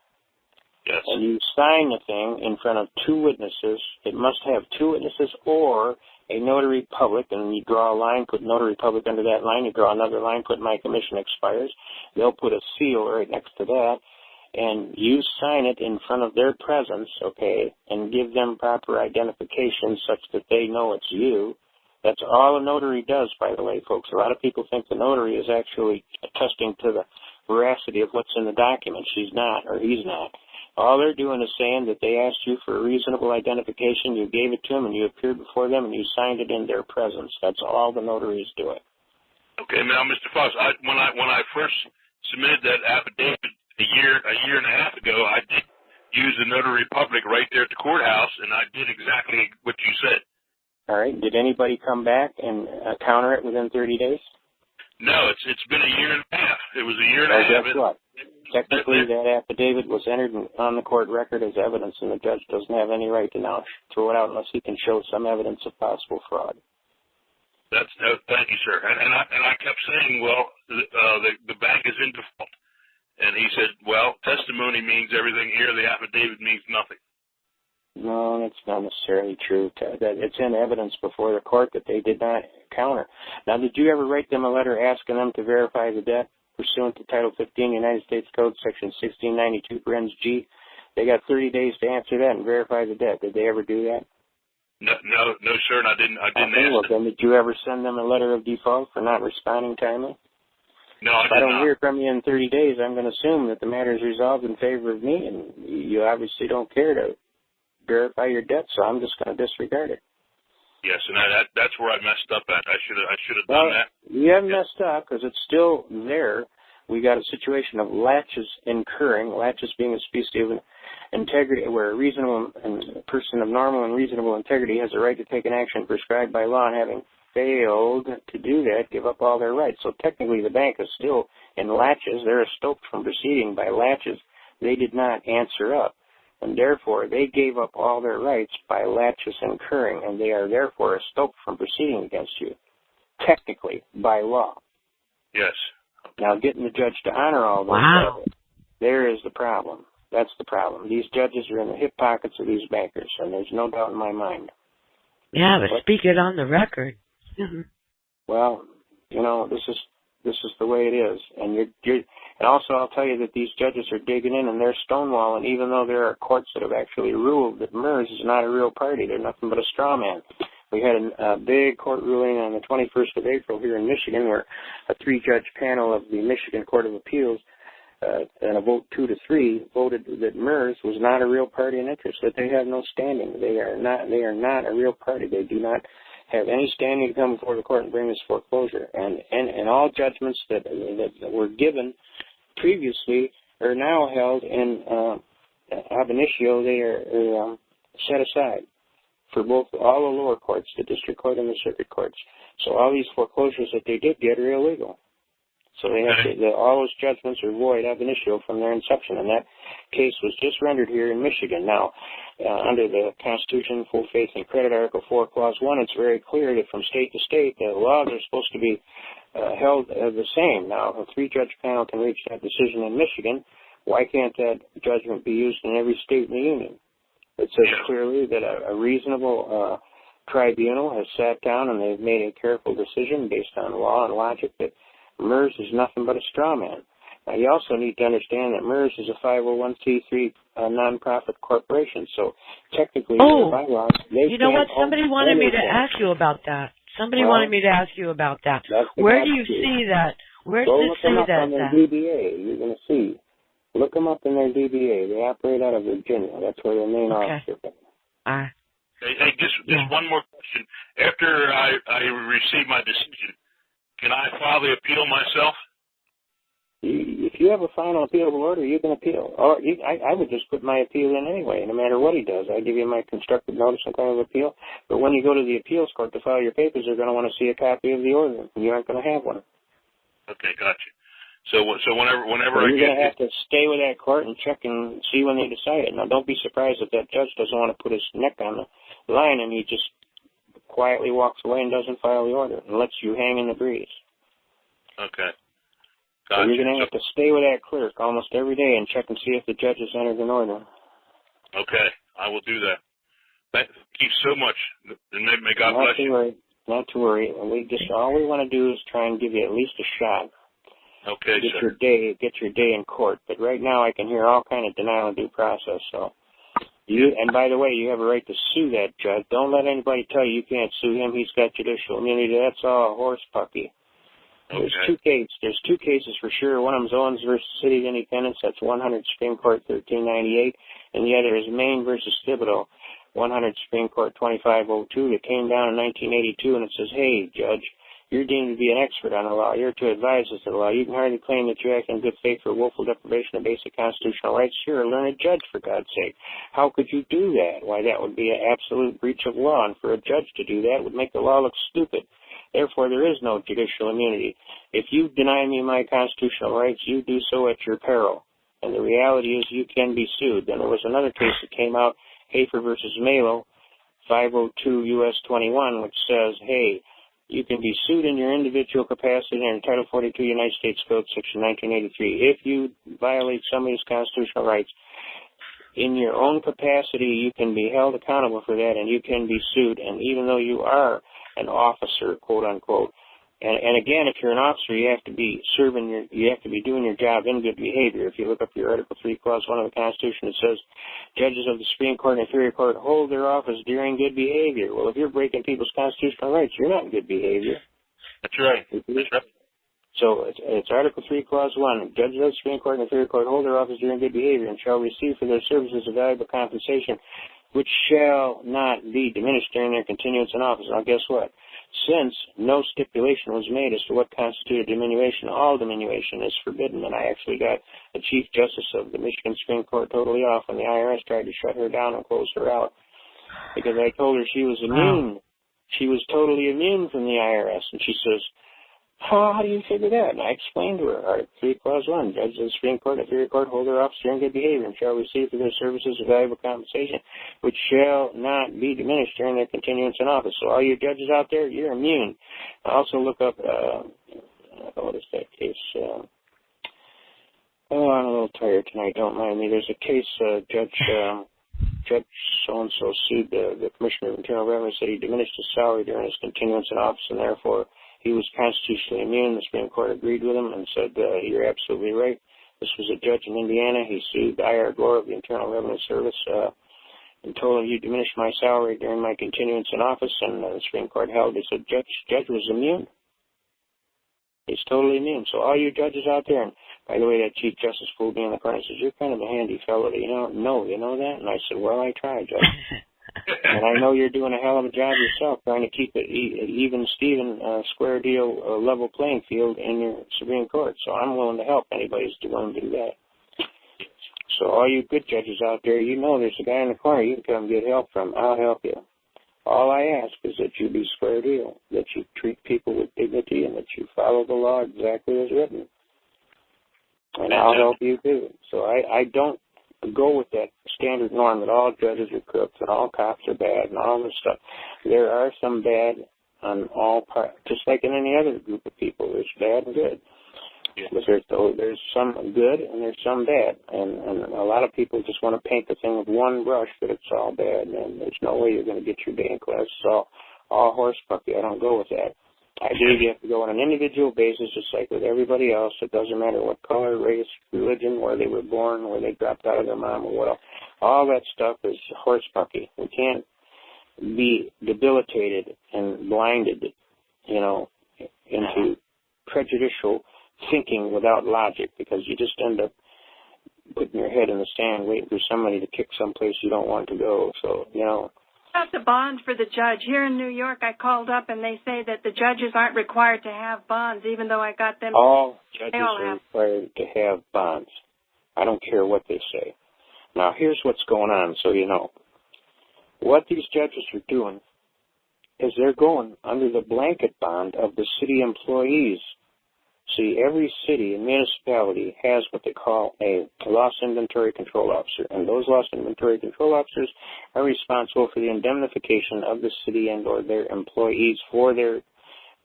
Yes. And you sign the thing in front of two witnesses. It must have two witnesses or a notary public, and you draw a line, put notary public under that line. You draw another line, put my commission expires. They'll put a seal right next to that, and you sign it in front of their presence, okay, and give them proper identification such that they know it's you. That's all a notary does, by the way, folks. A lot of people think the notary is actually attesting to the veracity of what's in the document. She's not, or he's not. All they're doing is saying that they asked you for a reasonable identification, you gave it to them, and you appeared before them, and you signed it in their presence. That's all the notary is doing. Okay, now, Mr. Fox, when I first submitted that affidavit a year and a half ago, I did use the notary public right there at the courthouse, and I did exactly what you said. All right. Did anybody come back and counter it within 30 days? No, it's been a year and a half. It was a year and a half. Guess what? Technically, that affidavit was entered on the court record as evidence, and the judge doesn't have any right to now throw it out unless he can show some evidence of possible fraud. Thank you, sir. And I kept saying, well, the bank is in default, and he said, well, testimony means everything here. The affidavit means nothing. No, that's not necessarily true. It's in evidence before the court that they did not counter. Now, did you ever write them a letter asking them to verify the debt pursuant to Title 15 United States Code, Section 1692, Parens G? They got 30 days to answer that and verify the debt. Did they ever do that? No, sir, and I didn't Okay, ask well, them. then did you ever send them a letter of default for not responding timely? No, I If did I don't not. hear from you in 30 days, I'm going to assume that the matter is resolved in favor of me, and you obviously don't care to verify your debt, so I'm just going to disregard it. Yes, and that's where I messed up at. I should have done that. You haven't messed up because it's still there. We got a situation of latches incurring, latches being a species of integrity, where a reasonable and a person of normal and reasonable integrity has a right to take an action prescribed by law, and having failed to do that, give up all their rights. So technically the bank is still in latches. They're estoped from proceeding by latches. They did not answer up, and therefore they gave up all their rights by latches incurring, and they are therefore estoped from proceeding against you, technically, by law. Yes. Now, getting the judge to honor all those rights, there is the problem. That's the problem. These judges are in the hip pockets of these bankers, and there's no doubt in my mind. Yeah, but speak it on the record. Well, you know, this is the way it is, and you're and also I'll tell you that these judges are digging in and they're stonewalling, even though there are courts that have actually ruled that MERS is not a real party. They're nothing but a straw man. We had a big court ruling on the 21st of April here in Michigan, where a 3-judge panel of the Michigan Court of Appeals, and a vote 2-3, voted that MERS was not a real party in interest, that they have no standing. They are not a real party. They do not have any standing to come before the court and bring this foreclosure. And all judgments that were given previously are now held in ab initio. They are set aside for both all the lower courts, the district court and the circuit courts. So all these foreclosures that they did get are illegal. So they have to, all those judgments are void ab initio from their inception, and that case was just rendered here in Michigan. Now, under the Constitution, Full Faith and Credit, Article 4, Clause 1, it's very clear that from state to state, the laws are supposed to be held the same. Now, if a 3-judge panel can reach that decision in Michigan, why can't that judgment be used in every state in the union? It says clearly that a reasonable tribunal has sat down and they've made a careful decision based on law and logic that MERS is nothing but a straw man. Now, you also need to understand that MERS is a 501c3 nonprofit corporation, so technically, bylaws, you know what? Somebody wanted me to ask you about that. Somebody wanted me to ask you about that. Where do you see that? Where does it say that? Go look them up on their DBA. You're going to see. Look them up in their DBA. They operate out of Virginia. That's where their main office is. Hey, just one more question. After I receive my decision, can I file the appeal myself? If you have a final appealable order, you can appeal. Or I would just put my appeal in anyway, no matter what he does. I give you my constructive notice and claim of appeal. But when you go to the appeals court to file your papers, they're going to want to see a copy of the order. You aren't going to have one. Okay, gotcha. So whenever you're going to have to stay with that court and check and see when they decide it. Now, don't be surprised if that judge doesn't want to put his neck on the line and he just quietly walks away and doesn't file the order and lets you hang in the breeze. Okay. So you're going to have to stay with that clerk almost every day and check and see if the judge has entered an order. Okay, I will do that. Thank you so much, and may God bless you. Not to worry. All we want to do is try and give you at least a shot. Okay, get your day in court. But right now, I can hear all kind of denial of due process. So, and by the way, you have a right to sue that judge. Don't let anybody tell you can't sue him. He's got judicial immunity. That's all horse pucky. Okay. There's two cases for sure. One of them is Owens versus City of Independence. That's 100 Supreme Court 1398, and the other is Maine versus Thibodeau, 100 Supreme Court 2502. That came down in 1982, and it says, "Hey, Judge, you're deemed to be an expert on the law. You're to advise us of the law. You can hardly claim that you act in good faith for willful deprivation of basic constitutional rights. You're a learned judge, for God's sake. How could you do that? Why, that would be an absolute breach of law, and for a judge to do that would make the law look stupid. Therefore, there is no judicial immunity. If you deny me my constitutional rights, you do so at your peril. And the reality is you can be sued." Then there was another case that came out, Hafer versus Malo, 502 U.S. 21, which says, hey, you can be sued in your individual capacity under Title 42 United States Code, Section 1983. If you violate somebody's constitutional rights, in your own capacity, you can be held accountable for that, and you can be sued. And even though you are an officer, quote unquote, And again, if you're an officer, you have to be doing your job in good behavior. If you look up your Article 3, Clause 1 of the Constitution, it says, judges of the Supreme Court and Inferior Court hold their office during good behavior. Well, if you're breaking people's constitutional rights, you're not in good behavior. That's right. That's right. So it's Article 3, Clause 1. Judges of the Supreme Court and Inferior Court hold their office during good behavior and shall receive for their services a valuable compensation, which shall not be diminished during their continuance in office. Now, guess what? Since no stipulation was made as to what constituted diminution, all diminution is forbidden. And I actually got the Chief Justice of the Michigan Supreme Court totally off when the IRS tried to shut her down and close her out, because I told her she was immune. She was totally immune from the IRS. And she says, how do you figure that? And I explained to her, Article 3, Clause 1, judges of the Supreme Court and Inferior Court hold their office during good behavior and shall receive for their services a valuable compensation, which shall not be diminished during their continuance in office. So all you judges out there, you're immune. I also look up, what is that case? I'm a little tired tonight, don't mind me. There's a case, Judge so-and-so sued the Commissioner of Internal Revenue, said he diminished his salary during his continuance in office, and therefore he was constitutionally immune. The Supreme Court agreed with him and said, you're absolutely right. This was a judge in Indiana. He sued I.R. Gore of the Internal Revenue Service and told him, you diminished my salary during my continuance in office, and the Supreme Court held. They said, Judge was immune. He's totally immune. So all you judges out there, and by the way, that Chief Justice pulled me in the corner and says, you're kind of a handy fellow. You know that? And I said, well, I tried, Judge. And I know you're doing a hell of a job yourself trying to keep it even, Steven, square deal, level playing field in your Supreme Court. So I'm willing to help anybody who's willing to do that. So all you good judges out there, you know there's a guy in the corner you can come get help from. I'll help you. All I ask is that you be square deal, that you treat people with dignity, and that you follow the law exactly as written. And I'll help you too. So I don't go with that standard norm that all judges are crooks and all cops are bad and all this stuff. There are some bad on all parts, just like in any other group of people. There's bad and good. Yeah. But there's some good and there's some bad. And a lot of people just want to paint the thing with one brush that it's all bad, and there's no way you're going to get your day in class. It's all horse puppy. I don't go with that. I believe you have to go on an individual basis, just like with everybody else. It doesn't matter what color, race, religion, where they were born, where they dropped out of their mom, or what else. All that stuff is horse puppy. We can't be debilitated and blinded, into prejudicial thinking without logic, because you just end up putting your head in the sand waiting for somebody to kick someplace you don't want to go. So, About the bond for the judge. Here in New York, I called up and they say that the judges aren't required to have bonds, even though I got them. All judges are required to have bonds. I don't care what they say. Now, here's what's going on, so you know. What these judges are doing is they're going under the blanket bond of the city employees. See, every city and municipality has what they call a loss inventory control officer, and those loss inventory control officers are responsible for the indemnification of the city and or their employees for their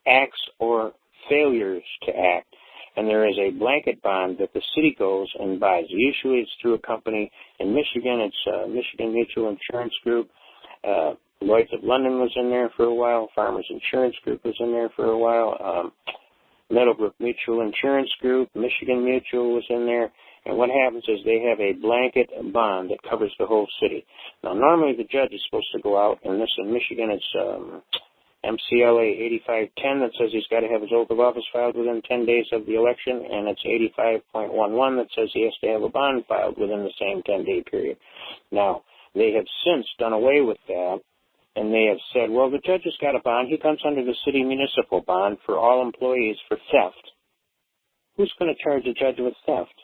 acts or failures to act. And there is a blanket bond that the city goes and buys. Usually it's through a company. In Michigan, it's Michigan Mutual Insurance Group. Lloyd's of London was in there for a while. Farmers Insurance Group was in there for a while. Meadowbrook Mutual Insurance Group, Michigan Mutual was in there, and what happens is they have a blanket bond that covers the whole city. Now, normally the judge is supposed to go out, and this in Michigan it's MCLA 8510 that says he's got to have his oath of office filed within 10 days of the election, and it's 85.11 that says he has to have a bond filed within the same 10-day period. Now, they have since done away with that, and they have said, well, the judge has got a bond. He comes under the city municipal bond for all employees for theft. Who's going to charge the judge with theft?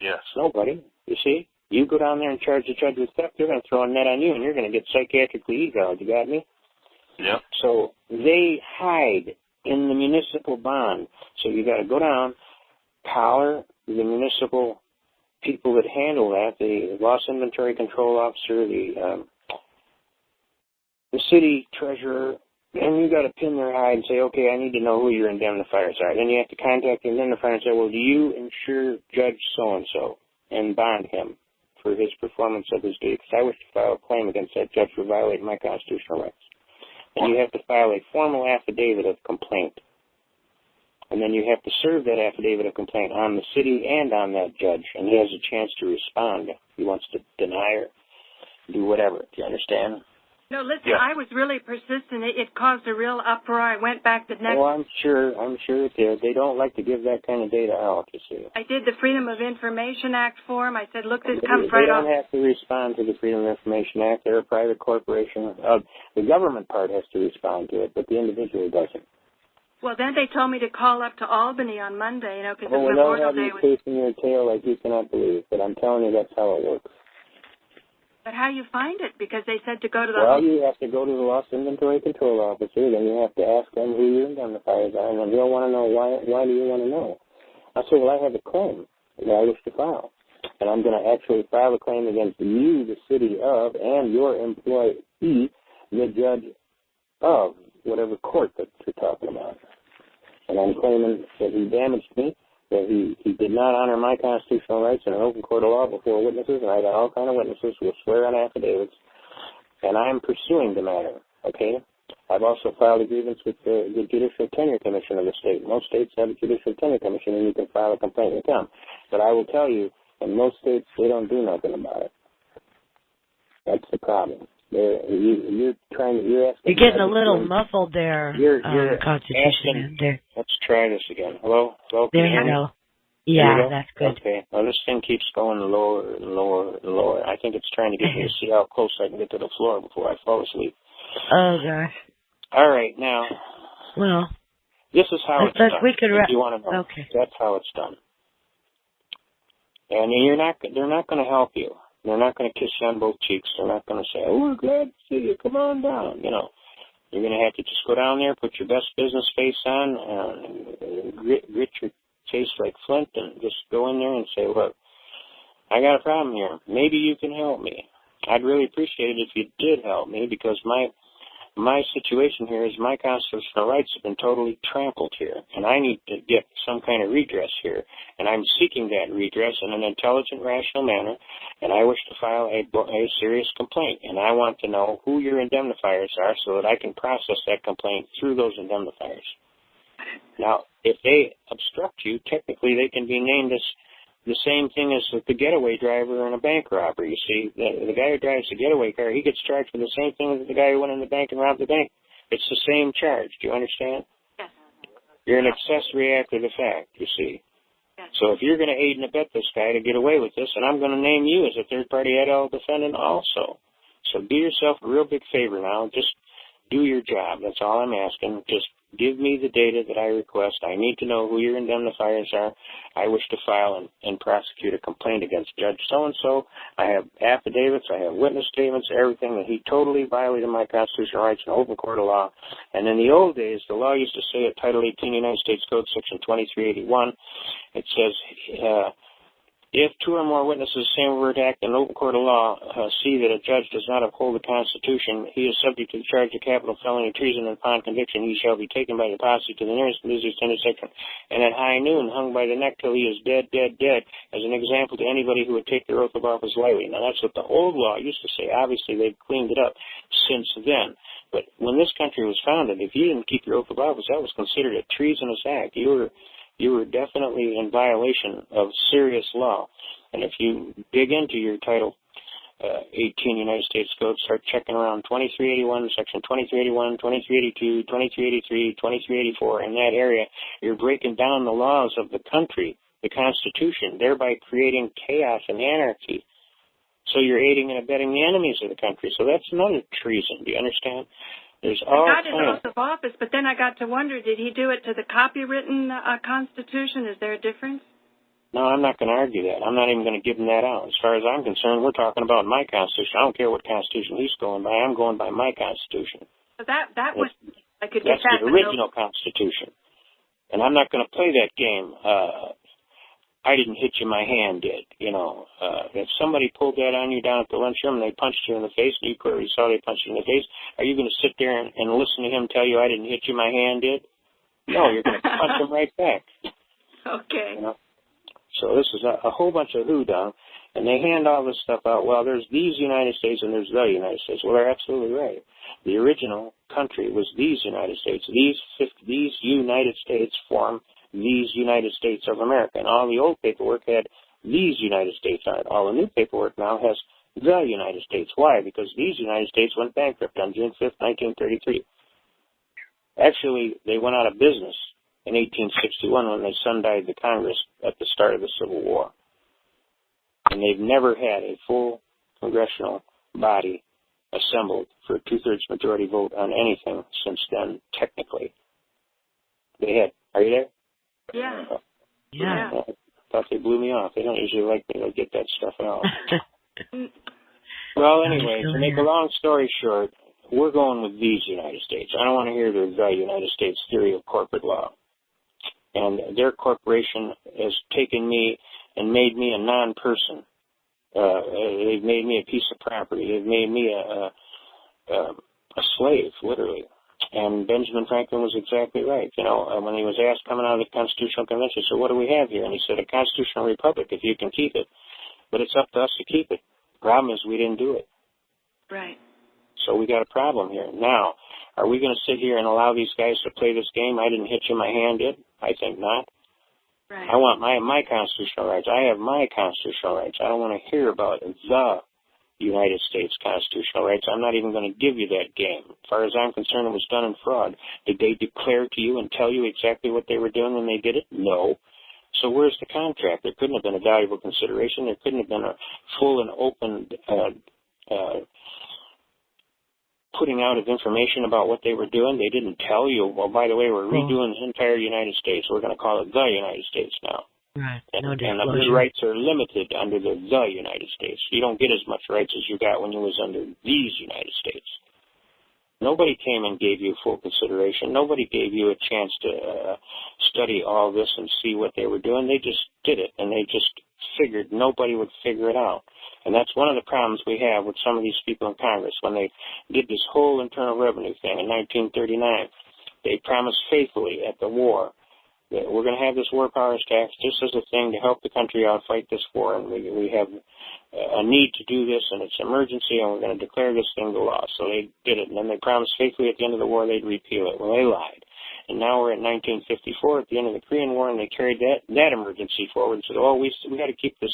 Yes. Nobody. You see? You go down there and charge the judge with theft, they're going to throw a net on you, and you're going to get psychiatrically evaled. You got me? Yeah. So they hide in the municipal bond. So you got to go down, collar the municipal people that handle that, the loss inventory control officer, the city treasurer, and you got to pin their eye and say, okay, I need to know who your indemnifiers are. Then you have to contact the indemnifier and say, well, do you insure Judge so-and-so and bond him for his performance of his duty? Because I wish to file a claim against that judge for violating my constitutional rights. And you have to file a formal affidavit of complaint and then you have to serve that affidavit of complaint on the city and on that judge, and he has a chance to respond if he wants to deny or do whatever. Do you understand? No, listen, I was really persistent. It caused a real uproar. I went back the next... Oh, I'm sure it did. They don't like to give that kind of data out, you see. I did the Freedom of Information Act form. I said, look, this comes right off... They don't have to respond to the Freedom of Information Act. They're a private corporation. The government part has to respond to it, but the individual doesn't. Well, then they told me to call up to Albany on Monday, because the Memorial Day was... chasing your tail like you cannot believe, but I'm telling you that's how it works. But how you find it? Because they said to go to the... Well, you have to go to the Loss Inventory Control Officer. Then you have to ask them who your indemnifiers are. And then they'll want to know, why do you want to know? I said, well, I have a claim that I wish to file. And I'm going to actually file a claim against you, the city of, and your employee, the judge of whatever court that you're talking about. And I'm claiming that he damaged me, that he did not honor my constitutional rights in an open court of law before witnesses, and I got all kind of witnesses who will swear on affidavits, and I'm pursuing the matter, okay? I've also filed a grievance with the Judicial Tenure Commission of the state. Most states have a Judicial Tenure Commission, and you can file a complaint with them. But I will tell you, in most states, they don't do nothing about it. That's the problem. You're getting a little muffled there. You're Constitution there. Let's try this again. Hello? There you go. Yeah, that's good. Okay. Well, this thing keeps going lower and lower and lower. I think it's trying to get me to see how close I can get to the floor before I fall asleep. Oh, gosh. All right, now. Well. This is how it's done. We could if you want to know. Okay. That's how it's done. And they're not going to help you. They're not going to kiss you on both cheeks. They're not going to say, oh, we're glad to see you. Come on down. You know, you're going to have to just go down there, put your best business face on, and grit your face like flint, and just go in there and say, look, I got a problem here. Maybe you can help me. I'd really appreciate it if you did help me, because my situation here is my constitutional rights have been totally trampled here, and I need to get some kind of redress here, and I'm seeking that redress in an intelligent, rational manner, and I wish to file a serious complaint, and I want to know who your indemnifiers are so that I can process that complaint through those indemnifiers. Now, if they obstruct you, technically they can be named as the same thing as the getaway driver in a bank robbery. You see, the guy who drives the getaway car, he gets charged for the same thing as the guy who went in the bank and robbed the bank. It's the same charge. Do you understand? Yes. You're an accessory after the fact, you see. Yes. So if you're going to aid and abet this guy to get away with this, and I'm going to name you as a third-party adult defendant also. So do yourself a real big favor now. Just do your job. That's all I'm asking. Just give me the data that I request. I need to know who your indemnifiers are. I wish to file and prosecute a complaint against Judge so-and-so. I have affidavits. I have witness statements, everything that he totally violated my constitutional rights in open court of law. And in the old days, the law used to say at Title 18 United States Code, Section 2381, it says, if two or more witnesses of the same overt act in open court of law see that a judge does not uphold the Constitution, he is subject to the charge of capital felony treason, and upon conviction he shall be taken by the posse to the nearest Missouri Standard Section, and at high noon hung by the neck till he is dead, dead, dead, as an example to anybody who would take their oath of office lightly. Now that's what the old law used to say. Obviously they've cleaned it up since then. But when this country was founded, if you didn't keep your oath of office, that was considered a treasonous act. You were definitely in violation of serious law. And if you dig into your Title 18 United States Code, start checking around 2381, Section 2381, 2382, 2383, 2384, in that area, you're breaking down the laws of the country, the Constitution, thereby creating chaos and anarchy. So you're aiding and abetting the enemies of the country. So that's another treason. Do you understand? There's all I got his oath of office, but then I got to wonder, did he do it to the copywritten Constitution? Is there a difference? No, I'm not going to argue that. I'm not even going to give him that out. As far as I'm concerned, we're talking about my Constitution. I don't care what Constitution he's going by. I'm going by my Constitution. So that was, I could get that's the original Constitution. And I'm not going to play that game. I didn't hit you, my hand did. You know, if somebody pulled that on you down at the lunchroom and they punched you in the face, and you clearly saw they punched you in the face, are you going to sit there and listen to him tell you, I didn't hit you, my hand did? No, you're going to punch him right back. Okay. You know? So this is a whole bunch of hoodoo, and they hand all this stuff out. Well, there's these United States and there's the United States. Well, they're absolutely right. The original country was these United States. These United States form these United States of America. And all the old paperwork had these United States on it. All the new paperwork now has the United States. Why? Because these United States went bankrupt on June 5th, 1933. Actually, they went out of business in 1861 when they Sundied the Congress at the start of the Civil War. And they've never had a full congressional body assembled for a two-thirds majority vote on anything since then, technically. They had. Are you there? Yeah. Yeah. I thought they blew me off. They don't usually like me to get that stuff out. Well, anyway, to make a long story short, we're going with these United States. I don't want to hear the United States theory of corporate law. And their corporation has taken me and made me a non-person. They've made me a piece of property. They've made me a slave, literally. And Benjamin Franklin was exactly right. You know, when he was asked coming out of the Constitutional Convention, so what do we have here? And he said, a constitutional republic if you can keep it. But it's up to us to keep it. The problem is we didn't do it. Right. So we got a problem here. Now, are we going to sit here and allow these guys to play this game? I didn't hit you, my hand did. I think not. Right. I want my constitutional rights. I have my constitutional rights. I don't want to hear about the United States constitutional rights. I'm not even going to give you that game. As far as I'm concerned, it was done in fraud. Did they declare to you and tell you exactly what they were doing when they did it? No. So where's the contract? There couldn't have been a valuable consideration. There couldn't have been a full and open putting out of information about what they were doing. They didn't tell you, well, by the way, we're redoing the entire United States. We're going to call it the United States now. Right. No and the rights are limited under the United States. You don't get as much rights as you got when you was under these United States. Nobody came and gave you full consideration. Nobody gave you a chance to study all this and see what they were doing. They just did it, and they just figured nobody would figure it out. And that's one of the problems we have with some of these people in Congress. When they did this whole Internal Revenue thing in 1939, they promised faithfully at the war that we're going to have this war powers tax just as a thing to help the country out fight this war, and we have a need to do this, and it's emergency, and we're going to declare this thing the law. So they did it, and then they promised faithfully at the end of the war they'd repeal it. Well, they lied. And now we're at 1954 at the end of the Korean War, and they carried that emergency forward and said, oh, we got to keep this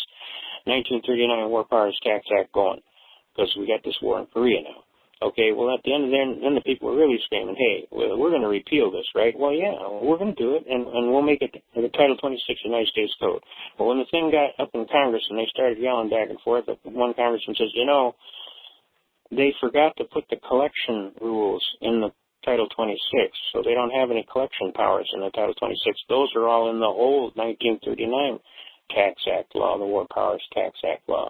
1939 War Powers Tax Act going because we got this war in Korea now. Okay, well, at the end of then the people were really screaming, hey, we're going to repeal this, right? Well, yeah, we're going to do it, and we'll make it the Title 26 United States Code. Well, when the thing got up in Congress and they started yelling back and forth, one congressman says, you know, they forgot to put the collection rules in the Title 26, so they don't have any collection powers in the Title 26. Those are all in the old 1939 Tax Act law, the War Powers Tax Act law.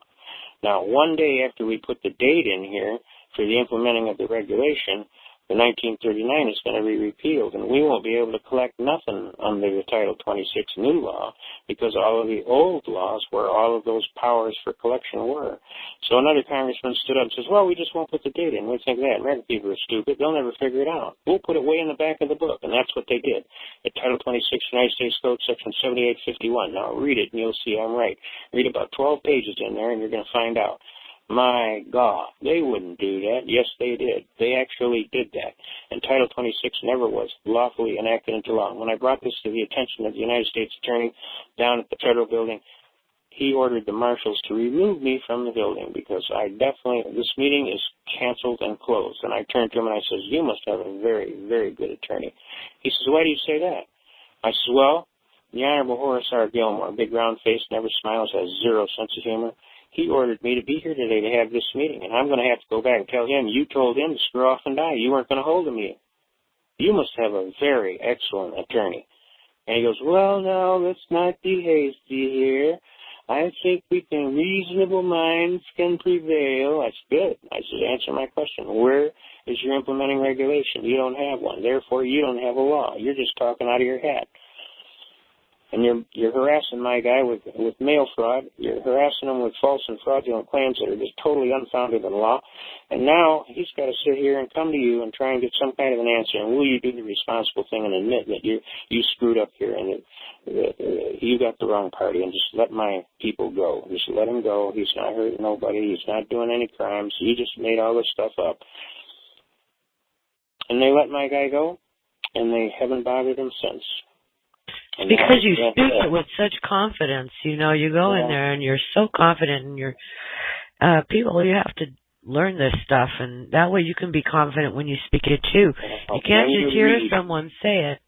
Now, one day after we put the date in here for the implementing of the regulation, the 1939 is going to be repealed, and we won't be able to collect nothing under the Title 26 new law because all of the old laws where all of those powers for collection were. So another congressman stood up and says, well, we just won't put the date in. We think that. American people are stupid. They'll never figure it out. We'll put it way in the back of the book, and that's what they did. At Title 26 United States Code, Section 7851. Now read it, and you'll see I'm right. Read about 12 pages in there, and you're going to find out. My God, they wouldn't do that. Yes, they did. They actually did that. And Title 26 never was lawfully enacted into law. When I brought this to the attention of the United States Attorney down at the federal building, he ordered the marshals to remove me from the building because this meeting is canceled and closed. And I turned to him and I says, you must have a very, very good attorney. He says, why do you say that? I said, well, the Honorable Horace R. Gilmore, big round face, never smiles, has zero sense of humor. He ordered me to be here today to have this meeting, and I'm going to have to go back and tell him, you told him to screw off and die. You weren't going to hold a meeting. You must have a very excellent attorney. And he goes, well, no, let's not be hasty here. I think reasonable minds can prevail. That's good. I said, answer my question. Where is your implementing regulation? You don't have one. Therefore, you don't have a law. You're just talking out of your hat. And you're harassing my guy with mail fraud. You're harassing him with false and fraudulent claims that are just totally unfounded in law. And now he's got to sit here and come to you and try and get some kind of an answer. And will you do the responsible thing and admit that you screwed up here and that you got the wrong party and just let my people go. Just let him go. He's not hurting nobody. He's not doing any crimes. He just made all this stuff up. And they let my guy go, and they haven't bothered him since. Because you speak it with such confidence. You know, you go in there and you're so confident, and you're people. You have to learn this stuff, and that way you can be confident when you speak it too. You can't just hear someone say it.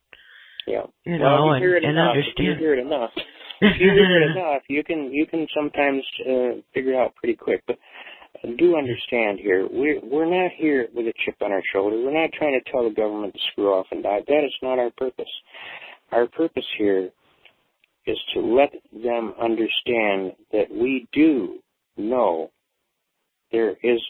Yeah. You know, you and understand. If you hear it enough. If you hear it enough, you can sometimes figure out pretty quick. But do understand here, we're not here with a chip on our shoulder. We're not trying to tell the government to screw off and die. That is not our purpose. Our purpose here is to let them understand that we do know there is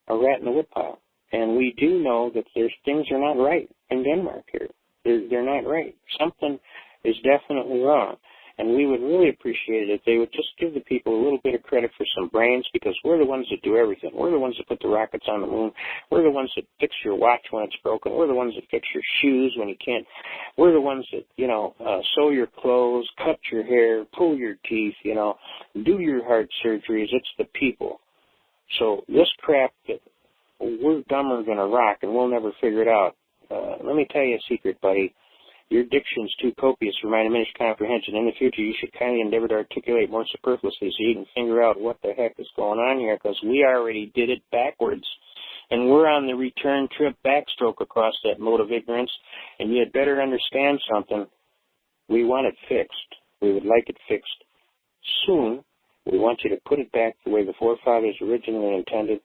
a rat in the woodpile. And we do know that things are not right in Denmark here. They're not right. Something is definitely wrong. And we would really appreciate it if they would just give the people a little bit of credit for some brains, because we're the ones that do everything. We're the ones that put the rockets on the moon. We're the ones that fix your watch when it's broken. We're the ones that fix your shoes when you can't. We're the ones that, sew your clothes, cut your hair, pull your teeth, do your heart surgeries. It's the people. So this crap that we're dumber than a rock and we'll never figure it out. Let me tell you a secret, buddy. Your diction's too copious for my diminished comprehension. In the future, you should kindly endeavor to articulate more superfluously so you can figure out what the heck is going on here, because we already did it backwards. And we're on the return trip backstroke across that moat of ignorance, and you had better understand something. We want it fixed. We would like it fixed soon. We want you to put it back the way the forefathers originally intended.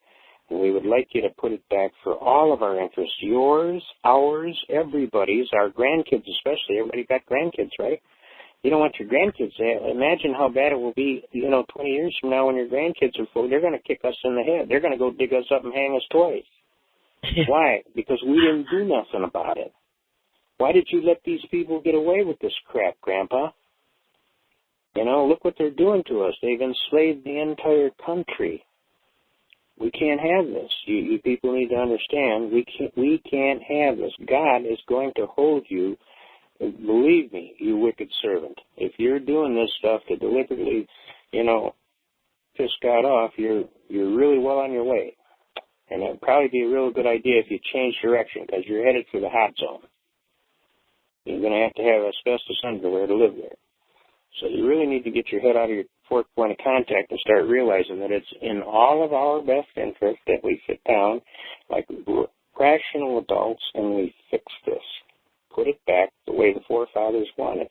And we would like you to put it back for all of our interests, yours, ours, everybody's, our grandkids especially. Everybody got grandkids, right? You don't want your grandkids to imagine how bad it will be, 20 years from now when your grandkids are full. They're going to kick us in the head. They're going to go dig us up and hang us twice. Why? Because we didn't do nothing about it. Why did you let these people get away with this crap, Grandpa? Look what they're doing to us. They've enslaved the entire country. We can't have this. You people need to understand. We can't have this. God is going to hold you. Believe me, you wicked servant. If you're doing this stuff to deliberately, piss God off, you're really well on your way. And it'd probably be a real good idea if you change direction, because you're headed for the hot zone. You're going to have asbestos underwear to live there. So you really need to get your head out of your fourth point of contact and start realizing that it's in all of our best interest that we sit down like rational adults and we fix this. Put it back the way the forefathers wanted.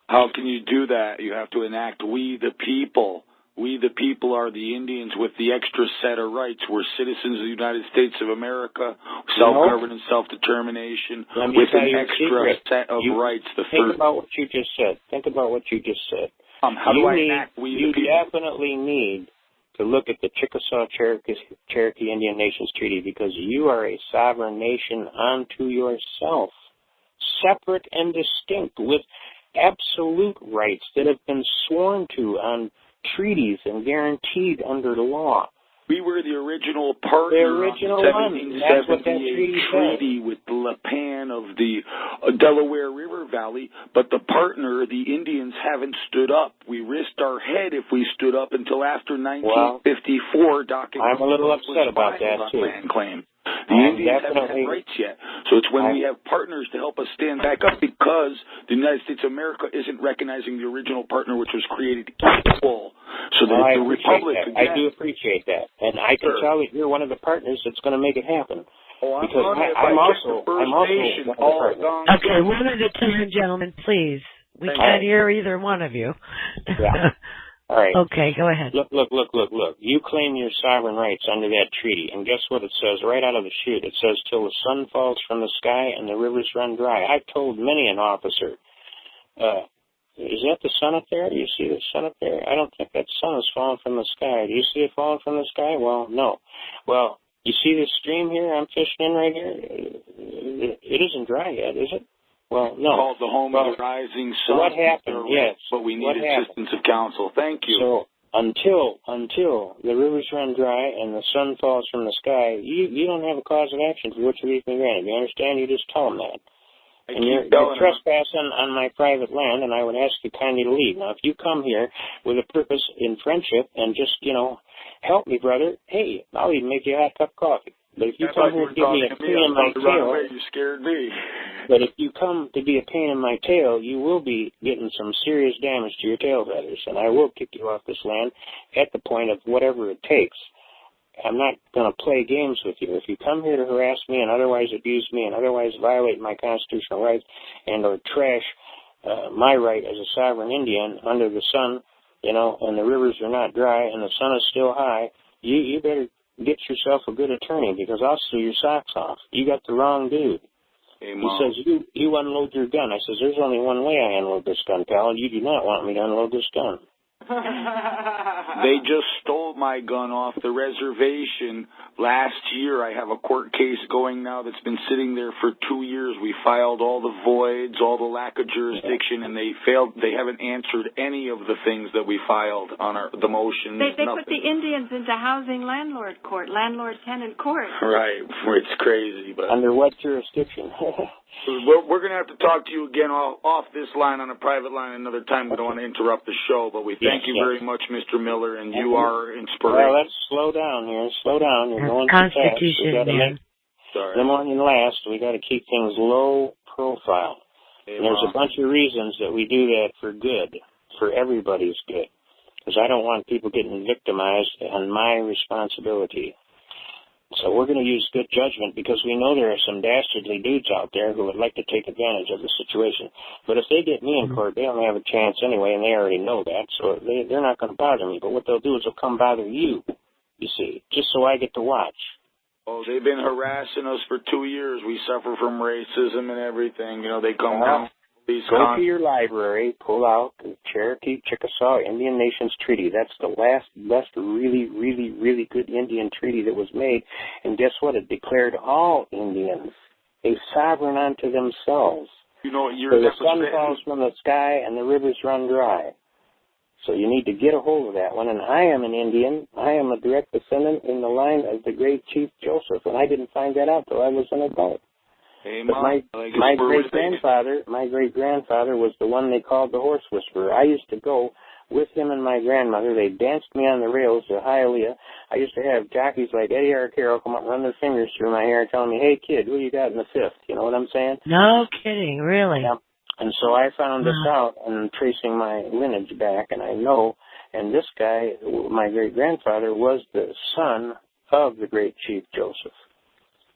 How can you do that? You have to enact we the people. We the people are the Indians with the extra set of rights. We're citizens of the United States of America, self-governance, self-determination, with an extra set of rights. Think about what you just said. How do I enact we the people? You definitely need to look at the Chickasaw-Cherokee Indian Nations Treaty, because you are a sovereign nation unto yourself, separate and distinct, with absolute rights that have been sworn to on treaties and guaranteed under the law. We were the original partner of the 1778 treaty with the Lipan of the Delaware River Valley, but the partner, the Indians, haven't stood up. We risked our head if we stood up until after 1954. I'm a little upset about that, too. Land claim. The Indians haven't had rights yet. So it's when we have partners to help us stand back up, because the United States of America isn't recognizing the original partner, which was created equal. So that the Republic... I do appreciate that. And I can tell you, you're one of the partners that's going to make it happen. Because I'm also one of the partners. Okay, one at a time, gentlemen, please. We can't hear either one of you. Yeah. All right. Okay, go ahead. Look. You claim your sovereign rights under that treaty, and guess what it says right out of the chute? It says, till the sun falls from the sky and the rivers run dry. I've told many an officer, is that the sun up there? Do you see the sun up there? I don't think that sun is falling from the sky. Do you see it falling from the sky? Well, no. Well, you see this stream here I'm fishing in right here? It isn't dry yet, is it? Well, no. Called the home of the rising sun. What happened? Yes. But we need assistance of counsel. Thank you. So until the rivers run dry and the sun falls from the sky, you don't have a cause of action for which relief may be granted. You understand? You just tell them that. And you're trespassing on my private land, and I would ask you kindly to leave. Now, if you come here with a purpose in friendship and just, help me, brother, hey, I'll even make you a hot cup of coffee. But if you That's come like here you to give me a pain in my tail, you scared me. but if you come to be a pain in my tail, you will be getting some serious damage to your tail feathers, and I will kick you off this land at the point of whatever it takes. I'm not going to play games with you. If you come here to harass me and otherwise abuse me and otherwise violate my constitutional rights and or trash my right as a sovereign Indian under the sun, you know, and the rivers are not dry and the sun is still high, you better get yourself a good attorney, because I'll sue your socks off. You got the wrong dude. Hey, he says, you unload your gun. I says, there's only one way I unload this gun, pal. You do not want me to unload this gun. They just stole my gun off the reservation last year. I have a court case going now that's been sitting there for 2 years. We filed all the voids, all the lack of jurisdiction, and they failed. They haven't answered any of the things that we filed on the motions. They put the Indians into housing landlord court, landlord-tenant court. Right. It's crazy. But under what jurisdiction? We're going to have to talk to you again off this line on a private line another time. We don't want to interrupt the show, but we thank you very much, Mr. Miller, and you are inspiring. Well, let's slow down here. Slow down. You're going too fast. Constitution, man. The morning last, we got to keep things low profile. And there's a bunch of reasons that we do that for good, for everybody's good, because I don't want people getting victimized on my responsibility. So we're going to use good judgment, because we know there are some dastardly dudes out there who would like to take advantage of the situation. But if they get me in court, they only have a chance anyway, and they already know that, so they're not going to bother me. But what they'll do is they'll come bother you, you see, just so I get to watch. Oh, they've been harassing us for 2 years. We suffer from racism and everything. You know, they come down. Go to your library, pull out the Cherokee Chickasaw Indian Nations Treaty. That's the best really, really, really good Indian treaty that was made. And guess what? It declared all Indians a sovereign unto themselves. You know, the sun falls from the sky and the rivers run dry. So you need to get a hold of that one. And I am an Indian. I am a direct descendant in the line of the great Chief Joseph. And I didn't find that out till I was an adult. Hey, but my great-grandfather was the one they called the Horse Whisperer. I used to go with him and my grandmother. They danced me on the rails to Hialeah. I used to have jockeys like Eddie Arcaro come up and run their fingers through my hair telling me, hey, kid, who you got in the fifth? You know what I'm saying? No kidding, really? Yeah. And so I found this out and tracing my lineage back, and I know, and this guy, my great-grandfather, was the son of the great Chief Joseph.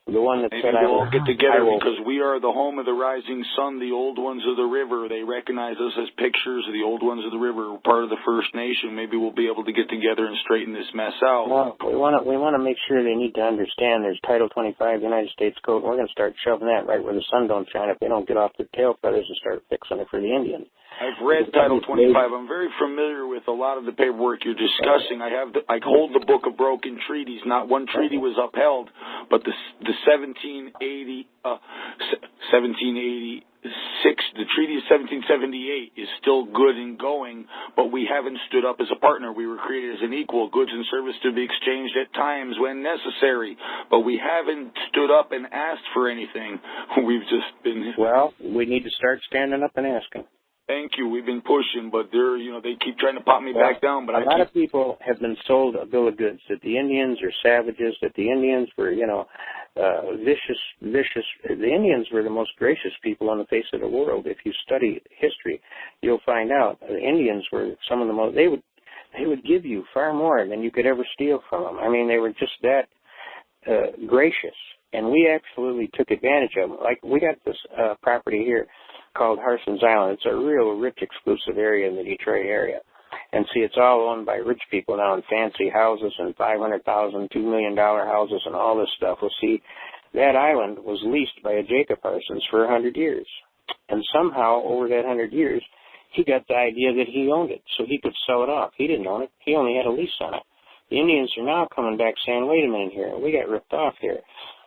The one that said I will get together because we are the home of the rising sun, the old ones of the river. They recognize us as pictures of the old ones of the river. We're part of the First Nation. Maybe we'll be able to get together and straighten this mess out. Well, we want to make sure they need to understand there's Title 25 of the United States Code. And we're going to start shoving that right where the sun don't shine if they don't get off their tail feathers and start fixing it for the Indians. I've read Title 25. I'm very familiar with a lot of the paperwork you're discussing. I hold the Book of Broken Treaties. Not one treaty was upheld, but the 1786, the Treaty of 1778 is still good and going, but we haven't stood up as a partner. We were created as an equal, goods and service to be exchanged at times when necessary, but we haven't stood up and asked for anything. We've just been... Well, we need to start standing up and asking. Thank you. We've been pushing, but they keep trying to pop me back down. But a lot of people have been sold a bill of goods that the Indians are savages, that the Indians were, vicious. The Indians were the most gracious people on the face of the world. If you study history, you'll find out the Indians were some of the most. They would give you far more than you could ever steal from them. I mean, they were just that gracious, and we absolutely took advantage of them. Like we got this property here called Harson's Island. It's a real rich, exclusive area in the Detroit area. And see, it's all owned by rich people now in fancy houses and $500,000, $2 million houses and all this stuff. Well, see, that island was leased by a Jacob Parsons for 100 years. And somehow, over that 100 years, he got the idea that he owned it, so he could sell it off. He didn't own it. He only had a lease on it. The Indians are now coming back saying, wait a minute here, we got ripped off here.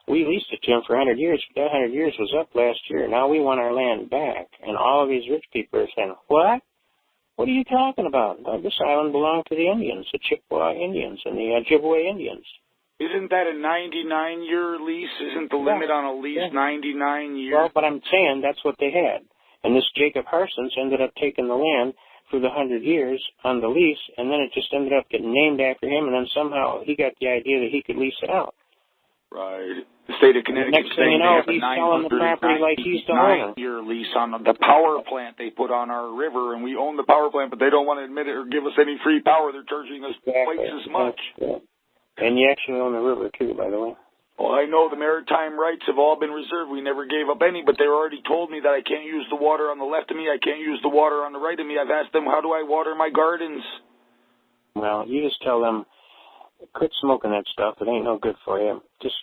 We leased it to him for 100 years, but that 100 years was up last year. Now we want our land back. And all of these rich people are saying, what? What are you talking about? This island belonged to the Indians, the Chippewa Indians and the Ojibwe Indians. Isn't that a 99-year lease? Isn't the limit on a lease 99 years? Well, but I'm saying that's what they had. And this Jacob Parsons ended up taking the land for the 100 years on the lease, and then it just ended up getting named after him, and then somehow he got the idea that he could lease it out. Right. The state of Connecticut Next thing you know, he's selling the property like he's the owner. 9-year lease on the power plant they put on our river, and we own the power plant, but they don't want to admit it or give us any free power. They're charging us twice as much. Yeah. And you actually own the river, too, by the way. Well, I know the maritime rights have all been reserved. We never gave up any, but they already told me that I can't use the water on the left of me. I can't use the water on the right of me. I've asked them, how do I water my gardens? Well, you just tell them, quit smoking that stuff. It ain't no good for you. Just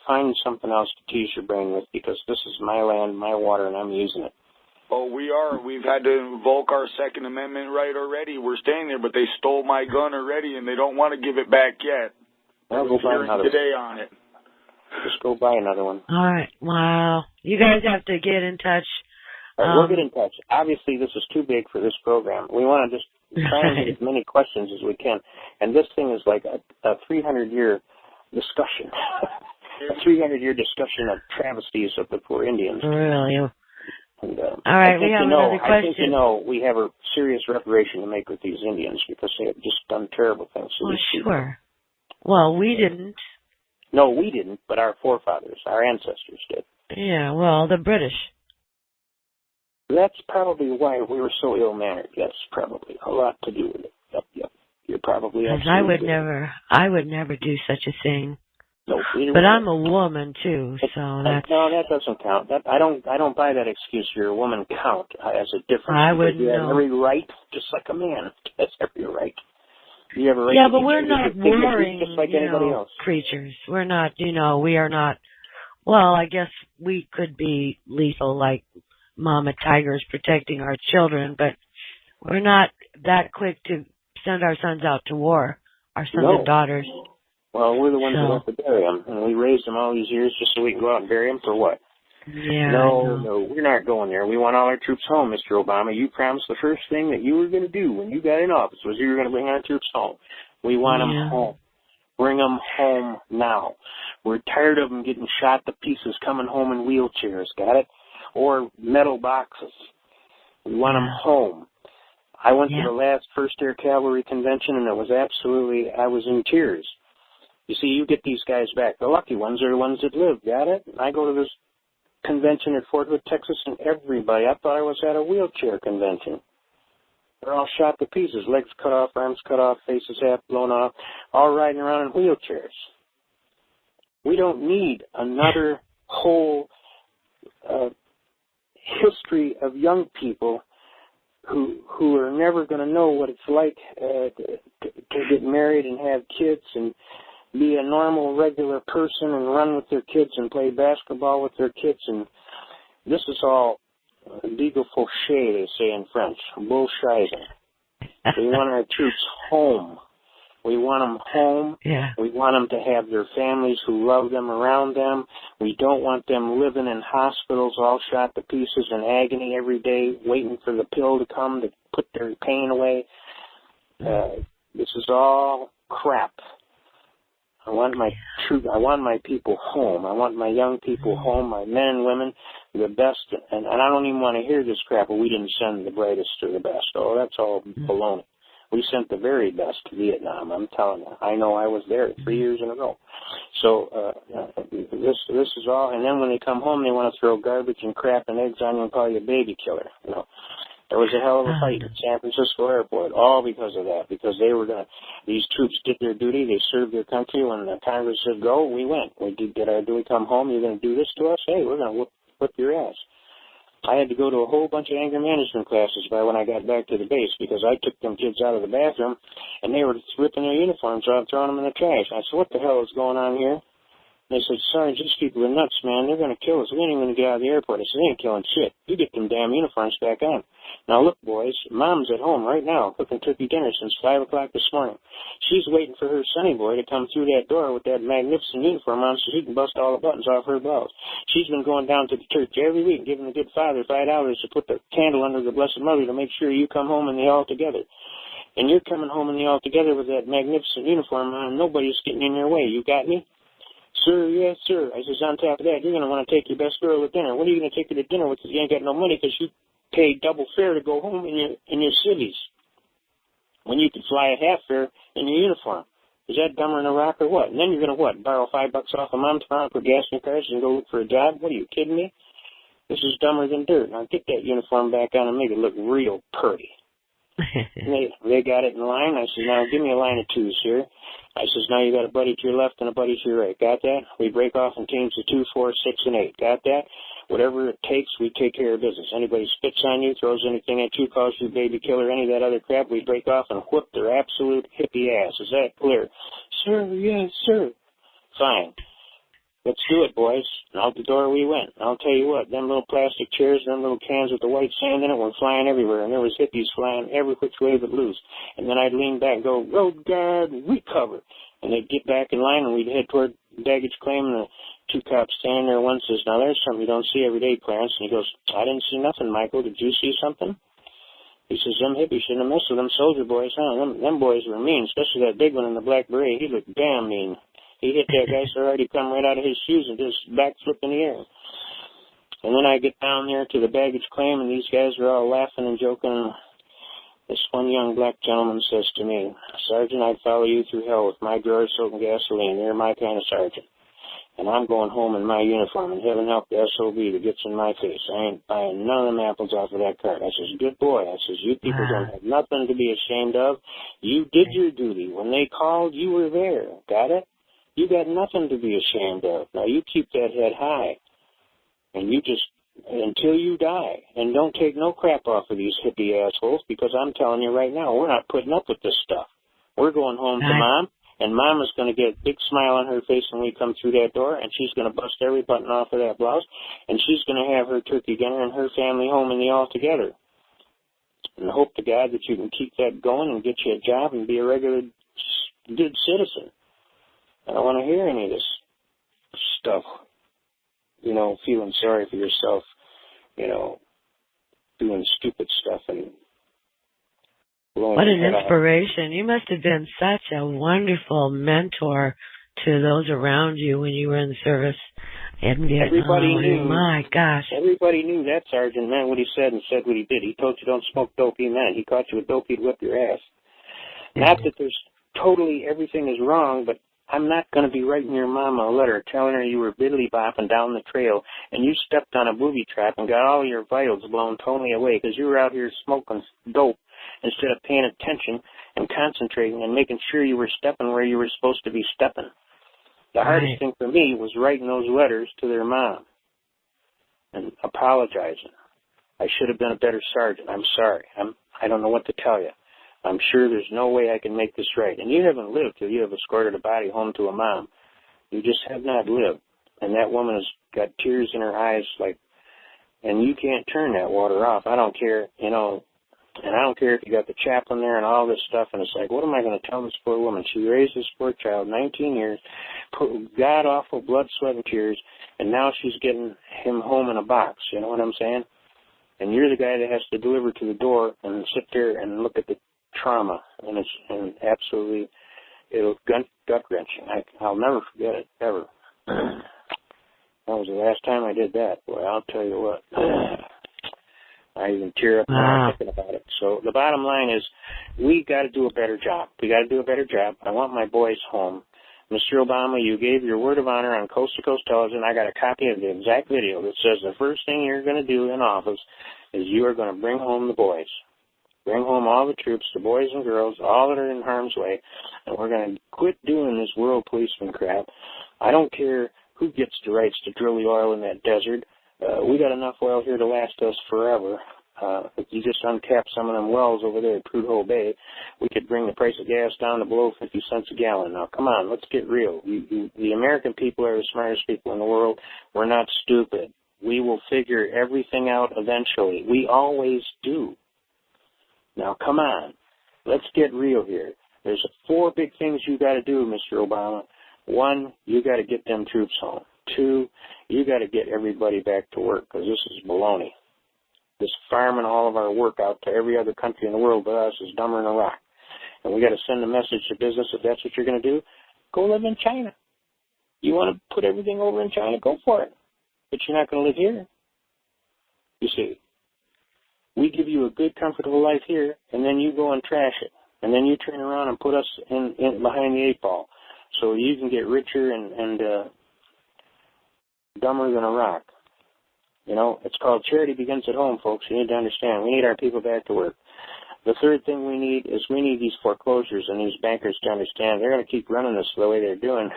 find something else to tease your brain with, because this is my land, my water, and I'm using it. Oh, we are. We've had to invoke our Second Amendment right already. We're staying there, but they stole my gun already, and they don't want to give it back yet. I'll go buy another today on it. Just go buy another one. All right. Wow. You guys have to get in touch. All right, we'll get in touch. Obviously, this is too big for this program. We want to just try and get as many questions as we can. And this thing is like a 300-year discussion. A 300-year discussion of travesties of the poor Indians. Really? And, all right, we have another question. I think we have a serious reparation to make with these Indians, because they have just done terrible things to these people. Sure. Well, we didn't. No, we didn't, but our forefathers, our ancestors did. Yeah, well, the British. That's probably why we were so ill-mannered. Yes, probably. A lot to do with it. Yep. You're probably absolutely I would never do such a thing. No, but I'm a woman too, so that's... No, that doesn't count. I don't buy that excuse. You're a woman count as a difference. I wouldn't know. You have every right, just like a man has every right. You have a right but we're not warring, just like anybody else. Creatures. We're not, we are not... Well, I guess we could be lethal like mama tigers protecting our children, but we're not that quick to send our sons out to war, our sons and daughters. Well, we're the ones who have to bury them, and we raised them all these years just so we can go out and bury them for what? Yeah. No, we're not going there. We want all our troops home, Mr. Obama. You promised the first thing that you were going to do when you got in office was you were going to bring our troops home. We want them home. Bring them home now. We're tired of them getting shot to pieces, coming home in wheelchairs, got it? Or metal boxes. We want them home. I went to the last 1st Air Cavalry Convention, and it was absolutely, I was in tears. You see, you get these guys back. The lucky ones are the ones that live, got it? I go to this convention at Fort Hood, Texas, and everybody, I thought I was at a wheelchair convention. They're all shot to pieces, legs cut off, arms cut off, faces half blown off, all riding around in wheelchairs. We don't need another whole history of young people who are never going to know what it's like to get married and have kids and be a normal, regular person and run with their kids and play basketball with their kids. And this is all legal fauché, they say in French, bullshitting. We want our troops home. We want them home. Yeah. We want them to have their families who love them around them. We don't want them living in hospitals all shot to pieces in agony every day, waiting for the pill to come to put their pain away. This is all crap. I want my people home. I want my young people home, my men and women, the best. And I don't even want to hear this crap, but we didn't send the brightest or the best. Oh, that's all baloney. We sent the very best to Vietnam, I'm telling you. I know I was there 3 years in a row. So this is all. And then when they come home, they want to throw garbage and crap and eggs on you and call you a baby killer. There was a hell of a fight at San Francisco Airport, all because of that, because these troops did their duty, they served their country. When the Congress said go, we went. We did our duty, come home, you're going to do this to us? Hey, we're going to whip your ass. I had to go to a whole bunch of anger management classes by when I got back to the base, because I took them kids out of the bathroom, and they were ripping their uniforms off, throwing them in the trash. I said, what the hell is going on here? They said, Sarge, these people are nuts, man. They're going to kill us. We ain't even going to get out of the airport. I said, they ain't killing shit. You get them damn uniforms back on. Now, look, boys, Mom's at home right now cooking turkey dinner since 5 o'clock this morning. She's waiting for her sonny boy to come through that door with that magnificent uniform on so he can bust all the buttons off her blouse. She's been going down to the church every week, giving the good father $5 to put the candle under the Blessed Mother to make sure you come home in the all together. And you're coming home in the all together with that magnificent uniform on, and nobody's getting in your way. You got me? Sir, yes, sir. I says, on top of that, you're going to want to take your best girl to dinner. What are you going to take her to dinner with if you ain't got no money because you paid double fare to go home in your civvies when you could fly at half fare in your uniform? Is that dumber than a rock or what? And then you're going to what? Borrow $5 off of Mom tomorrow, put gas in your car, and go look for a job? What are you kidding me? This is dumber than dirt. Now get that uniform back on and make it look real pretty. They got it in line. I said, now give me a line of twos here. I says, now you got a buddy to your left and a buddy to your right. Got that? We break off in teams of 2, 4, 6, and 8. Got that? Whatever it takes, we take care of business. Anybody spits on you, throws anything at you, calls you baby killer, any of that other crap, we break off and whip their absolute hippie ass. Is that clear? Sir, yes, sir. Fine. Let's do it, boys. And out the door we went. And I'll tell you what, them little plastic chairs, them little cans with the white sand in it were flying everywhere, and there was hippies flying every which way but loose. And then I'd lean back and go, road guard, we cover. And they'd get back in line, and we'd head toward baggage claim, and the two cops standing there. One says, now there's something you don't see every day, Clarence. And he goes, I didn't see nothing, Michael. Did you see something? He says, them hippies shouldn't have messed with them soldier boys, huh? Them boys were mean, especially that big one in the black beret. He looked damn mean. He hit that guy so hard he come right out of his shoes and just backflip in the air. And then I get down there to the baggage claim, and these guys are all laughing and joking. This one young black gentleman says to me, Sergeant, I'd follow you through hell with my drawers soaked in gasoline. You're my kind of sergeant. And I'm going home in my uniform, and heaven help the SOB that gets in my face. I ain't buying none of them apples off of that cart. I says, good boy. I says, you people don't have nothing to be ashamed of. You did your duty. When they called, you were there. Got it? You got nothing to be ashamed of. Now, you keep that head high, and you just, until you die, and don't take no crap off of these hippie assholes, because I'm telling you right now, we're not putting up with this stuff. We're going home to Mom, and Mama's going to get a big smile on her face when we come through that door, and she's going to bust every button off of that blouse, and she's going to have her turkey dinner and her family home and they all together. And hope to God that you can keep that going and get you a job and be a regular good citizen. I don't want to hear any of this stuff, you know, feeling sorry for yourself, you know, doing stupid stuff and blowing what an your head inspiration. off. You must have been such a wonderful mentor to those around you when you were in the service in Vietnam. Everybody knew. My gosh. Everybody knew that sergeant meant what he said and said what he did. He told you don't smoke dope, he meant. He caught you with dope, he'd whip your ass. Not that there's totally everything is wrong, but I'm not going to be writing your mama a letter telling her you were biddly-bopping down the trail and you stepped on a booby trap and got all your vitals blown totally away because you were out here smoking dope instead of paying attention and concentrating and making sure you were stepping where you were supposed to be stepping. The hardest thing for me was writing those letters to their mom and apologizing. I should have been a better sergeant. I'm sorry. I don't know what to tell you. I'm sure there's no way I can make this right. And you haven't lived till you have escorted a body home to a mom. You just have not lived. And that woman has got tears in her eyes, and you can't turn that water off. I don't care, you know, and I don't care if you got the chaplain there and all this stuff, and it's like, what am I going to tell this poor woman? She raised this poor child 19 years, god-awful blood, sweat, and tears, and now she's getting him home in a box, you know what I'm saying? And you're the guy that has to deliver to the door and sit there and look at the trauma, and absolutely, it'll gut-wrenching. I'll never forget it, ever. That was the last time I did that. Boy, I'll tell you what. I even tear up now thinking about it. So the bottom line is, we got to do a better job. We got to do a better job. I want my boys home. Mr. Obama, you gave your word of honor on Coast to Coast Television. I got a copy of the exact video that says the first thing you're going to do in office is you are going to bring home the boys. Bring home all the troops, the boys and girls, all that are in harm's way, and we're going to quit doing this world policeman crap. I don't care who gets the rights to drill the oil in that desert. We got enough oil here to last us forever. If you just uncap some of them wells over there at Prudhoe Bay, we could bring the price of gas down to below 50 cents a gallon. Now, come on, let's get real. The American people are the smartest people in the world. We're not stupid. We will figure everything out eventually. We always do. Now, come on. Let's get real here. There's 4 big things you got to do, Mr. Obama. 1, you got to get them troops home. 2, you got to get everybody back to work, because this is baloney. This farming all of our work out to every other country in the world but us is dumber than a rock. And we got to send a message to business, if that's what you're going to do, go live in China. You want to put everything over in China, go for it. But you're not going to live here. You see. We give you a good, comfortable life here, and then you go and trash it. and then you turn around and put us in behind the 8 ball, so you can get richer and dumber than a rock. You know, it's called charity begins at home, folks. You need to understand. We need our people back to work. The third thing we need these foreclosures and these bankers to understand they're going to keep running this the way they're doing.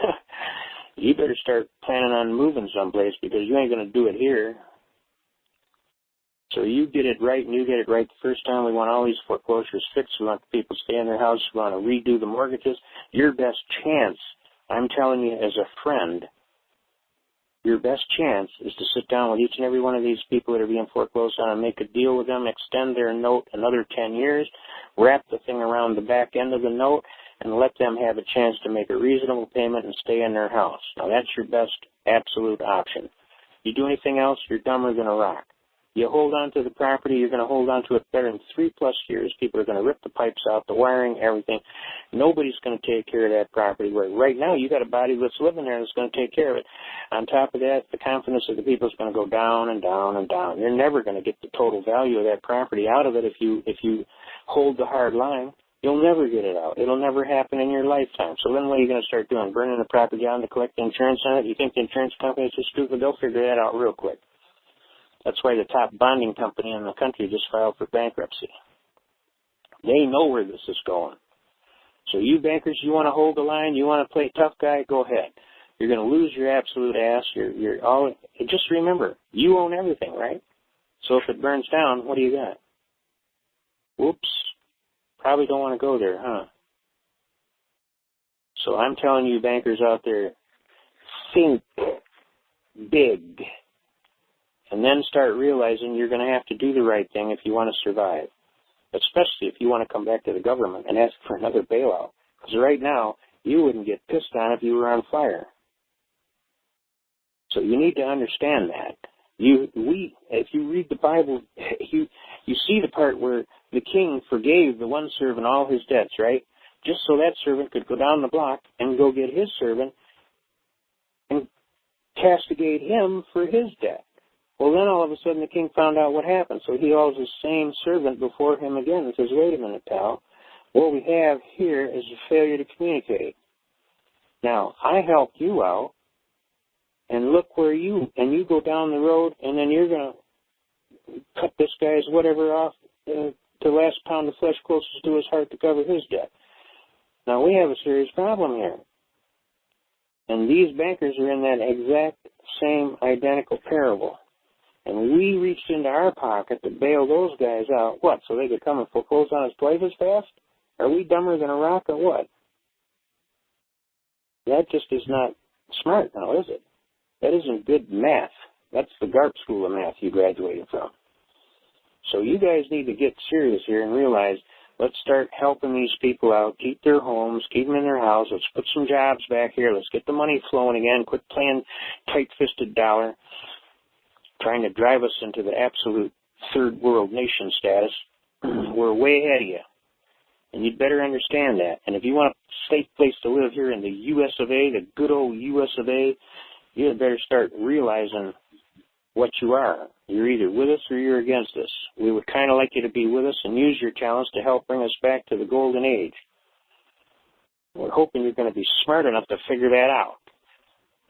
You better start planning on moving someplace because you ain't going to do it here. So you get it right and you get it right the first time. We want all these foreclosures fixed. We want the people to stay in their house. We want to redo the mortgages. Your best chance, I'm telling you as a friend, your best chance is to sit down with each and every one of these people that are being foreclosed on and make a deal with them, extend their note another 10 years, wrap the thing around the back end of the note, and let them have a chance to make a reasonable payment and stay in their house. Now, that's your best absolute option. You do anything else, you're dumber than a rock. You hold on to the property, you're going to hold on to it better in 3+ years. People are going to rip the pipes out, the wiring, everything. Nobody's going to take care of that property. Where right now you got a body that's living there that's going to take care of it. On top of that, the confidence of the people is going to go down and down and down. You're never going to get the total value of that property out of it if you hold the hard line. You'll never get it out. It'll never happen in your lifetime. So then what are you going to start doing? Burning the property down to collect the insurance on it? You think the insurance company is just stupid? They'll figure that out real quick. That's why the top bonding company in the country just filed for bankruptcy. They know where this is going. So you bankers, you want to hold the line, you want to play tough guy, go ahead. You're going to lose your absolute ass. You're all. Just remember, you own everything, right? So if it burns down, what do you got? Whoops. Probably don't want to go there, huh? So I'm telling you bankers out there, think big. And then start realizing you're going to have to do the right thing if you want to survive, especially if you want to come back to the government and ask for another bailout. Because right now, you wouldn't get pissed on if you were on fire. So you need to understand that. If you read the Bible, you see the part where the king forgave the one servant all his debts, right? Just so that servant could go down the block and go get his servant and castigate him for his debt. Well, then all of a sudden the king found out what happened. So he calls his same servant before him again and says, wait a minute, pal. What we have here is a failure to communicate. Now, I helped you out, and look where you go down the road, and then you're going to cut this guy's whatever off the last pound of flesh closest to his heart to cover his debt. Now, we have a serious problem here. And these bankers are in that exact same identical parable. And we reached into our pocket to bail those guys out. What, so they could come and foreclose on us twice as fast? Are we dumber than a rock or what? That just is not smart now, is it? That isn't good math. That's the GARP school of math you graduated from. So you guys need to get serious here and realize, let's start helping these people out, keep their homes, keep them in their house. Let's put some jobs back here. Let's get the money flowing again. Quit playing tight-fisted dollar, trying to drive us into the absolute third world nation status. We're way ahead of you. And you'd better understand that. And if you want a safe place to live here in the U.S. of A., the good old U.S. of A., you'd better start realizing what you are. You're either with us or you're against us. We would kind of like you to be with us and use your talents to help bring us back to the golden age. We're hoping you're going to be smart enough to figure that out.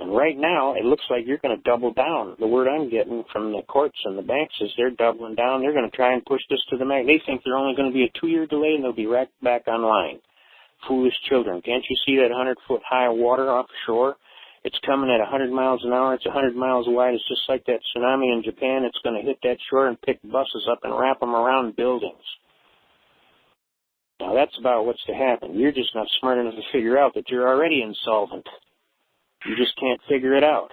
And right now, it looks like you're going to double down. The word I'm getting from the courts and the banks is they're doubling down. They're going to try and push this to the max. They think they're only going to be a 2-year delay and they'll be right back online. Foolish children. Can't you see that 100-foot high water offshore? It's coming at 100 miles an hour. It's 100 miles wide. It's just like that tsunami in Japan. It's going to hit that shore and pick buses up and wrap them around buildings. Now, that's about what's to happen. You're just not smart enough to figure out that you're already insolvent. You just can't figure it out.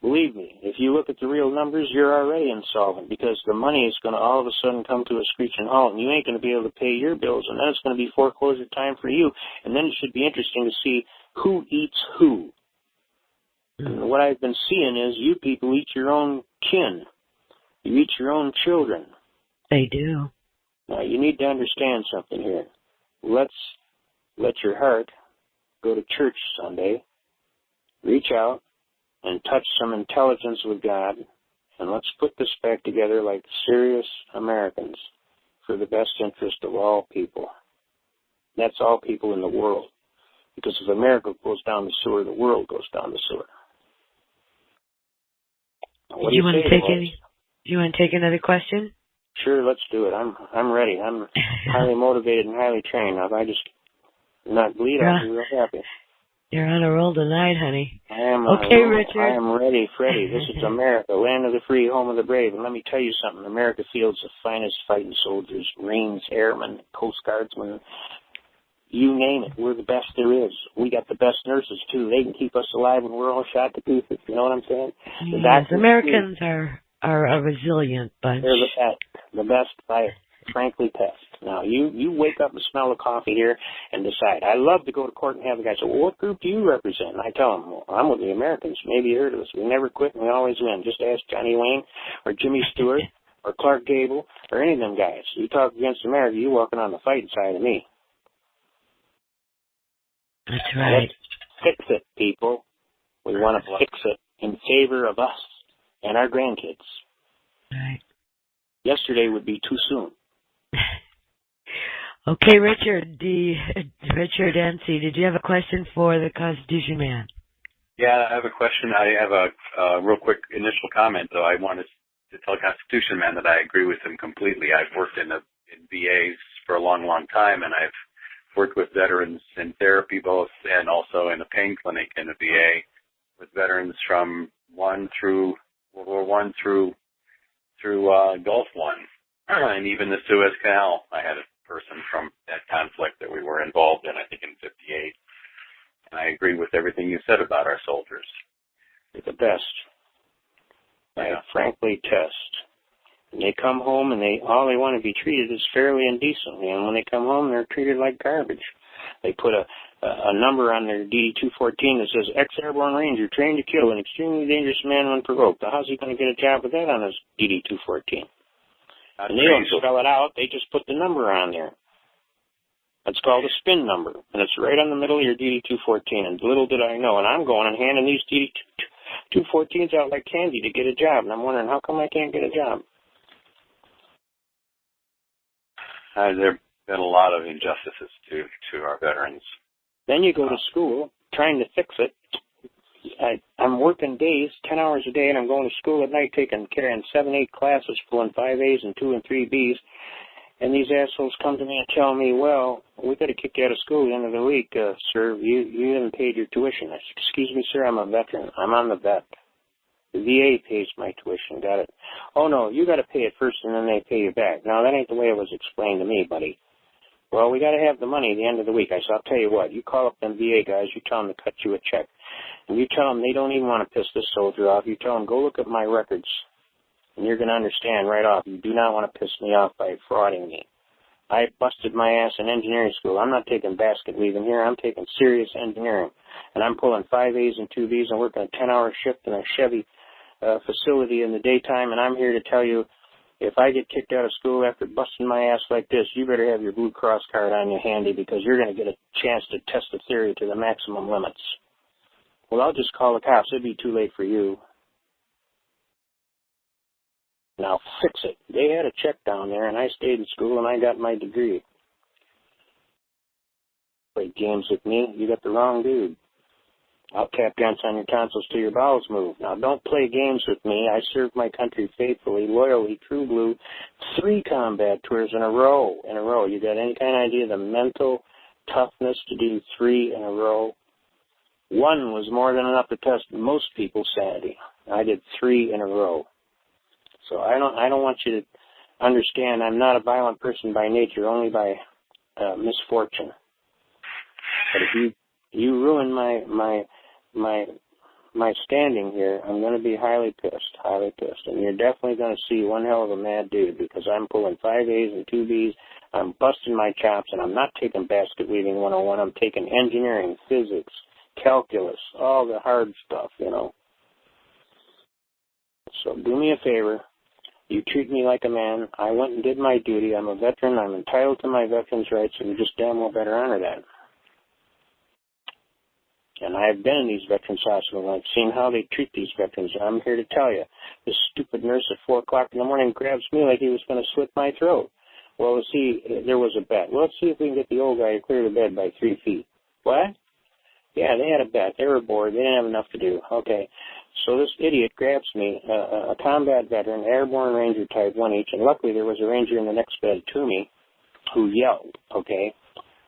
Believe me, if you look at the real numbers, you're already insolvent because the money is going to all of a sudden come to a screeching halt, and you ain't going to be able to pay your bills, and then it's going to be foreclosure time for you, and then it should be interesting to see who eats who. And what I've been seeing is you people eat your own kin. You eat your own children. They do. Now, you need to understand something here. Let's let your heart go to church Sunday. Reach out and touch some intelligence with God, and let's put this back together like serious Americans for the best interest of all people. That's all people in the world. Because if America goes down the sewer, the world goes down the sewer. What do you want to take do you want to take another question? Sure, let's do it. I'm ready. I'm highly motivated and highly trained. If I just not bleed, I'll be real happy. You're on a roll tonight, honey. I am. Okay, Richard. I am ready, Freddie. This is America, land of the free, home of the brave. And let me tell you something. America fields the finest fighting soldiers, Marines, airmen, Coast Guardsmen. You name it. We're the best there is. We got the best nurses, too. They can keep us alive when we're all shot to pieces. You know what I'm saying? Yes, Americans are a resilient bunch. They're the best by frankly test. Now, you wake up and smell the coffee here and decide. I love to go to court and have the guy say, well, what group do you represent? And I tell them, well, I'm with the Americans. Maybe you heard of us. We never quit and we always win. Just ask Johnny Wayne or Jimmy Stewart or Clark Gable or any of them guys. You talk against America, you're walking on the fighting side of me. That's right. Let's fix it, people. We want to fix it in favor of us and our grandkids. Right. Yesterday would be too soon. Okay, Richard NC, did you have a question for the Constitution Man? Yeah, I have a question. I have a real quick initial comment, though. I wanted to tell Constitution Man that I agree with him completely. I've worked in VAs for a long, long time, and I've worked with veterans in therapy both and also in a pain clinic in a VA with veterans from World War I through Gulf War, and even the Suez Canal. I had a person from that conflict that we were involved in, I think in 58. And I agree with everything you said about our soldiers. They're the best. Yeah. Frankly, test. And they come home and all they want to be treated is fairly and decently. And when they come home, they're treated like garbage. They put a number on their DD-214 that says, ex-airborne ranger trained to kill an extremely dangerous man when provoked. Now, how's he going to get a job with that on his DD-214? And they don't spell it out. They just put the number on there. That's called a spin number. And it's right on the middle of your DD-214. And little did I know. And I'm going and handing these DD-214s out like candy to get a job. And I'm wondering, how come I can't get a job? There have been a lot of injustices to our veterans. Then you go to school trying to fix it. I'm working days, 10 hours a day, and I'm going to school at night carrying 7, 8 classes, pulling 5 A's and 2 and 3 B's. And these assholes come to me and tell me, well, we got to kick you out of school at the end of the week, sir. You haven't paid your tuition. I said, excuse me, sir, I'm a veteran. I'm on the vet. The VA pays my tuition, got it? Oh, no, you got to pay it first and then they pay you back. No, that ain't the way it was explained to me, buddy. Well, we got to have the money at the end of the week. I said, I'll tell you what, you call up them VA guys, you tell them to cut you a check. And you tell them they don't even want to piss this soldier off. You tell them, go look at my records. And you're going to understand right off, you do not want to piss me off by frauding me. I busted my ass in engineering school. I'm not taking basket weaving here. I'm taking serious engineering. And I'm pulling 5 A's and 2 B's and working a 10-hour shift in a Chevy facility in the daytime. And I'm here to tell you, if I get kicked out of school after busting my ass like this, you better have your Blue Cross card on you handy because you're going to get a chance to test the theory to the maximum limits. Well, I'll just call the cops. It'd be too late for you. Now fix it. They had a check down there, and I stayed in school, and I got my degree. Play games with me, you got the wrong dude. I'll tap dance on your tonsils till your bowels move. Now, don't play games with me. I served my country faithfully, loyally, true blue, 3 combat tours in a row. You got any kind of idea of the mental toughness to do 3 in a row? 1 was more than enough to test most people's sanity. I did 3 in a row. So I don't want you to understand I'm not a violent person by nature, only by misfortune. But if you ruin my standing here, I'm going to be highly pissed. And you're definitely going to see one hell of a mad dude because I'm pulling 5 A's and 2 B's. I'm busting my chops, and I'm not taking basket weaving 101. I'm taking engineering, physics, calculus, all the hard stuff, you know. So do me a favor. You treat me like a man. I went and did my duty. I'm a veteran. I'm entitled to my veterans' rights, and you just damn well better honor that. And I've been in these veterans' hospitals. I've seen how they treat these veterans. I'm here to tell you, this stupid nurse at 4 o'clock in the morning grabs me like he was going to slit my throat. Well, let's see, there was a bet. Well, let's see if we can get the old guy to clear the bed by 3 feet. What? Yeah, they had a bet. They were bored. They didn't have enough to do. Okay. So this idiot grabs me, a combat veteran, airborne ranger type, one each, and luckily there was a ranger in the next bed to me who yelled, okay?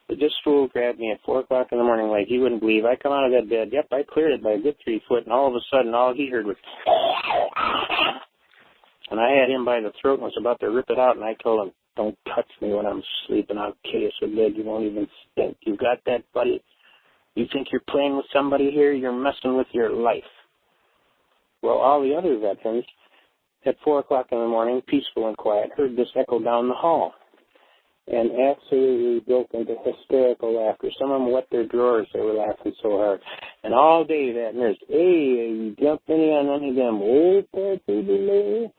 But this fool grabbed me at 4 o'clock in the morning like you wouldn't believe. I come out of that bed. Yep, I cleared it by a good 3 foot, and all of a sudden all he heard was... And I had him by the throat and was about to rip it out, and I told him, don't touch me when I'm sleeping. I'll kill you so good you won't even stink. You got that, buddy? You think you're playing with somebody here? You're messing with your life. Well, all the other veterans at 4 o'clock in the morning, peaceful and quiet, heard this echo down the hall and absolutely broke into hysterical laughter. Some of them wet their drawers. They were laughing so hard. And all day that nurse, hey, you jumped any on any of them old poor people there?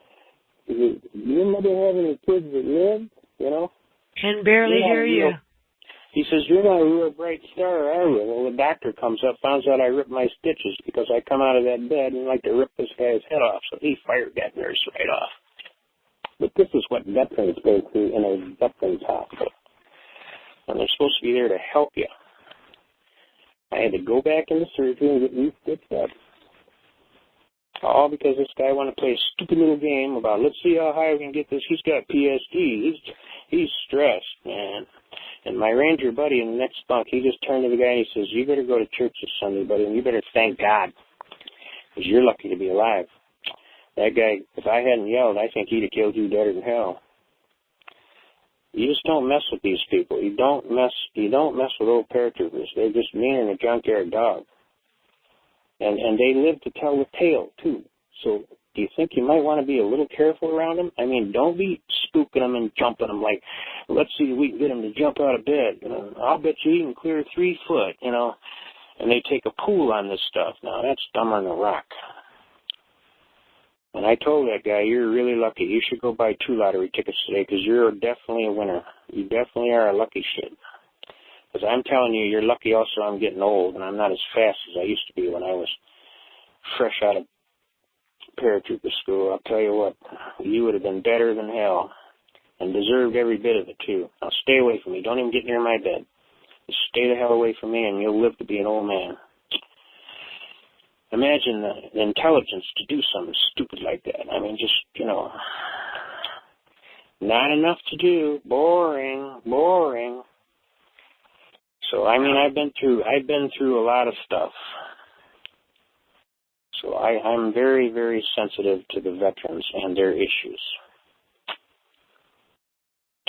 Did your mother have any kids that lived? You know? Can barely hear you. He says, you're not a real bright star, are you? Well, the doctor comes up, finds out I ripped my stitches because I come out of that bed and like to rip this guy's head off. So he fired that nurse right off. But this is what veterans go through in a veterans hospital. And they're supposed to be there to help you. I had to go back into surgery and get re-stitched up. All because this guy wanted to play a stupid little game about, let's see how high we can get this. He's got PSD. He's stressed, man. And my ranger buddy in the next bunk, he just turned to the guy and he says, you better go to church this Sunday, buddy, and you better thank God, because you're lucky to be alive. That guy, if I hadn't yelled, I think he'd have killed you deader than hell. You just don't mess with these people. You don't mess with old paratroopers. They're just meaner than a junkyard dog. And they live to tell the tale, too. So do you think you might want to be a little careful around them? I mean, don't be spooking them and jumping them like, let's see if we can get them to jump out of bed. You know, I'll bet you can clear 3 foot, you know. And they take a pool on this stuff. Now, that's dumber than a rock. And I told that guy, you're really lucky. You should go buy 2 lottery tickets today because you're definitely a winner. You definitely are a lucky shit. Because I'm telling you, you're lucky also I'm getting old and I'm not as fast as I used to be when I was fresh out of paratrooper school. I'll tell you what, you would have been better than hell and deserved every bit of it, too. Now, stay away from me. Don't even get near my bed. Just stay the hell away from me and you'll live to be an old man. Imagine the intelligence to do something stupid like that. I mean, just, you know, not enough to do. Boring. So, I mean, I've been through a lot of stuff. So I'm very, very sensitive to the veterans and their issues.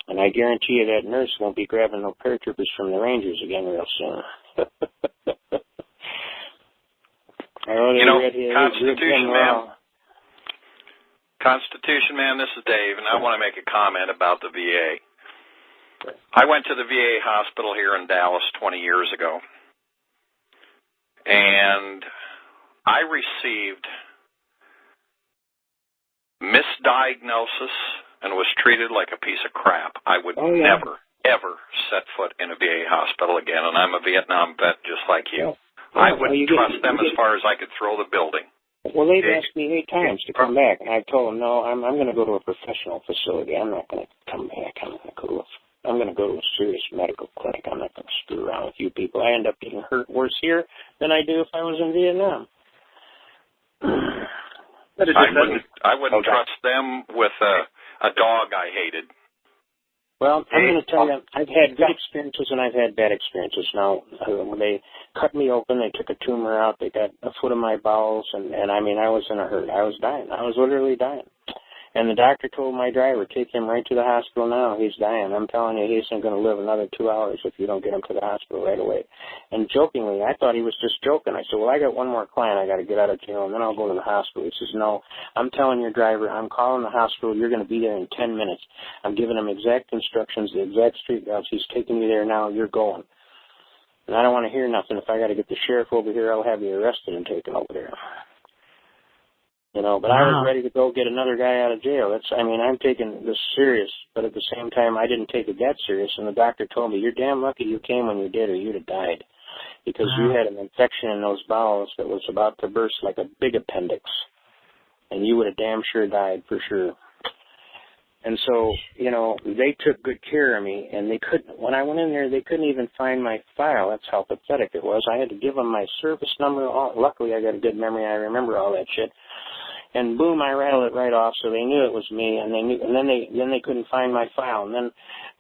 And I guarantee you that nurse won't be grabbing no paratroopers from the Rangers again real soon. Constitution man, this is Dave, and I want to make a comment about the VA. I went to the VA hospital here in Dallas 20 years ago, and I received misdiagnosis and was treated like a piece of crap. I would never, ever set foot in a VA hospital again, and I'm a Vietnam vet just like you. I wouldn't trust them as far as I could throw the building. Well, they've asked me 8 times to come back, and I've told them, no, I'm going to go to a professional facility. I'm not going to come back. I'm going to go to a serious medical clinic. I'm not going to screw around with you people. I end up getting hurt worse here than I do if I was in Vietnam. I wouldn't trust them with a dog I hated. Well, I'm going to tell you, I've had good experiences and I've had bad experiences. Now, when they cut me open, they took a tumor out, they got a foot of my bowels, and I mean, I was in a hurt. I was dying. I was literally dying. And the doctor told my driver, take him right to the hospital now. He's dying. I'm telling you, he isn't going to live another 2 hours if you don't get him to the hospital right away. And jokingly, I thought he was just joking. I said, well, I got one more client I got to get out of jail, and then I'll go to the hospital. He says, no, I'm telling your driver, I'm calling the hospital. You're going to be there in 10 minutes. I'm giving him exact instructions, the exact street routes. He's taking you there now. You're going. And I don't want to hear nothing. If I got to get the sheriff over here, I'll have you arrested and taken over there. You know, but I was ready to go get another guy out of jail. I'm taking this serious, but at the same time, I didn't take it that serious. And the doctor told me, you're damn lucky you came when you did, or you'd have died, because you had an infection in those bowels that was about to burst like a big appendix, and you would have damn sure died for sure. And so, you know, they took good care of me, and they couldn't, when I went in there, they couldn't even find my file. That's how pathetic it was. I had to give them my service number. Luckily, I got a good memory. I remember all that shit. And boom, I rattled it right off, so they knew it was me, and they knew, and then they couldn't find my file. And then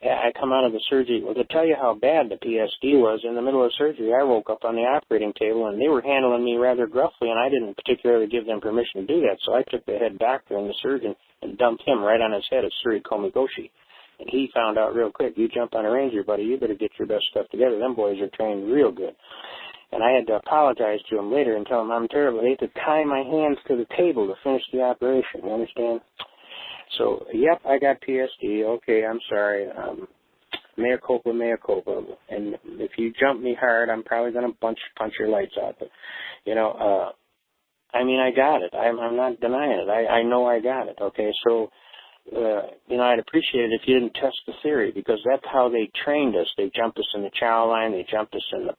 I come out of the surgery. Well, to tell you how bad the PSD was, in the middle of surgery, I woke up on the operating table, and they were handling me rather gruffly, and I didn't particularly give them permission to do that. So I took the head doctor and the surgeon and dumped him right on his head at Suri Komigoshi. And he found out real quick, you jump on a Ranger, buddy, you better get your best stuff together. Them boys are trained real good. And I had to apologize to him later and tell him I'm terrible. They had to tie my hands to the table to finish the operation. You understand? So, yep, I got PSD. Okay, I'm sorry. Mea culpa, mea culpa. And if you jump me hard, I'm probably going to punch your lights out. But, you know, I mean, I got it. I'm not denying it. I know I got it. Okay, so, you know, I'd appreciate it if you didn't test the theory, because that's how they trained us. They jumped us in the chow line. They jumped us in the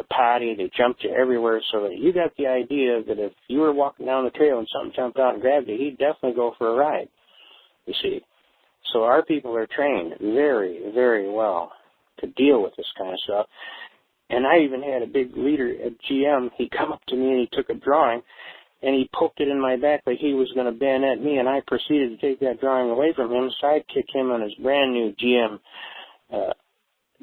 potty, they jumped you everywhere, so that you got the idea that if you were walking down the trail and something jumped out and grabbed you, he'd definitely go for a ride, you see. So our people are trained very, very well to deal with this kind of stuff. And I even had a big leader at GM, he come up to me and he took a drawing and he poked it in my back like he was going to bayonet me, and I proceeded to take that drawing away from him, sidekick him on his brand new GM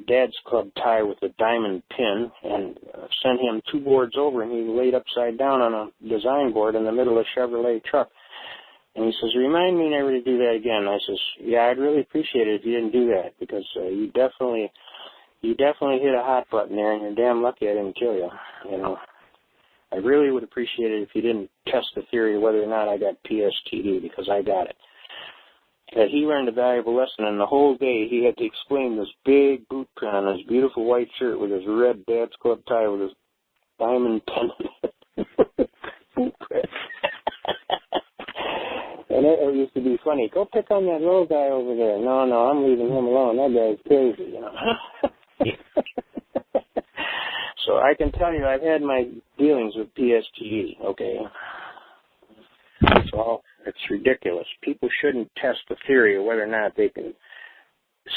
Dad's Club tie with a diamond pin, and sent him 2 boards over, and he laid upside down on a design board in the middle of a Chevrolet truck. And he says, remind me never to do that again. I says, yeah, I'd really appreciate it if you didn't do that, because you definitely hit a hot button there, and you're damn lucky I didn't kill you. You know, I really would appreciate it if you didn't test the theory of whether or not I got PSTD, because I got it. That he learned a valuable lesson, and the whole day he had to explain this big boot print on his beautiful white shirt with his red Dad's Club tie with his diamond pendant boot print. And it used to be funny. Go pick on that little guy over there. No, I'm leaving him alone. That guy's crazy, you know. So I can tell you I've had my dealings with PSTD, okay? So it's ridiculous. People shouldn't test the theory of whether or not they can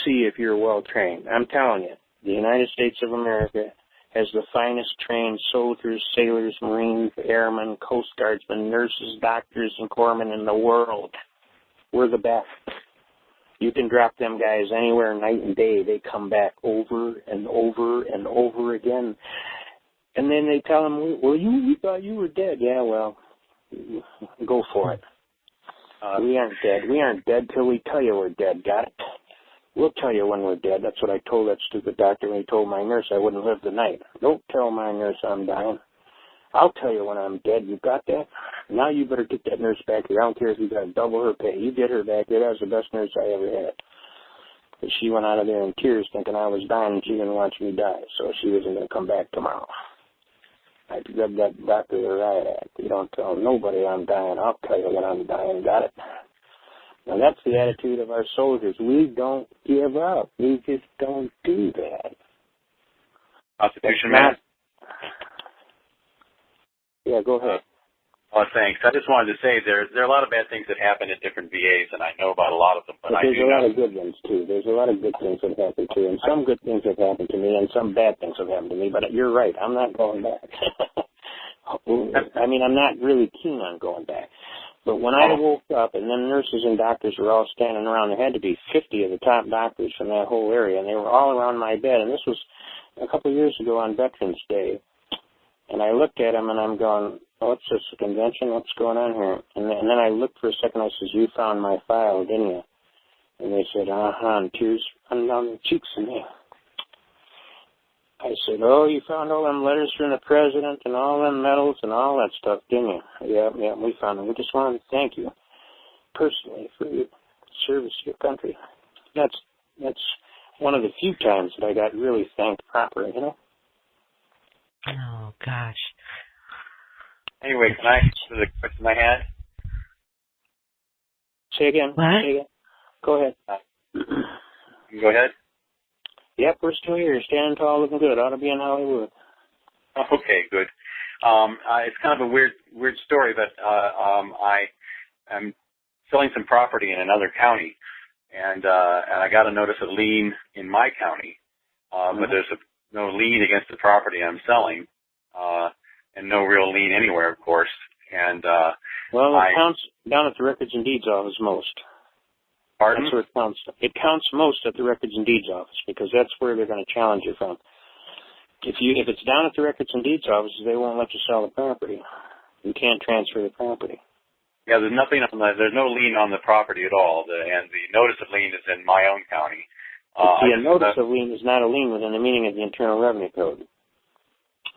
see if you're well trained. I'm telling you, the United States of America has the finest trained soldiers, sailors, Marines, airmen, Coast Guardsmen, nurses, doctors, and corpsmen in the world. We're the best. You can drop them guys anywhere night and day. They come back over and over and over again. And then they tell them, well, you thought you were dead. Yeah, well, go for it. We aren't dead. We aren't dead till we tell you we're dead. Got it? We'll tell you when we're dead. That's what I told that stupid doctor when he told my nurse I wouldn't live the night. Don't tell my nurse I'm dying. I'll tell you when I'm dead. You got that? Now you better get that nurse back here. I don't care if you got to double her pay. You get her back here. That was the best nurse I ever had. But she went out of there in tears thinking I was dying and she didn't want me to die. So she wasn't going to come back tomorrow. I grabbed that doctor the riot act. You don't tell nobody I'm dying. I'll tell you when I'm dying. Got it? Now that's the attitude of our soldiers. We don't give up. We just don't do that. Constitution Man. Yeah, go ahead. Oh, thanks. I just wanted to say there are a lot of bad things that happen at different VAs, and I know about a lot of them. But there's a lot of good ones, too. There's a lot of good things that happen, too. And some good things have happened to me, and some bad things have happened to me. But you're right. I'm not going back. I mean, I'm not really keen on going back. But when I woke up, and then nurses and doctors were all standing around, there had to be 50 of the top doctors from that whole area, and they were all around my bed. And this was a couple of years ago on Veterans Day. And I looked at them, and I'm going, what's this, a convention? What's going on here? And then I looked for a second. I says, you found my file, didn't you? And they said, and tears running down their cheeks to me. I said, oh, you found all them letters from the president and all them medals and all that stuff, didn't you? Yeah, we found them. We just wanted to thank you personally for your service to your country. That's one of the few times that I got really thanked properly, you know? Oh, gosh. Anyway, can I answer the question I had? Say again. What? Say again. Go ahead. You go ahead. Yep, we're still here, standing tall, looking good. Ought to be in Hollywood. Okay, good. It's kind of a weird story, but I'm selling some property in another county, and I got a notice of lien in my county, but there's no lien against the property I'm selling, and no real lien anywhere, of course. And well, it counts down at the Records and Deeds office most. Pardon? That's where it counts. It counts most at the Records and Deeds office because that's where they're going to challenge you from. If it's down at the Records and Deeds office, they won't let you sell the property. You can't transfer the property. Yeah, there's no lien on the property at all, and the notice of lien is in my own county. A notice of lien is not a lien within the meaning of the Internal Revenue Code.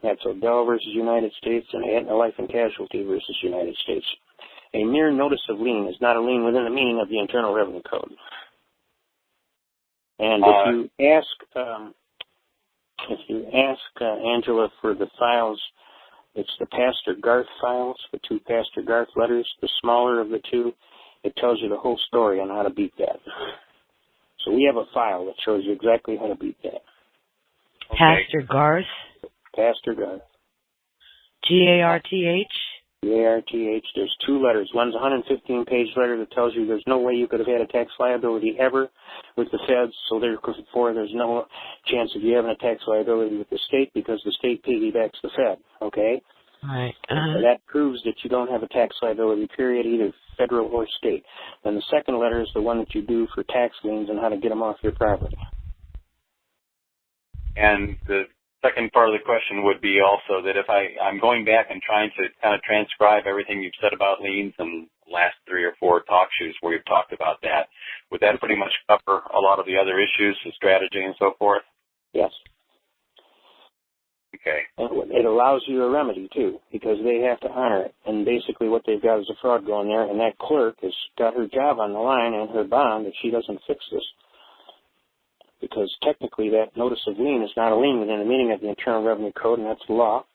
That's Odell versus United States and Aetna Life and Casualty versus United States. A mere notice of lien is not a lien within the meaning of the Internal Revenue Code. And if you ask Angela for the files, it's the Pastor Garth files, the 2 Pastor Garth letters, the smaller of the 2. It tells you the whole story on how to beat that. So we have a file that shows you exactly how to beat that. Okay. Pastor Garth? Pastor Garth. Garth? Garth. There's 2 letters. One's a 115-page letter that tells you there's no way you could have had a tax liability ever with the feds, so therefore there's no chance of you having a tax liability with the state because the state piggybacks the Fed, okay? Right. So that proves that you don't have a tax liability, period, either federal or state. Then the second letter is the one that you do for tax liens and how to get them off your property. And the second part of the question would be also that if I'm going back and trying to kind of transcribe everything you've said about liens and last 3 or 4 talk shows where you've talked about that, would that pretty much cover a lot of the other issues, the strategy and so forth? Yes. Okay. And it allows you a remedy, too, because they have to honor it. And basically what they've got is a fraud going there, and that clerk has got her job on the line and her bond if she doesn't fix this. Because technically that notice of lien is not a lien within the meaning of the Internal Revenue Code, and that's the law.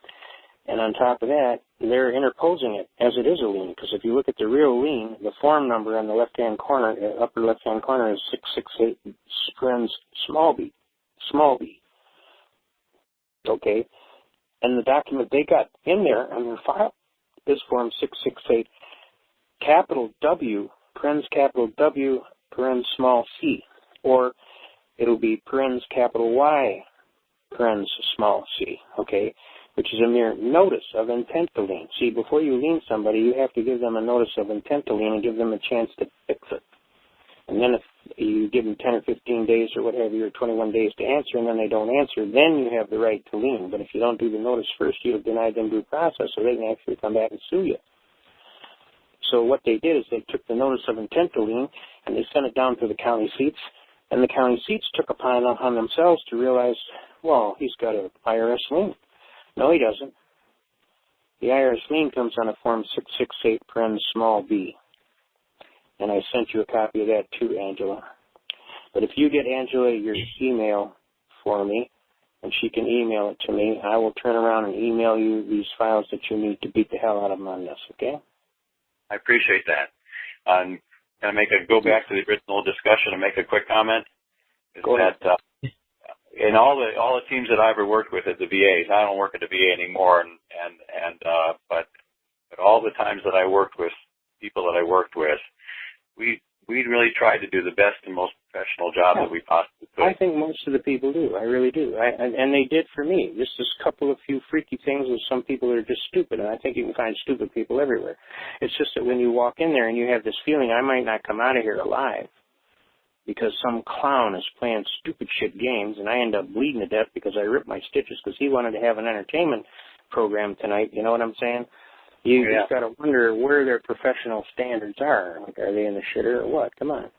And on top of that, they're interposing it as it is a lien, because if you look at the real lien, the form number on the left-hand corner, upper left-hand corner is 668 small b. Okay? And the document they got in there on their file is form 668, capital W, capital W, small c, or it'll be capital Y, small c, okay, which is a mere notice of intent to lien. See, before you lien somebody, you have to give them a notice of intent to lien and give them a chance to fix it. And then if you give them 10 or 15 days or whatever, or 21 days to answer, and then they don't answer, then you have the right to lien. But if you don't do the notice first, you have denied them due process, so they can actually come back and sue you. So what they did is they took the notice of intent to lien, and they sent it down to the county seats, and the county seats took upon themselves to realize, well, he's got an IRS lien. No, he doesn't. The IRS lien comes on a form 668 small b. And I sent you a copy of that too, Angela. But if you get Angela your email for me, and she can email it to me, I will turn around and email you these files that you need to beat the hell out of them on this, okay? I appreciate that. Can I go back to the original discussion and make a quick comment? Go ahead. In all the teams that I ever worked with at the VAs, I don't work at the VA anymore, but all the times that I worked with people that I worked with, we really tried to do the best and most professional job that we possibly could. I think most of the people do. I really do. And they did for me. Just a couple of few freaky things with some people that are just stupid, and I think you can find stupid people everywhere. It's just that when you walk in there and you have this feeling, I might not come out of here alive because some clown is playing stupid shit games, and I end up bleeding to death because I ripped my stitches because he wanted to have an entertainment program tonight. You know what I'm saying? You just got to wonder where their professional standards are. Like, are they in the shitter or what? Come on.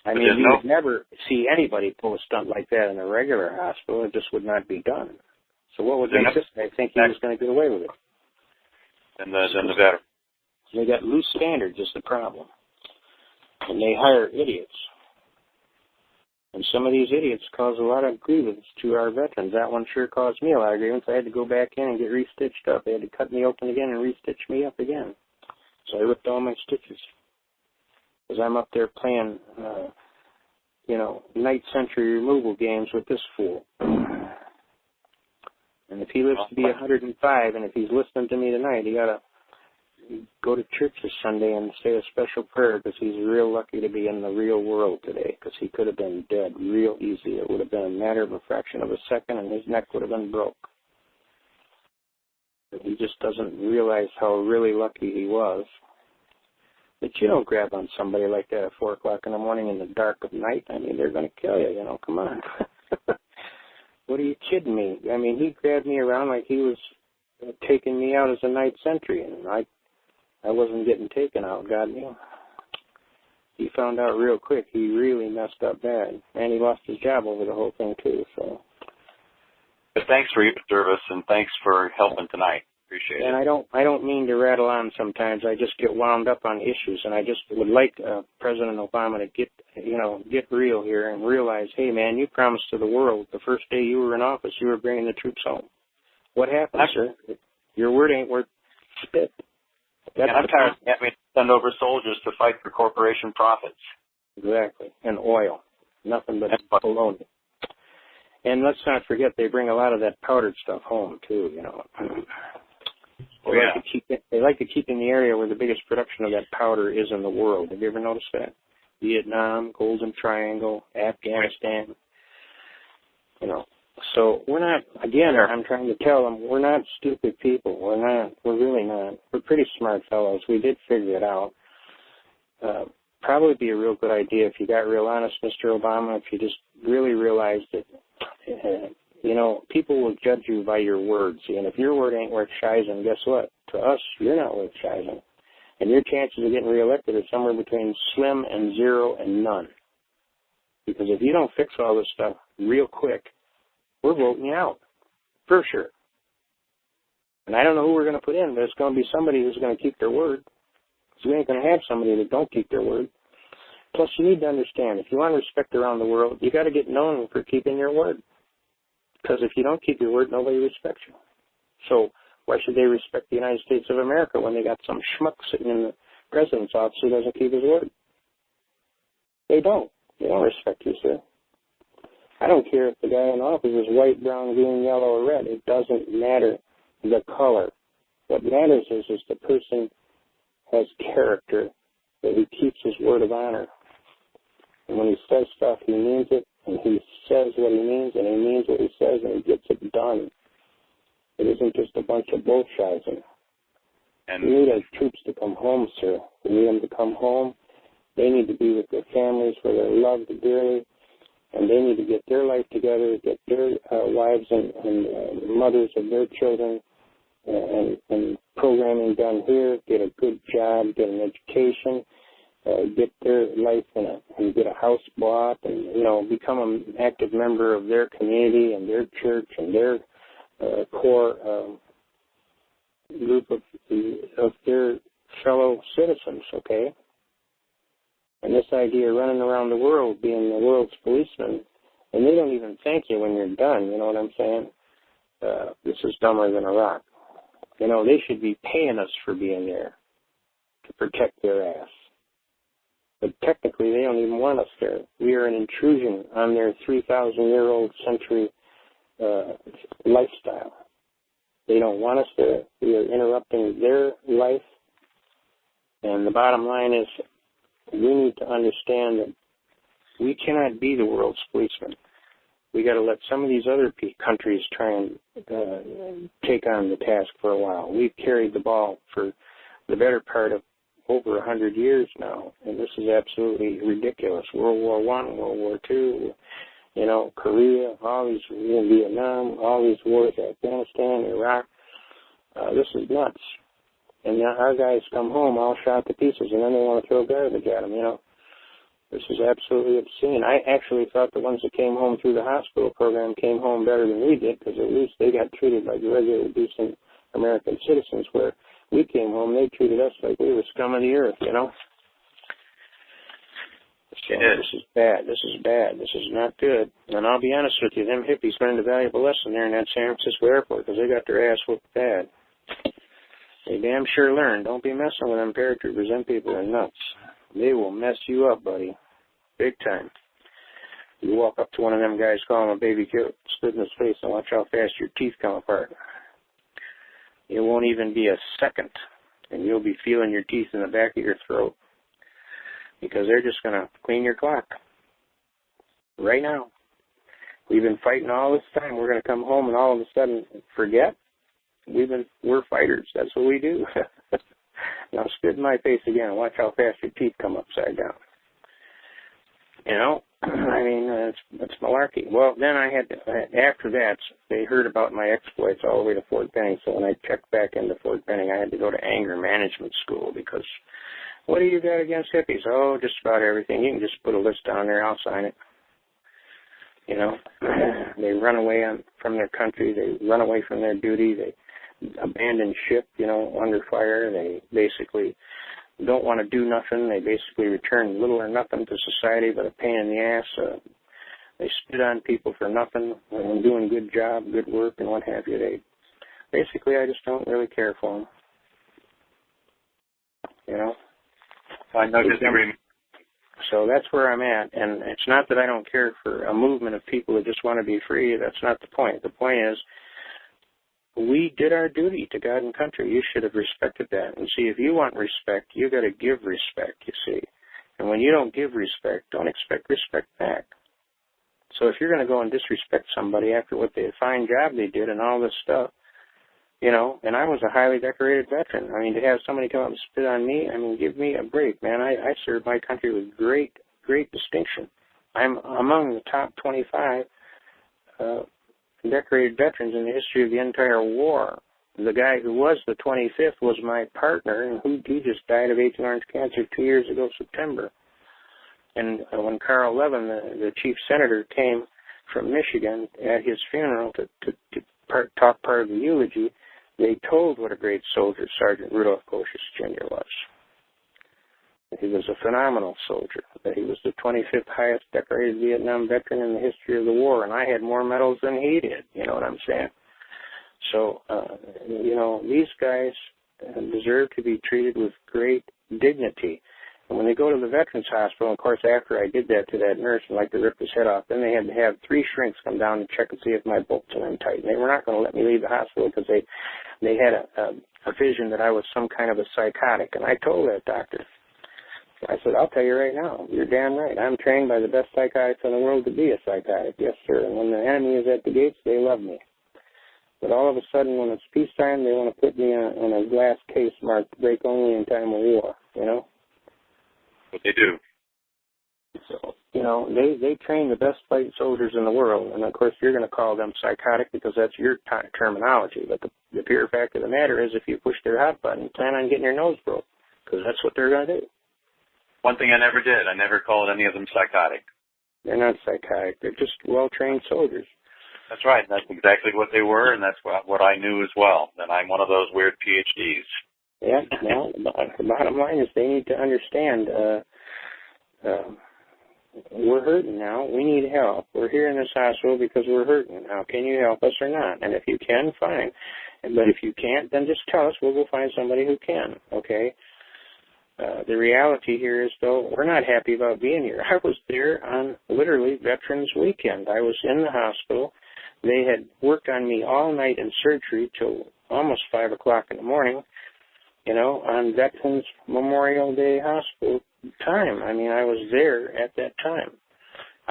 I mean, you would never see anybody pull a stunt like that in a regular hospital. It just would not be done. So what would make this guy think he was going to get away with it? And the better. They got loose standards is the problem. And they hire idiots. And some of these idiots cause a lot of grievance to our veterans. That one sure caused me a lot of grievance. I had to go back in and get restitched up. They had to cut me open again and restitch me up again. So I ripped all my stitches. Because I'm up there playing, night century removal games with this fool. And if he lives to be 105, and if he's listening to me tonight, he ought to, go to church this Sunday and say a special prayer because he's real lucky to be in the real world today, because he could have been dead real easy. It would have been a matter of a fraction of a second, and his neck would have been broke. But he just doesn't realize how really lucky he was. But you don't grab on somebody like that at 4 o'clock in the morning in the dark of night. I mean, they're going to kill you, you know. Come on. What are you kidding me? I mean, he grabbed me around like he was taking me out as a night sentry, and I wasn't getting taken out, God knew. He found out real quick he really messed up bad, and he lost his job over the whole thing too. So. But thanks for your service, and thanks for helping tonight. Appreciate it. And I don't mean to rattle on sometimes. I just get wound up on issues, and I just would like President Obama to get real here and realize, hey man, you promised to the world the first day you were in office you were bringing the troops home. What happened, sir? Your word ain't worth spit. And I'm tired of having to send over soldiers to fight for corporation profits. Exactly. And oil. Nothing but baloney. And let's not forget they bring a lot of that powdered stuff home too, you know. They like to keep in the area where the biggest production of that powder is in the world. Have you ever noticed that? Vietnam, Golden Triangle, Afghanistan. You know. So we're not, again, I'm trying to tell them, we're not stupid people. We're really not. We're pretty smart fellows. We did figure it out. Probably be a real good idea if you got real honest, Mr. Obama, if you just really realized that, you know, people will judge you by your words. And if your word ain't worth shizing, guess what? To us, you're not worth shizing. And your chances of getting reelected are somewhere between slim and 0 and none. Because if you don't fix all this stuff real quick, we're voting you out, for sure. And I don't know who we're going to put in, but it's going to be somebody who's going to keep their word. Because we ain't going to have somebody that don't keep their word. Plus, you need to understand, if you want respect around the world, you got to get known for keeping your word. Because if you don't keep your word, nobody respects you. So why should they respect the United States of America when they got some schmuck sitting in the president's office who doesn't keep his word? They don't. They don't respect you, sir. I don't care if the guy in office is white, brown, green, yellow, or red. It doesn't matter the color. What matters is the person has character, that he keeps his word of honor. And when he says stuff, he means it, and he says what he means, and he means what he says, and he gets it done. It isn't just a bunch of bullshitting. We need our troops to come home, sir. We need them to come home. They need to be with their families where they're loved dearly. And they need to get their life together, get their wives and mothers of their children and programming done here, get a good job, get an education, get their life and get a house bought, and, you know, become an active member of their community and their church and their core group of their fellow citizens, okay? And this idea of running around the world, being the world's policeman, and they don't even thank you when you're done, you know what I'm saying? This is dumber than a rock. You know, they should be paying us for being there to protect their ass. But technically, they don't even want us there. We are an intrusion on their 3,000-year-old century lifestyle. They don't want us there. We are interrupting their life. And the bottom line is, we need to understand that we cannot be the world's policeman. We got to let some of these other countries try and take on the task for a while. We've carried the ball for the better part of over 100 years now, and this is absolutely ridiculous. World War I, World War II, you know, Korea, all these, Vietnam, all these wars, Afghanistan, Iraq. This is nuts. And now our guys come home all shot to pieces, and then they want to throw garbage at them, you know. This is absolutely obscene. I actually thought the ones that came home through the hospital program came home better than we did, because at least they got treated like regular, decent American citizens, where we came home, they treated us like we were scum of the earth, you know. So this is bad. This is bad. This is not good. And I'll be honest with you, them hippies learned a valuable lesson there in that San Francisco airport, because they got their ass whooped bad. They damn sure learned. Don't be messing with them paratroopers. Them people are nuts. They will mess you up, buddy. Big time. You walk up to one of them guys, call him a baby goat, spit in his face, and watch how fast your teeth come apart. It won't even be a second. and you'll be feeling your teeth in the back of your throat because they're just going to clean your clock right now. We've been fighting all this time. We're going to come home and all of a sudden forget. We're fighters. That's what we do. Now spit in my face again and watch how fast your teeth come upside down. You know, I mean, it's malarkey. Well, then after that, they heard about my exploits all the way to Fort Benning. So when I checked back into Fort Benning, I had to go to anger management school because what do you got against hippies? Oh, just about everything. You can just put a list down there. I'll sign it. You know, they run away from their country. They run away from their duty. They abandon ship, you know, under fire. They basically don't want to do nothing. They basically return little or nothing to society but a pain in the ass. They spit on people for nothing when doing good job, good work, and what have you. I just don't really care for them. You know? I no disagreement. So that's where I'm at, and it's not that I don't care for a movement of people that just want to be free. That's not the point. The point is, we did our duty to God and country. You should have respected that. And see, if you want respect, you got to give respect, you see. And when you don't give respect, don't expect respect back. So if you're going to go and disrespect somebody after what the fine job they did and all this stuff, you know, and I was a highly decorated veteran. I mean, to have somebody come up and spit on me, I mean, give me a break, man. I served my country with great distinction. I'm among the top 25 decorated veterans in the history of the entire war. The guy who was the 25th was my partner, and he just died of Agent Orange cancer 2 years ago, September. And when Carl Levin, the chief senator, came from Michigan at his funeral to talk part of the eulogy, they told what a great soldier Sergeant Rudolph Koshius Jr. was. He was a phenomenal soldier. He was the 25th highest decorated Vietnam veteran in the history of the war, and I had more medals than he did. You know what I'm saying? So, you know, these guys deserve to be treated with great dignity. And when they go to the Veterans Hospital, of course, after I did that to that nurse and like to rip his head off, then they had to have 3 shrinks come down and check and see if my bolts are in tight. And they were not going to let me leave the hospital because they had a vision that I was some kind of a psychotic. And I told that doctor, I said, I'll tell you right now, you're damn right. I'm trained by the best psychiatrists in the world to be a psychotic. Yes, sir. And when the enemy is at the gates, they love me. But all of a sudden, when it's peacetime, they want to put me in a glass case marked break only in time of war, you know? What they do. So, you know, they train the best fighting soldiers in the world. And, of course, you're going to call them psychotic because that's your terminology. But the pure fact of the matter is if you push their hot button, plan on getting your nose broke because that's what they're going to do. One thing I never did, I never called any of them psychotic. They're not psychotic. They're just well-trained soldiers. That's right. That's exactly what they were, and that's what I knew as well, that I'm one of those weird PhDs. Yeah, no, the bottom line is they need to understand we're hurting now. We need help. We're here in this hospital because we're hurting. Now, can you help us or not? And if you can, fine. But if you can't, then just tell us. We'll go find somebody who can, okay? The reality here is, though, we're not happy about being here. I was there on literally Veterans Weekend. I was in the hospital. They had worked on me all night in surgery till almost 5 o'clock in the morning, you know, on Veterans Memorial Day hospital time. I mean, I was there at that time.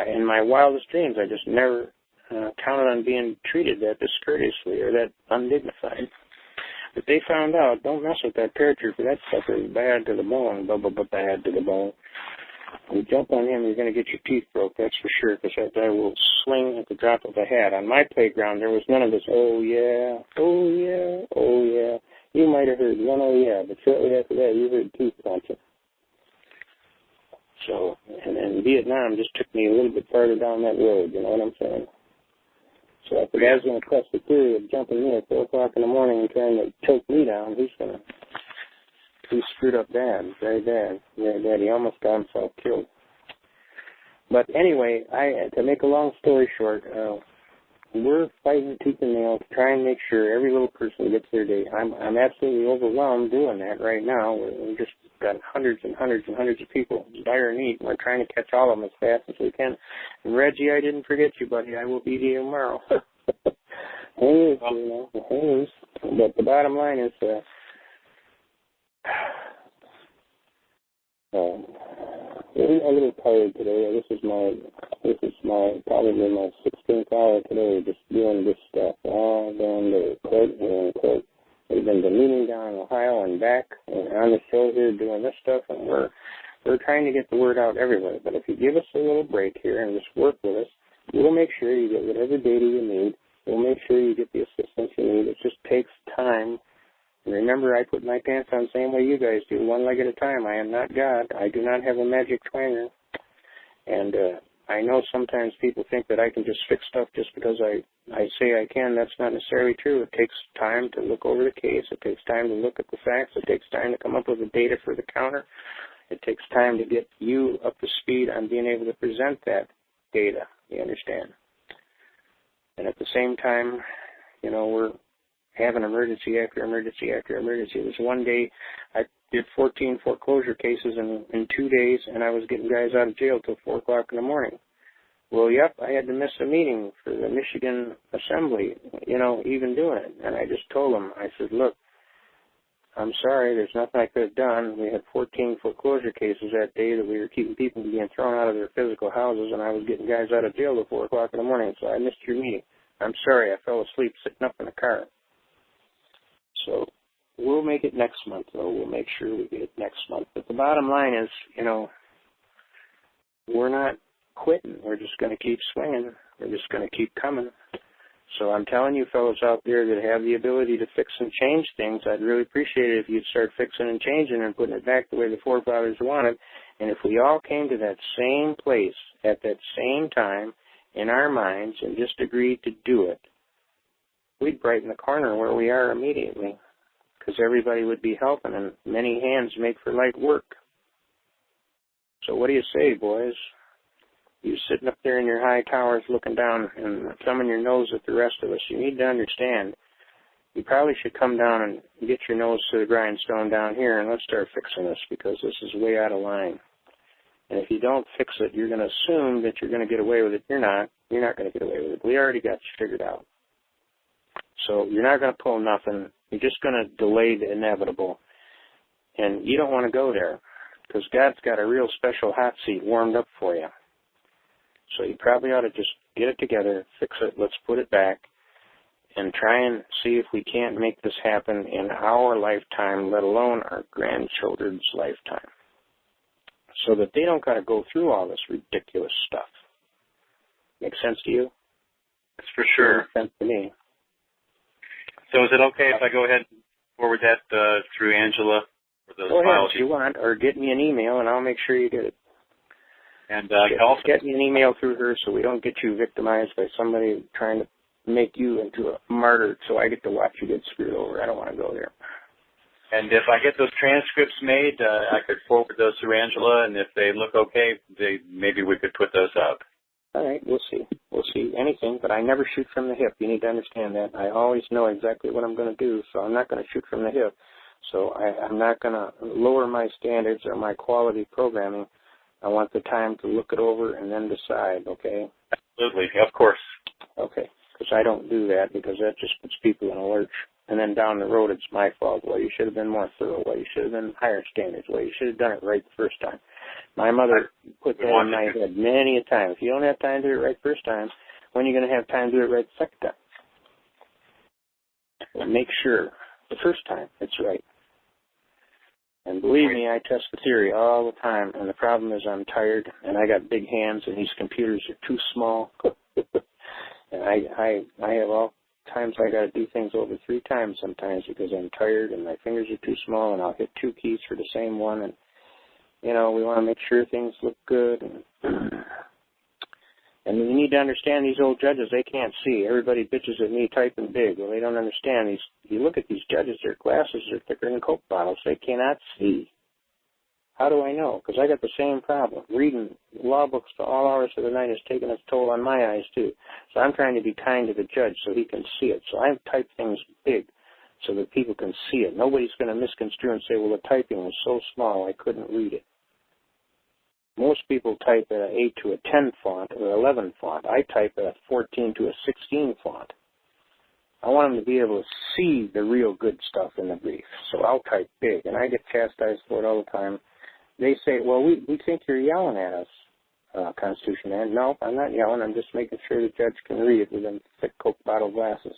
In my wildest dreams, I just never counted on being treated that discourteously or that undignified. But they found out, don't mess with that paratrooper. That sucker is bad to the bone, bad to the bone. You jump on him, you're going to get your teeth broke, that's for sure, because that guy will sling at the drop of a hat. On my playground, there was none of this, oh, yeah, oh, yeah, oh, yeah. You might have heard one oh, yeah, but shortly after that, you heard teeth crunching. So, and then Vietnam just took me a little bit farther down that road, you know what I'm saying? So if the guy's going to cross the theory of jumping me at 4 o'clock in the morning and trying to choke me down, he's screwed up bad, very bad, very bad. He almost got himself killed. But anyway, to make a long story short, we're fighting tooth and nail to try and make sure every little person gets their day. I'm absolutely overwhelmed doing that right now. We've just got hundreds and hundreds and hundreds of people in dire need. We're trying to catch all of them as fast as we can. And Reggie, I didn't forget you, buddy. I will be here tomorrow. Hang loose, you know. Hang loose. But the bottom line is a little tired today. This is my probably my 16th hour today, just doing this stuff all down the court. We're in court. We've been meeting down in Ohio and back, and on the show here doing this stuff, and we're trying to get the word out everywhere. But if you give us a little break here and just work with us, we'll make sure you get whatever data you need. We'll make sure you get the assistance you need. It just takes time. And remember, I put my pants on the same way you guys do, one leg at a time. I am not God. I do not have a magic twanger. And I know sometimes people think that I can just fix stuff just because I say I can. That's not necessarily true. It takes time to look over the case. It takes time to look at the facts. It takes time to come up with the data for the counter. It takes time to get you up to speed on being able to present that data. You understand? And at the same time, we're having emergency after emergency after emergency. It was one day I did 14 foreclosure cases in 2 days, and I was getting guys out of jail till 4 o'clock in the morning. Well, yep, I had to miss a meeting for the Michigan Assembly, even doing it. And I just told them, I said, look, I'm sorry, there's nothing I could have done. We had 14 foreclosure cases that day that we were keeping people from being thrown out of their physical houses, and I was getting guys out of jail till 4 o'clock in the morning, so I missed your meeting. I'm sorry, I fell asleep sitting up in the car. So we'll make it next month, though. We'll make sure we get it next month. But the bottom line is, we're not quitting. We're just going to keep swinging. We're just going to keep coming. So I'm telling you fellows out there that have the ability to fix and change things, I'd really appreciate it if you'd start fixing and changing and putting it back the way the forefathers wanted. And if we all came to that same place at that same time in our minds and just agreed to do it, we'd brighten the corner where we are immediately, because everybody would be helping, and many hands make for light work. So what do you say, boys? You sitting up there in your high towers looking down and thumbing your nose at the rest of us, you need to understand you probably should come down and get your nose to the grindstone down here and let's start fixing this, because this is way out of line. And if you don't fix it, you're going to assume that you're going to get away with it. You're not. You're not going to get away with it. We already got you figured out. So you're not going to pull nothing. You're just going to delay the inevitable. And you don't want to go there, because God's got a real special hot seat warmed up for you. So you probably ought to just get it together, fix it, let's put it back, and try and see if we can't make this happen in our lifetime, let alone our grandchildren's lifetime, so that they don't got to go through all this ridiculous stuff. Make sense to you? That's for sure. Makes sense to me. So is it okay if I go ahead and forward that through Angela for those go files? Ahead if you want, or get me an email, and I'll make sure you get it. And also get me an email through her so we don't get you victimized by somebody trying to make you into a martyr so I get to watch you get screwed over. I don't want to go there. And if I get those transcripts made, I could forward those to Angela, and if they look okay, maybe we could put those up. All right, we'll see. We'll see anything, but I never shoot from the hip. You need to understand that. I always know exactly what I'm going to do, so I'm not going to shoot from the hip. So I'm not going to lower my standards or my quality programming. I want the time to look it over and then decide, okay? Absolutely, of course. Okay, because I don't do that, because that just puts people in a lurch. And then down the road, it's my fault. Well, you should have been more thorough. Well, you should have been higher standards. Well, you should have done it right the first time. My mother put that in my head many a time. If you don't have time to do it right the first time, when are you going to have time to do it right the second time? Well, make sure the first time it's right. And believe me, I test the theory all the time, and the problem is I'm tired, and I got big hands, and these computers are too small. And I have all times I got to do things over 3 times sometimes because I'm tired, and my fingers are too small, and I'll hit 2 keys for the same one, and, we want to make sure things look good. And you need to understand these old judges, they can't see. Everybody bitches at me typing big. Well, they don't understand. You look at these judges, their glasses are thicker than Coke bottles. They cannot see. How do I know? Because I got the same problem. Reading law books to all hours of the night has taken its toll on my eyes, too. So I'm trying to be kind to the judge so he can see it. So I type things big so that people can see it. Nobody's going to misconstrue and say, well, the typing was so small I couldn't read it. Most people type at an 8 to a 10 font or 11 font. I type at a 14 to a 16 font. I want them to be able to see the real good stuff in the brief, so I'll type big, and I get chastised for it all the time. they say, well, we think you're yelling at us, Constitution man. No, I'm not yelling. I'm just making sure the judge can read it within thick Coke bottle glasses.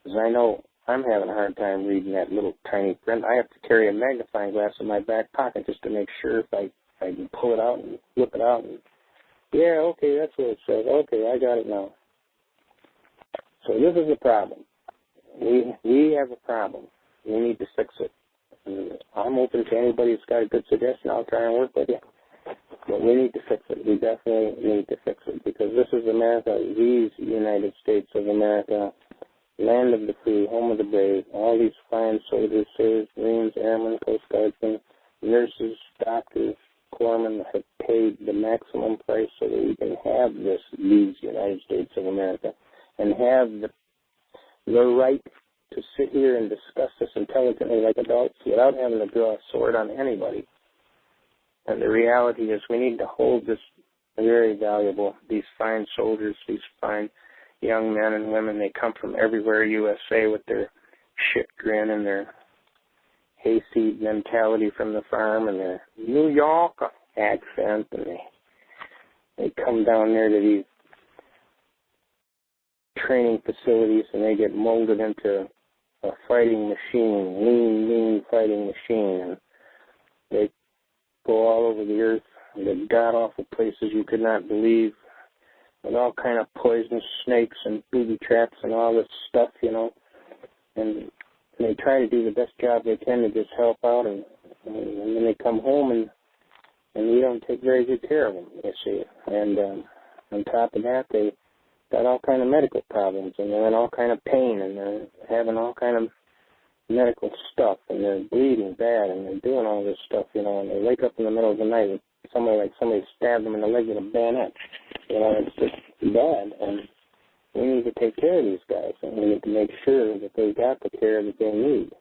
Because I know I'm having a hard time reading that little tiny print. I have to carry a magnifying glass in my back pocket just to make sure if I can pull it out and flip it out. And, yeah, okay, that's what it says. Okay, I got it now. So this is a problem. We have a problem. We need to fix it. And I'm open to anybody that's got a good suggestion. I'll try and work with you. But we need to fix it. We definitely need to fix it because this is America, these United States of America, land of the free, home of the brave. All these fine soldiers, sailors, Marines, airmen, Coast Guardsmen, nurses, doctors, corpsmen have paid the maximum price so that we can have these United States of America and have the right to sit here and discuss this intelligently like adults without having to draw a sword on anybody. And the reality is we need to hold this very valuable, these fine soldiers, these fine young men and women. They come from everywhere USA with their shit grin and their hayseed mentality from the farm and their New York accent, and they come down there to these training facilities and they get molded into a fighting machine, lean fighting machine, and they go all over the earth and the god-awful places you could not believe with all kind of poisonous snakes and booby traps and all this stuff, you know, and they try to do the best job they can to just help out, and then they come home and we don't take very good care of them, you see. And on top of that, they got all kind of medical problems, and they're in all kind of pain, and they're having all kind of medical stuff, and they're bleeding bad, and they're doing all this stuff, you know, and they wake up in the middle of the night and somebody stabbed them in the leg with a bayonet. You know, it's just bad, and we need to take care of these guys, and we need to make sure that they got the care that they need.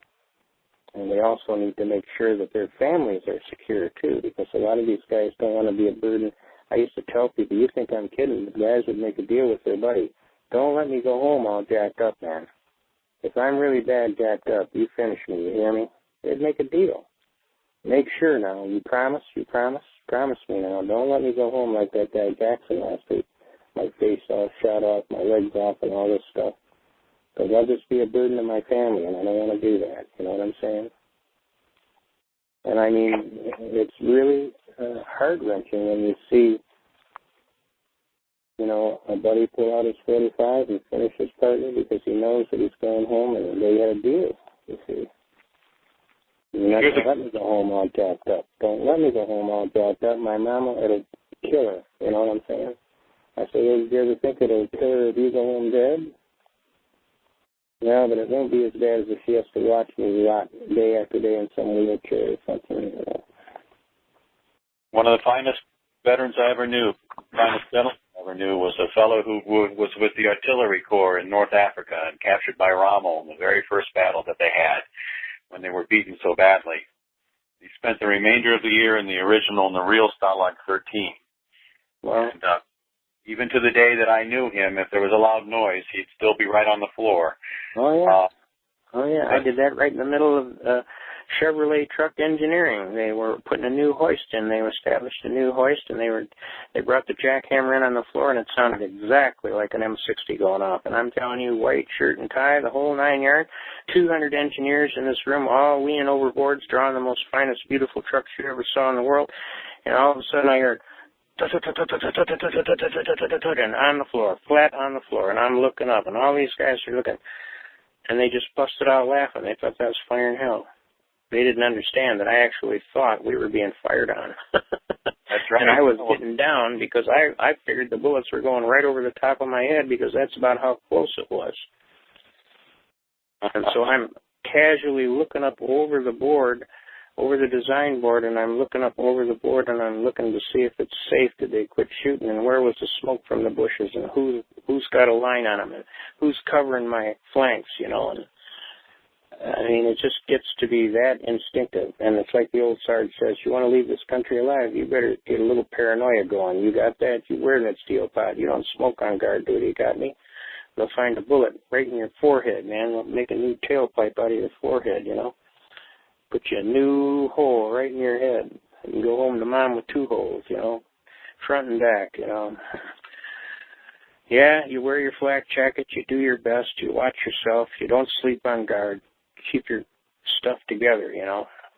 And we also need to make sure that their families are secure, too, because a lot of these guys don't want to be a burden. I used to tell people, you think I'm kidding, the guys would make a deal with their buddy. Don't let me go home all jacked up, man. If I'm really bad jacked up, you finish me, you hear me? They'd make a deal. Make sure now, you promise me now. Don't let me go home like that guy Jackson last week. My face all shot off, my legs off, and all this stuff. Because I'll just be a burden to my family, and I don't want to do that. You know what I'm saying? And I mean, it's really heart-wrenching when you see, you know, a buddy pull out his 45 and finish his partner because he knows that he's going home and they had a deal, you see. You're not going to let me go home all jacked up. Don't let me go home all jacked up. My mama, it'll kill her. You know what I'm saying? I said, well, did you ever think it'll kill her if you go home dead? No, but it won't be as bad as if she has to watch me rot day after day in some wheelchair or something. You know. One of the finest veterans I ever knew, finest gentleman I ever knew, was a fellow who was with the Artillery Corps in North Africa and captured by Rommel in the very first battle that they had when they were beaten so badly. He spent the remainder of the year in the original and the real Stalag 13. Wow. And even to the day that I knew him, if there was a loud noise, he'd still be right on the floor. Oh, yeah. I did that right in the middle of Chevrolet truck engineering. They were putting a new hoist in. They established a new hoist, and they brought the jackhammer in on the floor, and it sounded exactly like an M60 going off. And I'm telling you, white shirt and tie, the whole 9 yards, 200 engineers in this room, all leaning over boards, drawing the most finest, beautiful trucks you ever saw in the world. And all of a sudden I heard, and on the floor, flat on the floor, and I'm looking up, and all these guys are looking, and they just busted out laughing. They thought that was fire in hell. They didn't understand that I actually thought we were being fired on. That's right. And I was getting down because I figured the bullets were going right over the top of my head because that's about how close it was. And so I'm casually looking up over the board, over the design board, and I'm looking up over the board, and I'm looking to see if it's safe. Did they quit shooting, and where was the smoke from the bushes, and who's got a line on them, and who's covering my flanks, you know. And I mean, it just gets to be that instinctive, and it's like the old Sarge says, you want to leave this country alive, you better get a little paranoia going. You got that? You wear that steel pod. You don't smoke on guard duty, you got me? They'll find a bullet right in your forehead, man. They'll make a new tailpipe out of your forehead, you know. Put you a new hole right in your head. You can go home to mom with 2 holes, front and back, Yeah, you wear your flak jacket, you do your best, you watch yourself, you don't sleep on guard, keep your stuff together,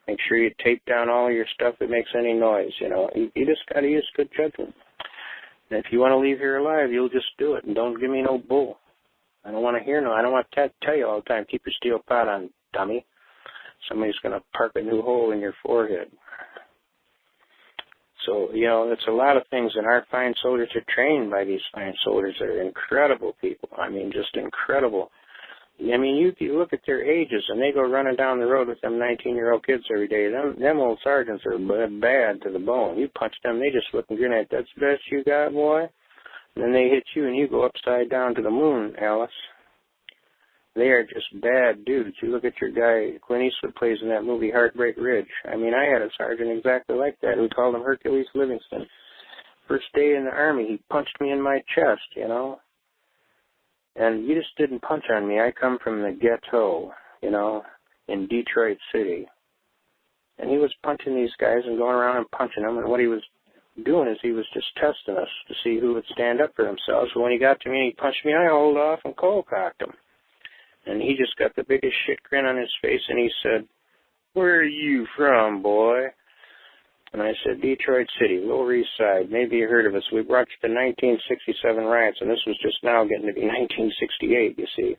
Make sure you tape down all your stuff that makes any noise, You just got to use good judgment. And if you want to leave here alive, you'll just do it, and don't give me no bull. I don't want to hear I don't want to tell you all the time, keep your steel pot on, dummy. Somebody's going to park a new hole in your forehead. So, it's a lot of things, and our fine soldiers are trained by these fine soldiers that are incredible people. I mean, just incredible. I mean, you look at their ages, and they go running down the road with them 19-year-old kids every day. Them old sergeants are bad to the bone. You punch them, they just look and grin at, that's the best you got, boy? And then they hit you, and you go upside down to the moon, Alice. They are just bad dudes. You look at your guy, Clint Eastwood plays in that movie Heartbreak Ridge. I mean, I had a sergeant exactly like that. We called him Hercules Livingston. First day in the Army, he punched me in my chest, And you just didn't punch on me. I come from the ghetto, in Detroit City. And he was punching these guys and going around and punching them. And what he was doing is he was just testing us to see who would stand up for themselves. But when he got to me and he punched me, I hauled off and cold-cocked him. And he just got the biggest shit grin on his face, and he said, where are you from, boy? And I said, Detroit City, Lower East Side. Maybe you heard of us. We brought you the 1967 riots, and this was just now getting to be 1968, you see.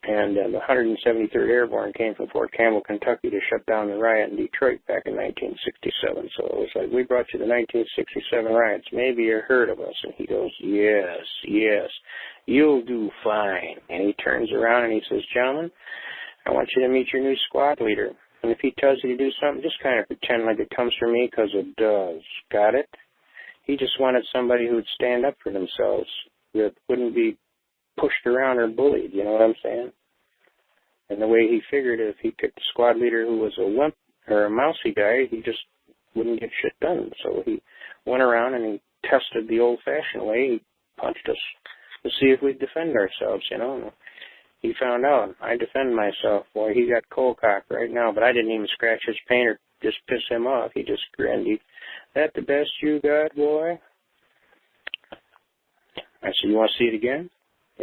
And the 173rd Airborne came from Fort Campbell, Kentucky to shut down the riot in Detroit back in 1967. So it was like, we brought you the 1967 riots. Maybe you heard of us. And he goes, yes, you'll do fine. And he turns around and he says, gentlemen, I want you to meet your new squad leader. And if he tells you to do something, just kind of pretend like it comes from me because it does. Got it? He just wanted somebody who would stand up for themselves, that wouldn't be pushed around or bullied, you know what I'm saying? And the way he figured, if he picked a squad leader who was a wimp or a mousy guy, he just wouldn't get shit done. So he went around and he tested the old-fashioned way. He punched us to see if we'd defend ourselves, And he found out. I defend myself. Boy, he got cold-cocked right now, but I didn't even scratch his paint or just piss him off. He just grinned. That the best you got, boy? I said, you want to see it again?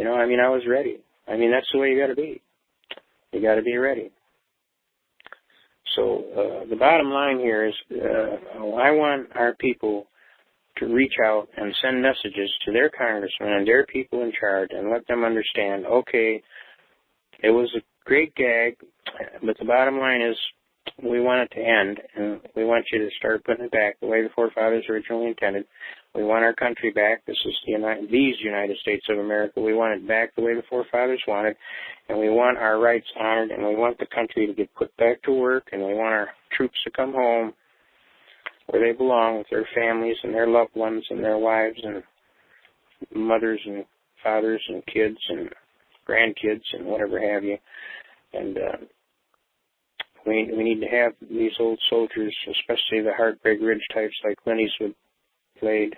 I was ready. That's the way you got to be. You got to be ready. So the bottom line here is I want our people to reach out and send messages to their congressmen and their people in charge and let them understand, okay, it was a great gag, but the bottom line is we want it to end, and we want you to start putting it back the way the forefathers originally intended. We want our country back. This is these United States of America. We want it back the way the forefathers wanted, and we want our rights honored, and we want the country to get put back to work, and we want our troops to come home where they belong with their families and their loved ones and their wives and mothers and fathers and kids and grandkids and whatever have you. And we need to have these old soldiers, especially the Heartbreak Ridge types like Clint Eastwood played,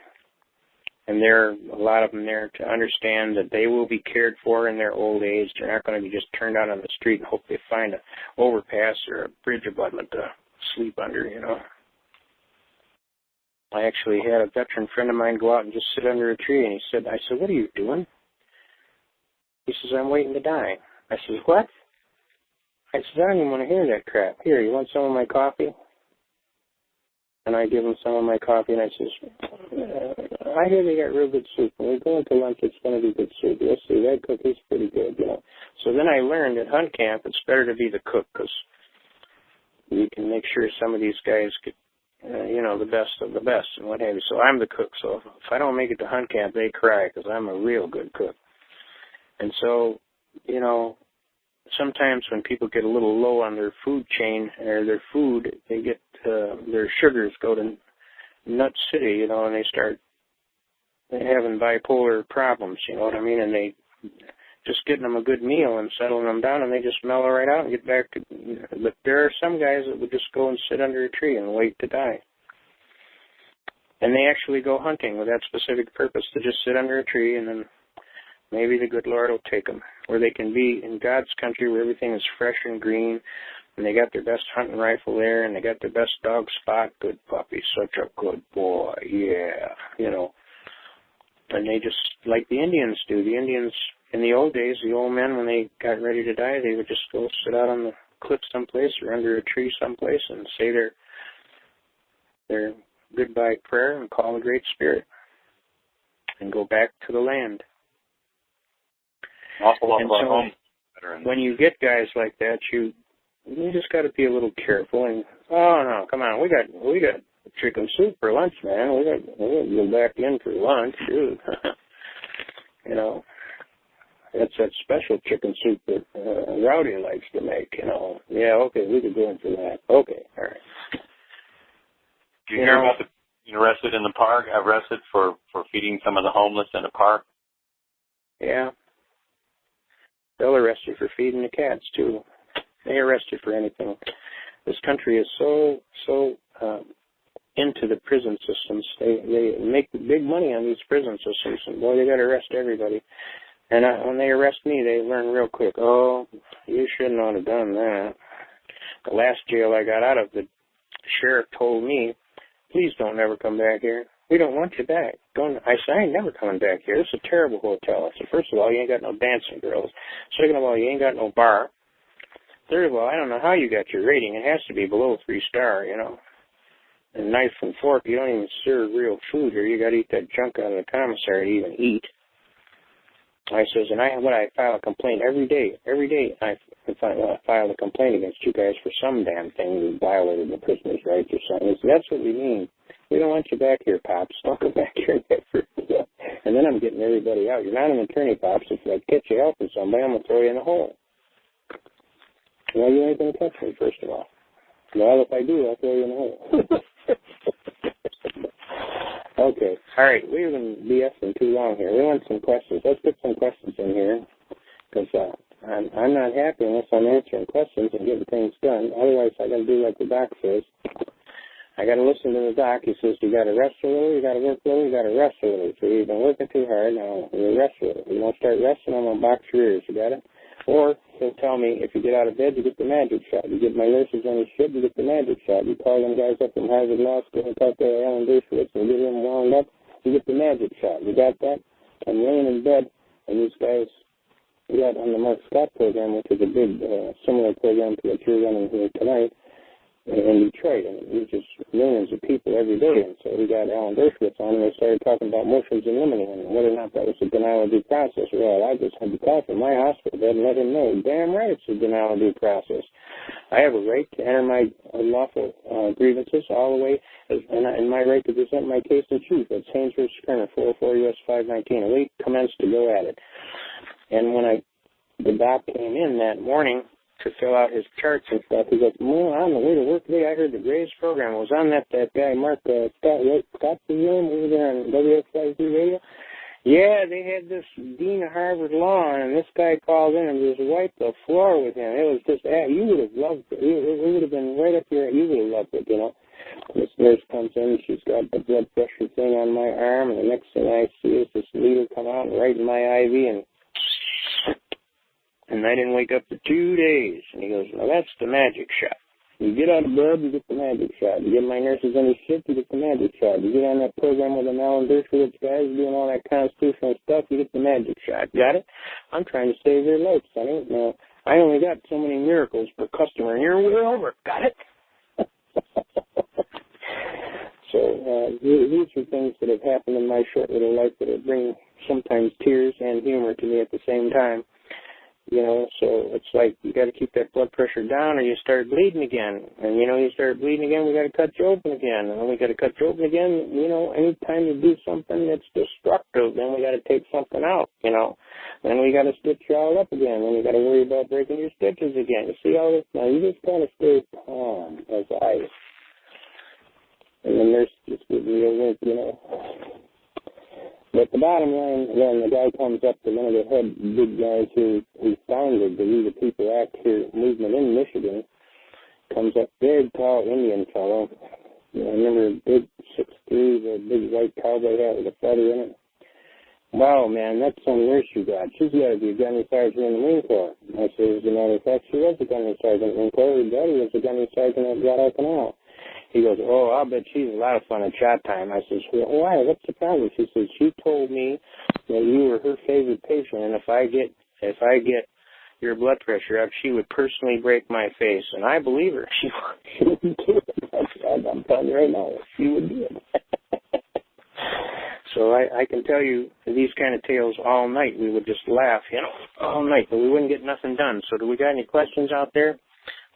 and there are a lot of them there to understand that they will be cared for in their old age. They're not going to be just turned out on the street and hope they find an overpass or a bridge abutment to sleep under, I actually had a veteran friend of mine go out and just sit under a tree, and I said, what are you doing? He says, I'm waiting to die. I said, what? I said, I don't even want to hear that crap. Here, you want some of my coffee? And I give him some of my coffee, and I says, I hear they got real good soup. When we go into lunch, it's going to be good soup. Let's see, that cookie's pretty good, So then I learned at hunt camp it's better to be the cook because you can make sure some of these guys get, the best of the best and what have you. So I'm the cook. So if I don't make it to hunt camp, they cry because I'm a real good cook. And so, sometimes when people get a little low on their food chain or their food, they get their sugars go to nut city, and they start having bipolar problems, you know what I mean? And they just getting them a good meal and settling them down, and they just mellow right out and get back to. But there are some guys that would just go and sit under a tree and wait to die. And they actually go hunting with that specific purpose, to just sit under a tree, and then maybe the good Lord will take them where they can be in God's country where everything is fresh and green, And they got their best hunting rifle there, and they got their best dog Spot. Good puppy, such a good boy, yeah, you know. And they just, like the Indians do. The Indians, in the old days, the old men, when they got ready to die, they would just go sit out on the cliff someplace or under a tree someplace and say their goodbye prayer and call the Great Spirit and go back to the land. Awful lot of our so home veterans. When you get guys like that, you just got to be a little careful. And oh no, come on, we got chicken soup for lunch, man. We got to go back in for lunch, dude. You know, that's that special chicken soup that Rowdy likes to make. You know, yeah, okay, we could go in for that. Okay, all right. Did you hear about the being arrested in the park? Arrested for feeding some of the homeless in the park. Yeah. They'll arrest you for feeding the cats, too. They arrest you for anything. This country is so into the prison systems. They make big money on these prison systems, and boy, they got to arrest everybody. And when they arrest me, they learn real quick, oh, you shouldn't have done that. The last jail I got out of, the sheriff told me, please don't ever come back here. We don't want you back. I said, I ain't never coming back here. This is a terrible hotel. I said, first of all, you ain't got no dancing girls. Second of all, you ain't got no bar. Third of all, I don't know how you got your rating. It has to be below 3-star, you know. And knife and fork, you don't even serve real food here. You got to eat that junk out of the commissary to even eat. I says, and I file a complaint every day. Every day I file a complaint against you guys for some damn thing you violated the prisoner's rights or something. Said, that's what we mean. We don't want you back here, Pops. Don't go back here never. And then I'm getting everybody out. You're not an attorney, Pops. If I catch you helping somebody, I'm going to throw you in a hole. Well, you ain't going to catch me, first of all. Well, if I do, I'll throw you in a hole. Okay. All right. We've been BSing too long here. We want some questions. Let's get some questions in here because I'm not happy unless I'm answering questions and getting things done. Otherwise, I got to do like the doc says. I got to listen to the doc. He says you got to rest a little, you got to work a little, you got to rest a little. So you've been working too hard. Now you rest a little. You want to start resting, I'm going to box your ears. You got it? Or he'll tell me if you get out of bed, you get the magic shot. You get my nurses on his ship, you get the magic shot. You call them guys up from Harvard Law School and talk to Alan Dershowitz and get him wound up, you get the magic shot. You got that? I'm laying in bed, and these guys, we got on the Mark Scott program, which is a big similar program to what you're running here tonight in Detroit, and it reaches millions of people every day. And so we got Alan Dershowitz on, and they started talking about motions and limiting and whether or not that was a denial of due process. Well, I just had to call from my hospital bed and let him know, damn right it's a denial of due process. I have a right to enter my lawful grievances all the way, and my right to present my case in chief. That's Haynes v. Kerner, 404 U.S. 519. A wait commenced to go at it. And when the doc came in that morning to fill out his charts and stuff, he goes, well, on the way to work today, I heard the Graves program was on that guy, Mark Scott's room over there on WXYZ radio. Yeah, they had this dean of Harvard Law, and this guy called in and just wiped the floor with him. It was just, you would have loved it. It would have been right up here. You would have loved it, you know. This nurse comes in, she's got the blood pressure thing on my arm, and the next thing I see is this needle come out right in my IV, and I didn't wake up for 2 days. And he goes, well, that's the magic shot. You get out of bed, you get the magic shot. You get my nurses on the ship, you get the magic shot. You get on that program with an Alan Dershowitz guys doing all that constitutional stuff, you get the magic shot. Got it? I'm trying to save their life, Sonny. Now, I only got so many miracles per customer, and we're over. Got it? So these are things that have happened in my short little life that bring sometimes tears and humor to me at the same time. You know, so it's like you got to keep that blood pressure down or you start bleeding again. And, you know, you start bleeding again, we got to cut you open again. And then we got to cut you open again, you know, anytime you do something that's destructive, then we got to take something out, you know. Then we got to stitch you all up again. Then you got to worry about breaking your stitches again. You see all this? Now, you just got to stay calm as ice. And the nurse just gives me a wink, you know. But the bottom line, when the guy comes up to one of the head big guys who founded the We the People Act here movement in Michigan, comes up, big, tall Indian fellow. You know, I remember a big 6'3", the big white cowboy hat with a feather in it. wow, man, that's some nurse you got. She's got to be a gunnery sergeant in the Marine Corps. I said, as a matter of fact, she was a gunnery sergeant in the Marine Corps. Her daddy was a gunnery sergeant at Guadalcanal. He goes, oh, I'll bet she's a lot of fun at chat time. I says, well, why? What's the problem? She says, she told me that you were her favorite patient, and if I get your blood pressure up, she would personally break my face. And I believe her. She would do it. I'm telling you right now, she would do it. So I can tell you these kind of tales all night. We would just laugh, all night, but we wouldn't get nothing done. So do we got any questions out there?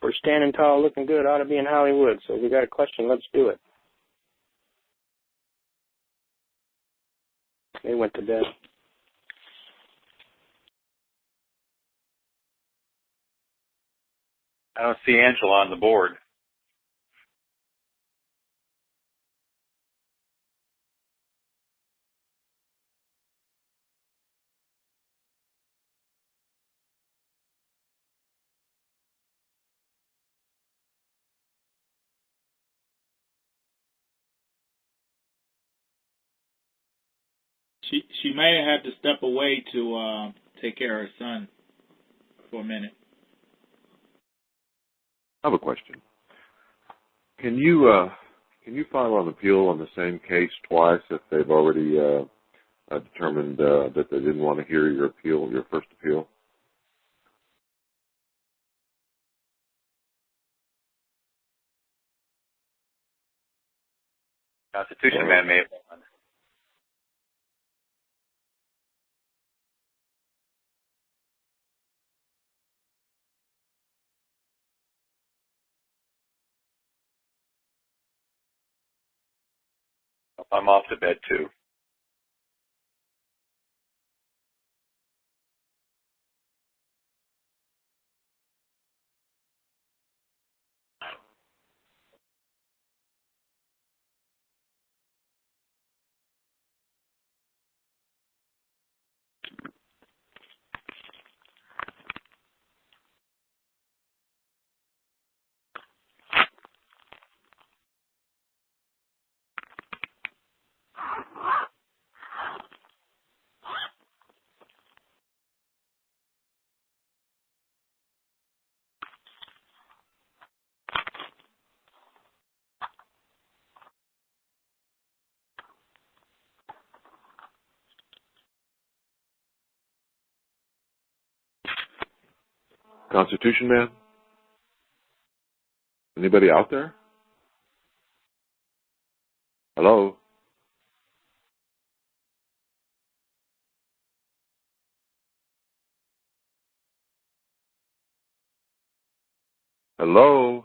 We're standing tall, looking good, ought to be in Hollywood. So if we got a question, let's do it. They went to bed. I don't see Angela on the board. She may have had to step away to take care of her son for a minute. I have a question. Can you file an appeal on the same case twice if they've already determined that they didn't want to hear your appeal, your first appeal? Constitution man may have won. I'm off to bed too. Constitution man? Anybody out there? Hello? Hello?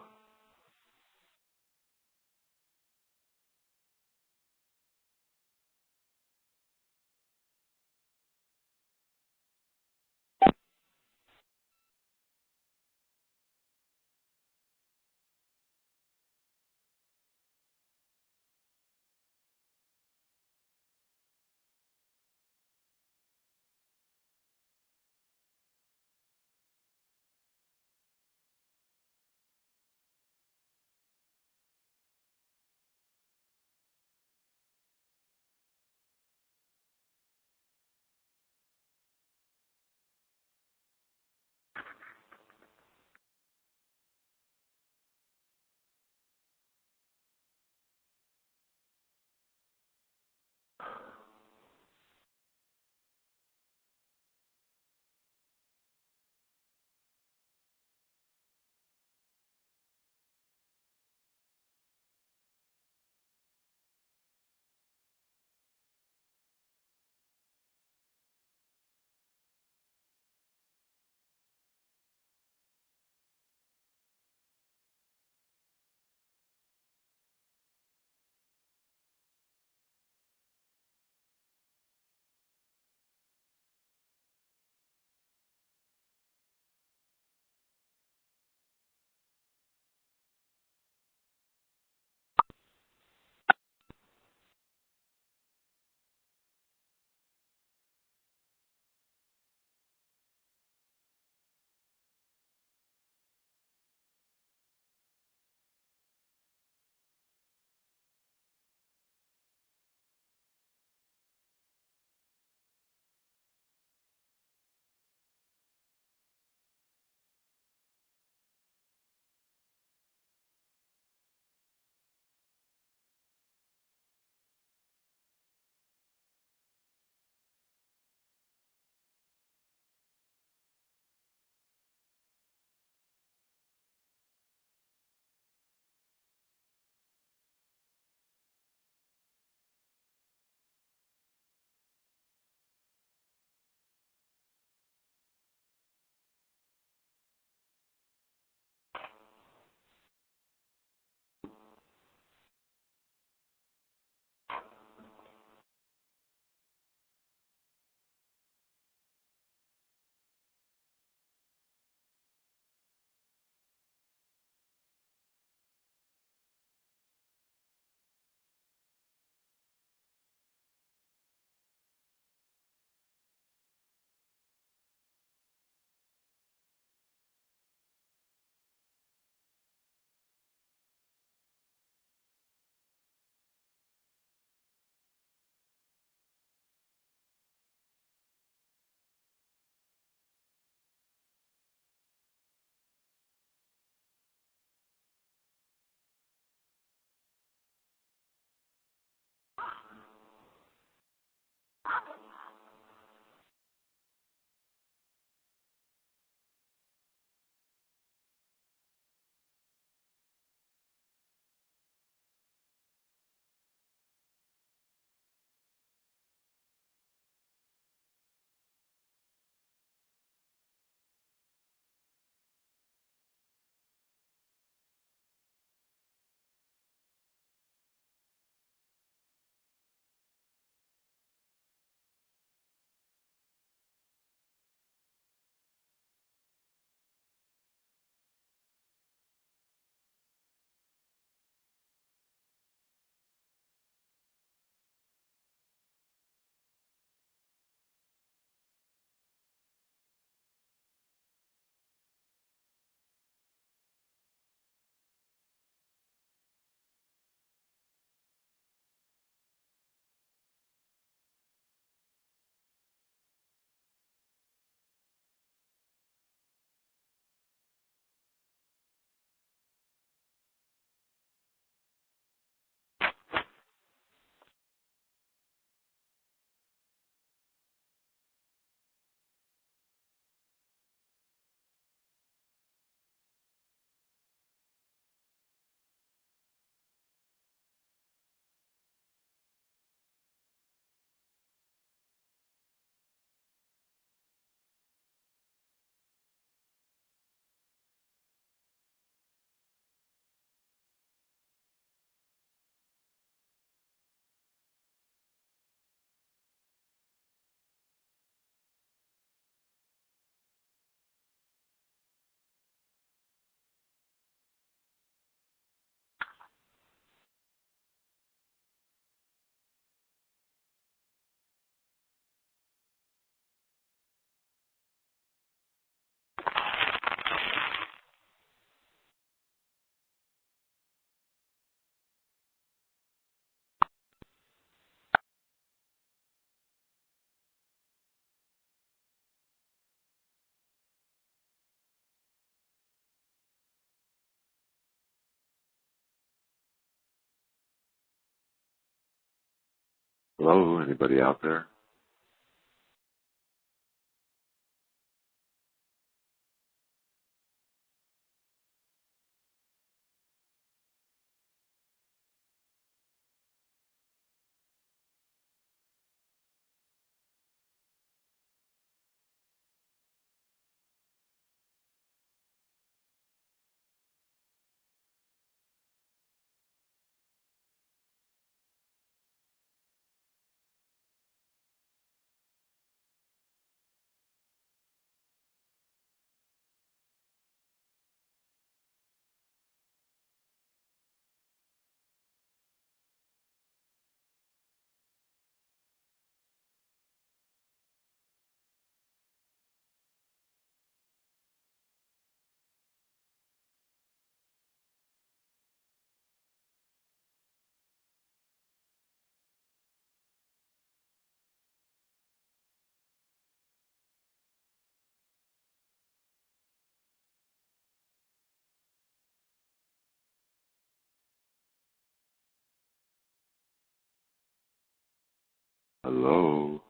Hello, anybody out there? Hello?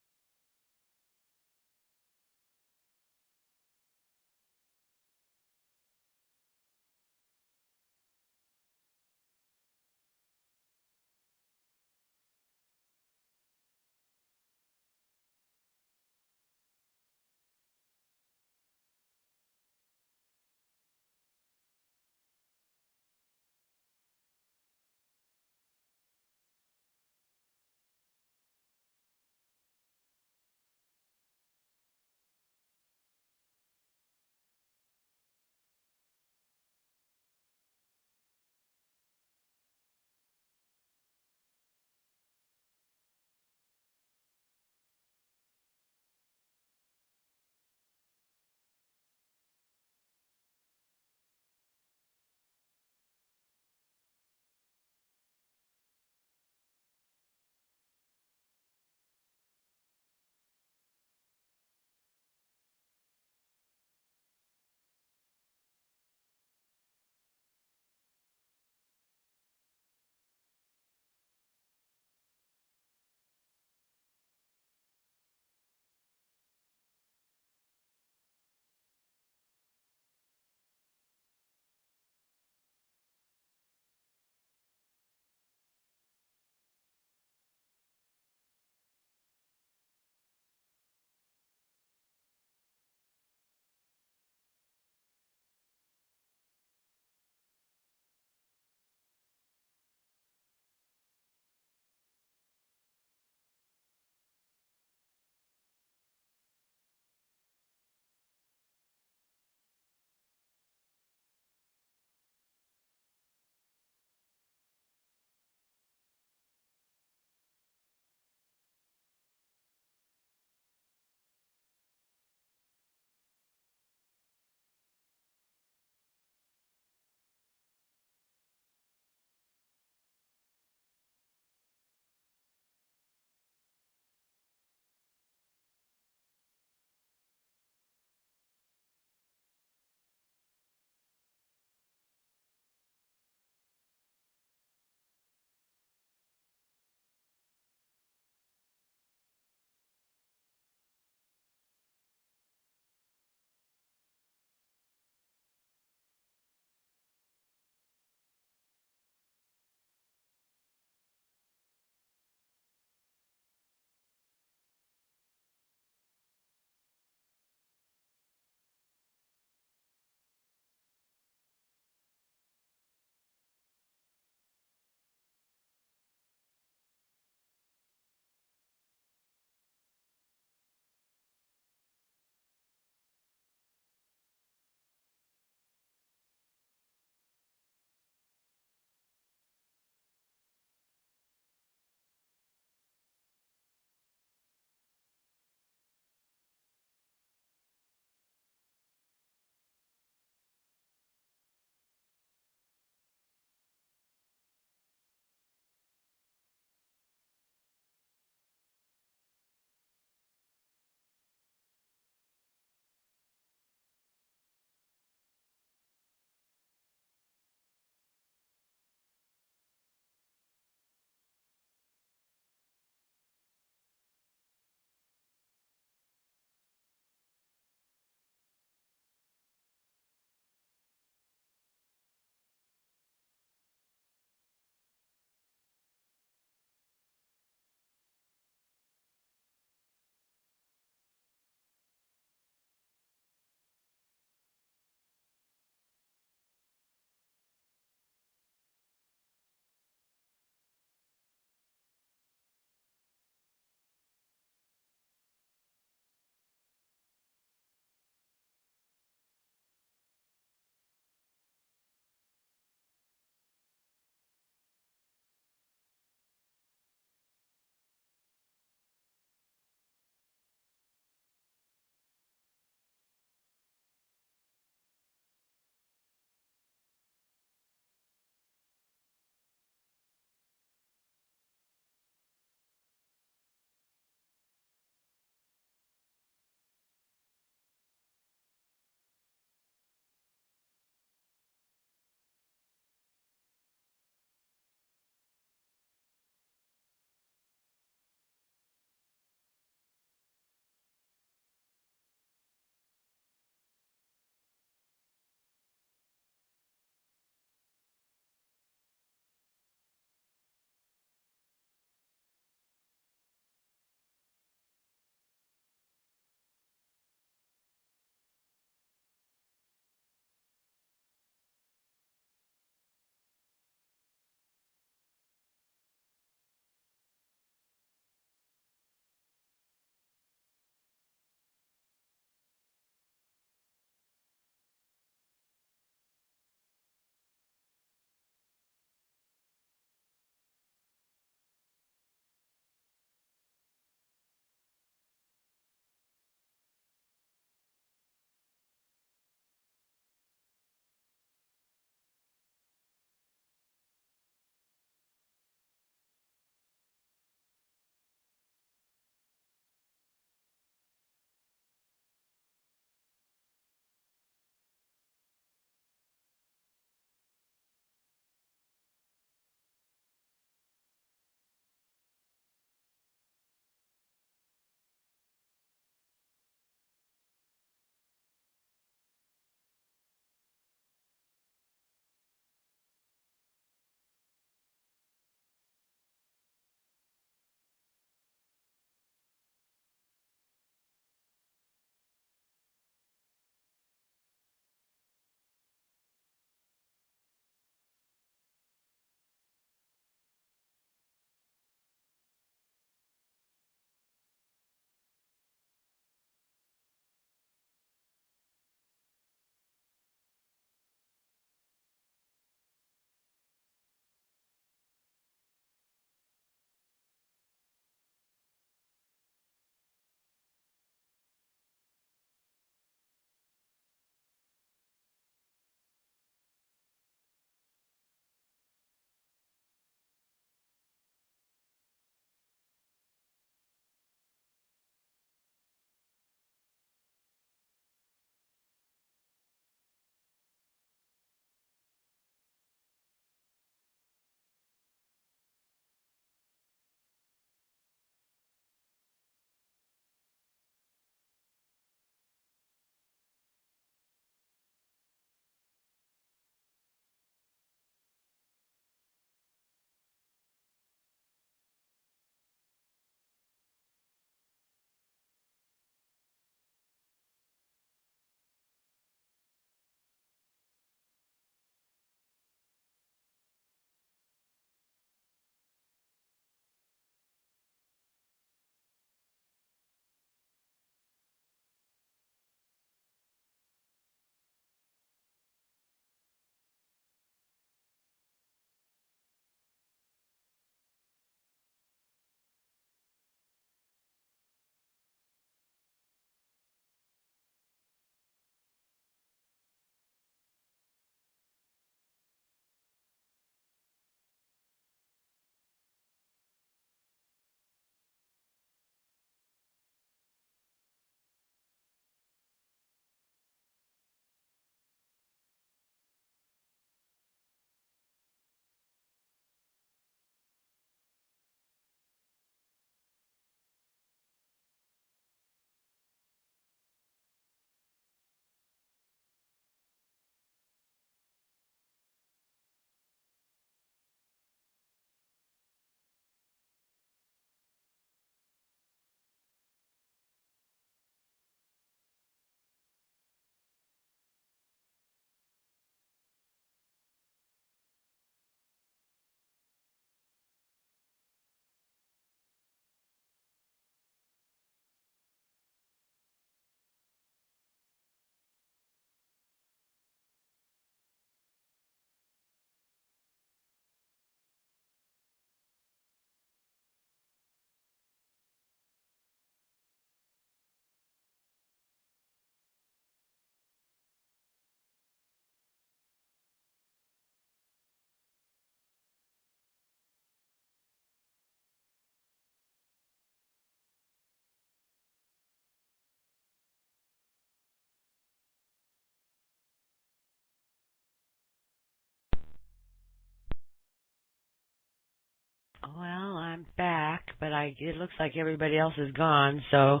I'm back, but it looks like everybody else is gone, so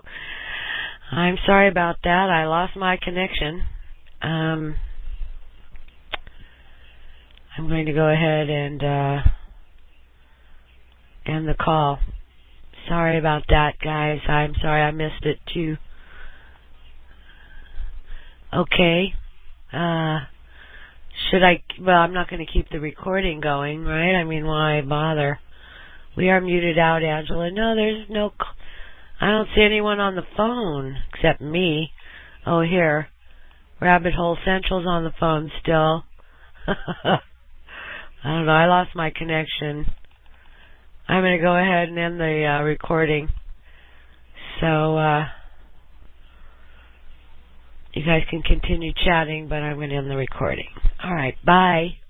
I'm sorry about that. I lost my connection. I'm going to go ahead and end the call. Sorry about that, guys. I'm sorry I missed it too. Okay. Well, I'm not going to keep the recording going, right? I mean, why bother? We are muted out, Angela. No, I don't see anyone on the phone except me. Oh, here. Rabbit Hole Central's on the phone still. I don't know. I lost my connection. I'm going to go ahead and end the recording. So, you guys can continue chatting, but I'm going to end the recording. All right. Bye.